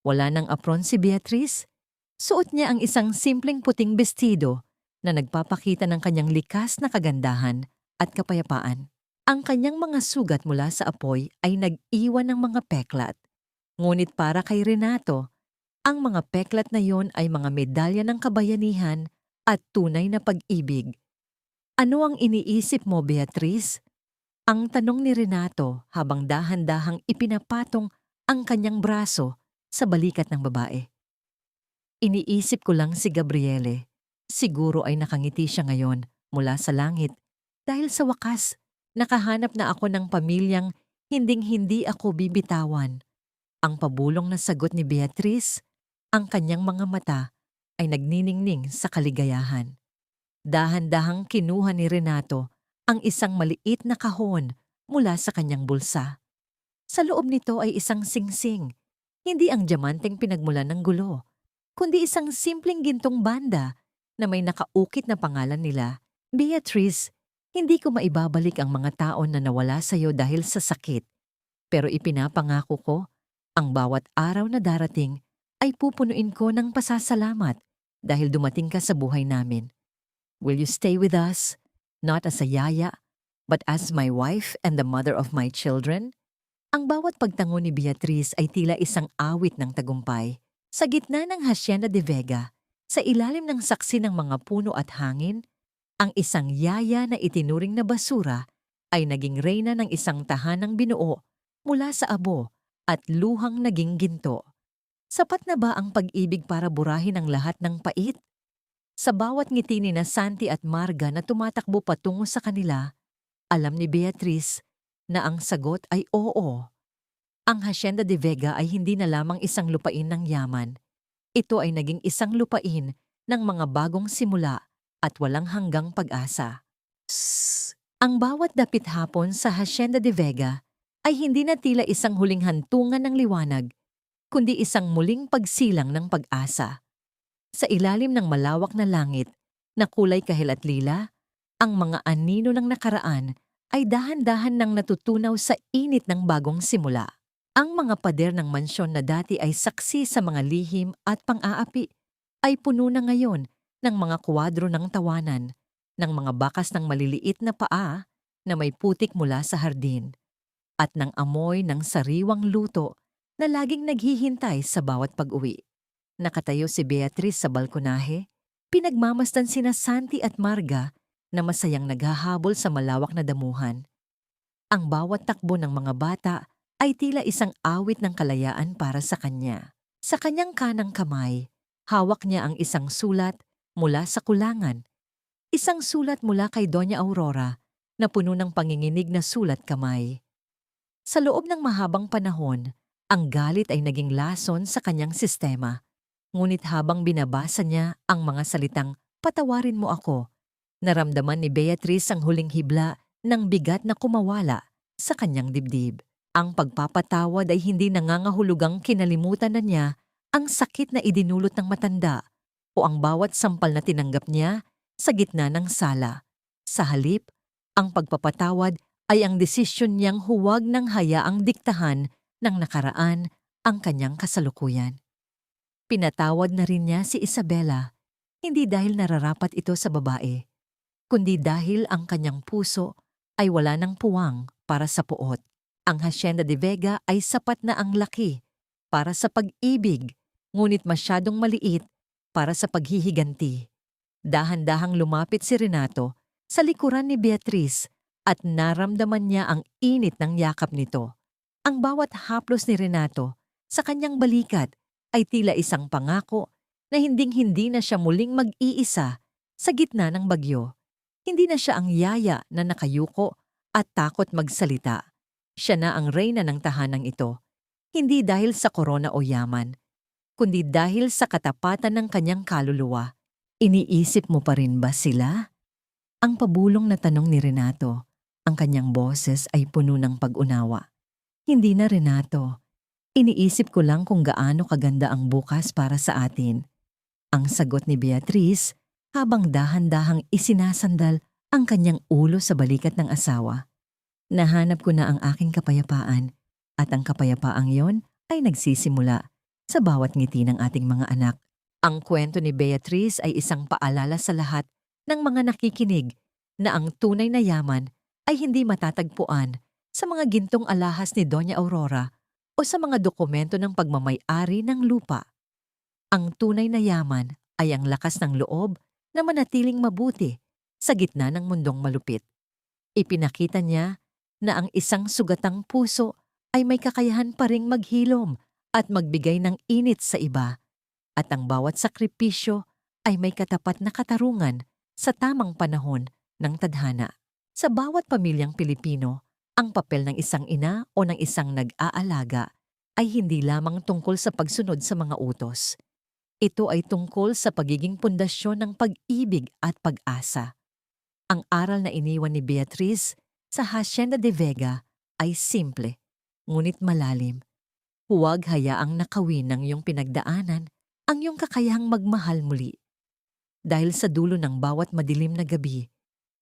Wala nang apron si Beatrice, suot niya ang isang simpleng puting bestido na nagpapakita ng kanyang likas na kagandahan at kapayapaan. Ang kanyang mga sugat mula sa apoy ay nag-iwan ng mga peklat. Ngunit para kay Renato, ang mga peklat na yon ay mga medalya ng kabayanihan at tunay na pag-ibig. Ano ang iniisip mo, Beatrice? Ang tanong ni Renato habang dahan-dahang ipinapatong ang kanyang braso sa balikat ng babae. Iniisip ko lang si Gabriele. Siguro ay nakangiti siya ngayon mula sa langit dahil sa wakas nakahanap na ako ng pamilyang hinding-hindi ako bibitawan. Ang pabulong na sagot ni Beatrice, ang kanyang mga mata ay nagniningning sa kaligayahan. Dahan-dahang kinuha ni Renato ang isang maliit na kahon mula sa kanyang bulsa. Sa loob nito ay isang singsing, hindi ang diamanteng pinagmulan ng gulo, kundi isang simpleng gintong banda na may nakaukit na pangalan nila. Beatrice, hindi ko maibabalik ang mga taon na nawala sa iyo dahil sa sakit, pero ipinapangako ko, ang bawat araw na darating ay pupunuin ko ng pasasalamat dahil dumating ka sa buhay namin. Will you stay with us, not as a yaya, but as my wife and the mother of my children? Ang bawat pagtango ni Beatrice ay tila isang awit ng tagumpay. Sa gitna ng Hacienda de Vega, sa ilalim ng saksi ng mga puno at hangin, ang isang yaya na itinuring na basura ay naging reyna ng isang tahanang binuo mula sa abo at luhang naging ginto. Sapat na ba ang pag-ibig para burahin ang lahat ng pait? Sa bawat ngiti ni na Santi at Marga na tumatakbo patungo sa kanila, alam ni Beatrice na ang sagot ay oo. Ang Hacienda de Vega ay hindi na lamang isang lupain ng yaman. Ito ay naging isang lupain ng mga bagong simula at walang hanggang pag-asa. Ang bawat dapit hapon sa Hacienda de Vega ay hindi na tila isang huling hantungan ng liwanag, kundi isang muling pagsilang ng pag-asa. Sa ilalim ng malawak na langit na kulay kahil at lila, ang mga anino ng nakaraan ay dahan-dahan nang natutunaw sa init ng bagong simula. Ang mga pader ng mansyon na dati ay saksi sa mga lihim at pang-aapi ay puno na ngayon ng mga kwadro ng tawanan, ng mga bakas ng maliliit na paa na may putik mula sa hardin, at ng amoy ng sariwang luto na laging naghihintay sa bawat pag-uwi. Nakatayo si Beatrice sa balkonahe, pinagmamasdan sina Santi at Marga na masayang naghahabol sa malawak na damuhan. Ang bawat takbo ng mga bata ay tila isang awit ng kalayaan para sa kanya. Sa kanyang kanang kamay, hawak niya ang isang sulat mula sa kulangan. Isang sulat mula kay Doña Aurora na puno ng panginginig na sulat kamay. Sa loob ng mahabang panahon, ang galit ay naging lason sa kanyang sistema. Ngunit habang binabasa niya ang mga salitang, "Patawarin mo ako," naramdaman ni Beatrice ang huling hibla ng bigat na kumawala sa kanyang dibdib. Ang pagpapatawad ay hindi nangangahulugang kinalimutan na niya ang sakit na idinulot ng matanda o ang bawat sampal na tinanggap niya sa gitna ng sala. Sa halip, ang pagpapatawad ay ang desisyon niyang huwag nang hayaang diktahan ng nakaraan ang kanyang kasalukuyan. Pinatawad na rin niya si Isabela, hindi dahil nararapat ito sa babae, kundi dahil ang kanyang puso ay wala ng puwang para sa puot. Ang Hacienda de Vega ay sapat na ang laki para sa pag-ibig, ngunit masyadong maliit para sa paghihiganti. Dahan-dahang lumapit si Renato sa likuran ni Beatriz at naramdaman niya ang init ng yakap nito. Ang bawat haplos ni Renato sa kanyang balikat ay tila isang pangako na hinding-hindi na siya muling mag-iisa sa gitna ng bagyo. Hindi na siya ang yaya na nakayuko at takot magsalita. Siya na ang reyna ng tahanang ito, hindi dahil sa korona o yaman, kundi dahil sa katapatan ng kanyang kaluluwa. Iniisip mo pa rin ba sila? Ang pabulong na tanong ni Renato. Ang kanyang boses ay puno ng pag-unawa. Hindi na, Renato. Iniisip ko lang kung gaano kaganda ang bukas para sa atin. Ang sagot ni Beatriz habang dahan-dahang isinasandal ang kanyang ulo sa balikat ng asawa. Nahanap ko na ang aking kapayapaan at ang kapayapaang yon ay nagsisimula sa bawat ngiti ng ating mga anak. Ang kwento ni Beatriz ay isang paalala sa lahat ng mga nakikinig na ang tunay na yaman ay hindi matatagpuan sa mga gintong alahas ni Doña Aurora o sa mga dokumento ng pagmamay-ari ng lupa. Ang tunay na yaman ay ang lakas ng loob na manatiling mabuti sa gitna ng mundong malupit. Ipinakita niya na ang isang sugatang puso ay may kakayahan pa ring maghilom at magbigay ng init sa iba, at ang bawat sakripisyo ay may katapat na katarungan sa tamang panahon ng tadhana. Sa bawat pamilyang Pilipino, ang papel ng isang ina o ng isang nag-aalaga ay hindi lamang tungkol sa pagsunod sa mga utos. Ito ay tungkol sa pagiging pundasyon ng pag-ibig at pag-asa. Ang aral na iniwan ni Beatriz sa Hacienda de Vega ay simple, ngunit malalim. Huwag hayaang nakawin ng iyong pinagdaanan ang iyong kakayahang magmahal muli. Dahil sa dulo ng bawat madilim na gabi,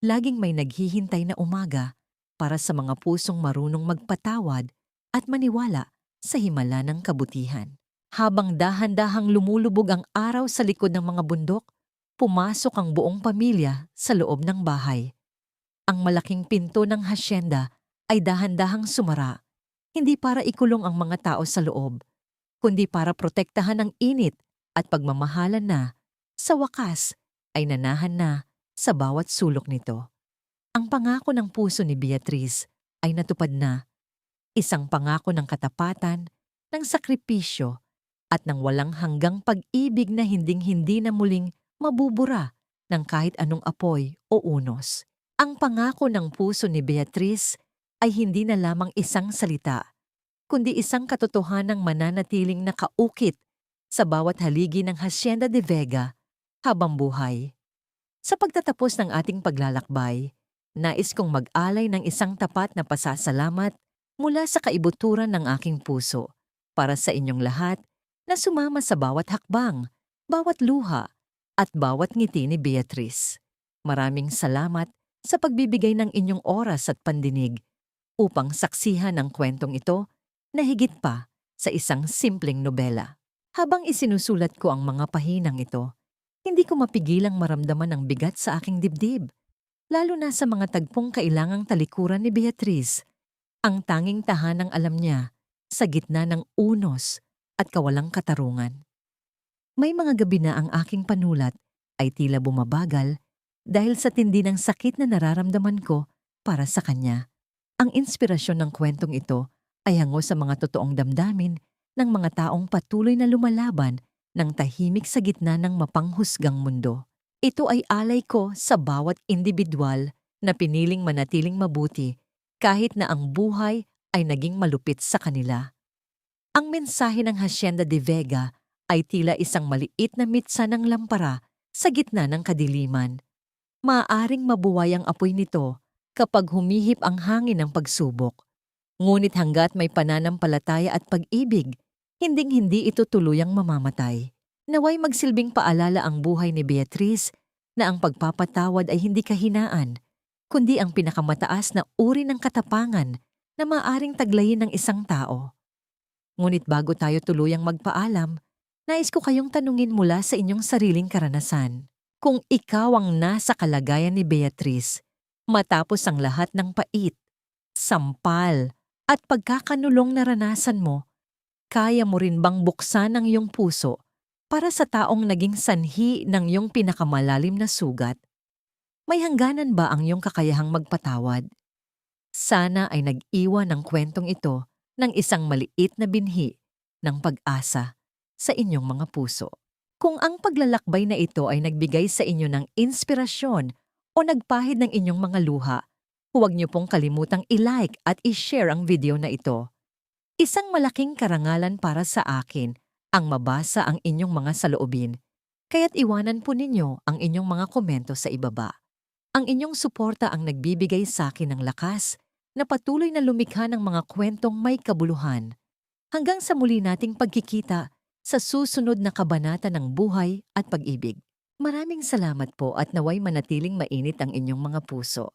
laging may naghihintay na umaga para sa mga pusong marunong magpatawad at maniwala sa himala ng kabutihan. Habang dahan-dahang lumulubog ang araw sa likod ng mga bundok, pumasok ang buong pamilya sa loob ng bahay. Ang malaking pinto ng hasyenda ay dahan-dahang sumara, hindi para ikulong ang mga tao sa loob, kundi para protektahan ang init at pagmamahalan na, sa wakas, ay nanahan na sa bawat sulok nito. Ang pangako ng puso ni Beatriz ay natupad na, isang pangako ng katapatan, ng sakripisyo, at ng walang hanggang pag-ibig na hinding-hindi na muling mabubura ng kahit anong apoy o unos. Ang pangako ng puso ni Beatriz ay hindi na lamang isang salita, kundi isang katotohanang mananatiling nakaukit sa bawat haligi ng Hacienda de Vega habang buhay. Sa pagtatapos ng ating paglalakbay, nais kong mag-alay ng isang tapat na pasasalamat mula sa kaibuturan ng aking puso para sa inyong lahat na sumama sa bawat hakbang, bawat luha, at bawat ngiti ni Beatriz. Maraming salamat sa pagbibigay ng inyong oras at pandinig upang saksihan ang kwentong ito na higit pa sa isang simpleng nobela. Habang isinusulat ko ang mga pahinang ito, hindi ko mapigilang maramdaman ang bigat sa aking dibdib, lalo na sa mga tagpong kailangang talikuran ni Beatriz, ang tanging tahanang alam niya sa gitna ng unos at kawalang katarungan. May mga gabi na ang aking panulat ay tila bumabagal dahil sa tindi ng sakit na nararamdaman ko para sa kanya. Ang inspirasyon ng kwentong ito ay hango sa mga totoong damdamin ng mga taong patuloy na lumalaban ng tahimik sa gitna ng mapanghusgang mundo. Ito ay alay ko sa bawat indibidwal na piniling manatiling mabuti kahit na ang buhay ay naging malupit sa kanila. Ang mensahe ng Hacienda de Vega ay tila isang maliit na mitsa ng lampara sa gitna ng kadiliman. Maaaring mabuway ang apoy nito kapag humihip ang hangin ng pagsubok. Ngunit hanggat may pananampalataya at pag-ibig, hinding-hindi ito tuluyang mamamatay. Naway magsilbing paalala ang buhay ni Beatrice na ang pagpapatawad ay hindi kahinaan, kundi ang pinakamataas na uri ng katapangan na maaring taglayin ng isang tao. Ngunit bago tayo tuluyang magpaalam, nais ko kayong tanungin mula sa inyong sariling karanasan. Kung ikaw ang nasa kalagayan ni Beatrice, matapos ang lahat ng pait, sampal, at pagkakanulong naranasan mo, kaya mo rin bang buksan ang iyong puso para sa taong naging sanhi ng iyong pinakamalalim na sugat? May hangganan ba ang iyong kakayahang magpatawad? Sana ay nag-iwan ng kwentong ito ng isang maliit na binhi ng pag-asa sa inyong mga puso. Kung ang paglalakbay na ito ay nagbigay sa inyo ng inspirasyon o nagpahid ng inyong mga luha, huwag niyo pong kalimutang i-like at i-share ang video na ito. Isang malaking karangalan para sa akin ang mabasa ang inyong mga saloobin, kaya't iwanan po ninyo ang inyong mga komento sa ibaba. Ang inyong suporta ang nagbibigay sa akin ng lakas na patuloy na lumikha ng mga kwentong may kabuluhan. Hanggang sa muli nating pagkikita sa susunod na kabanata ng buhay at pag-ibig. Maraming salamat po at naway manatiling mainit ang inyong mga puso.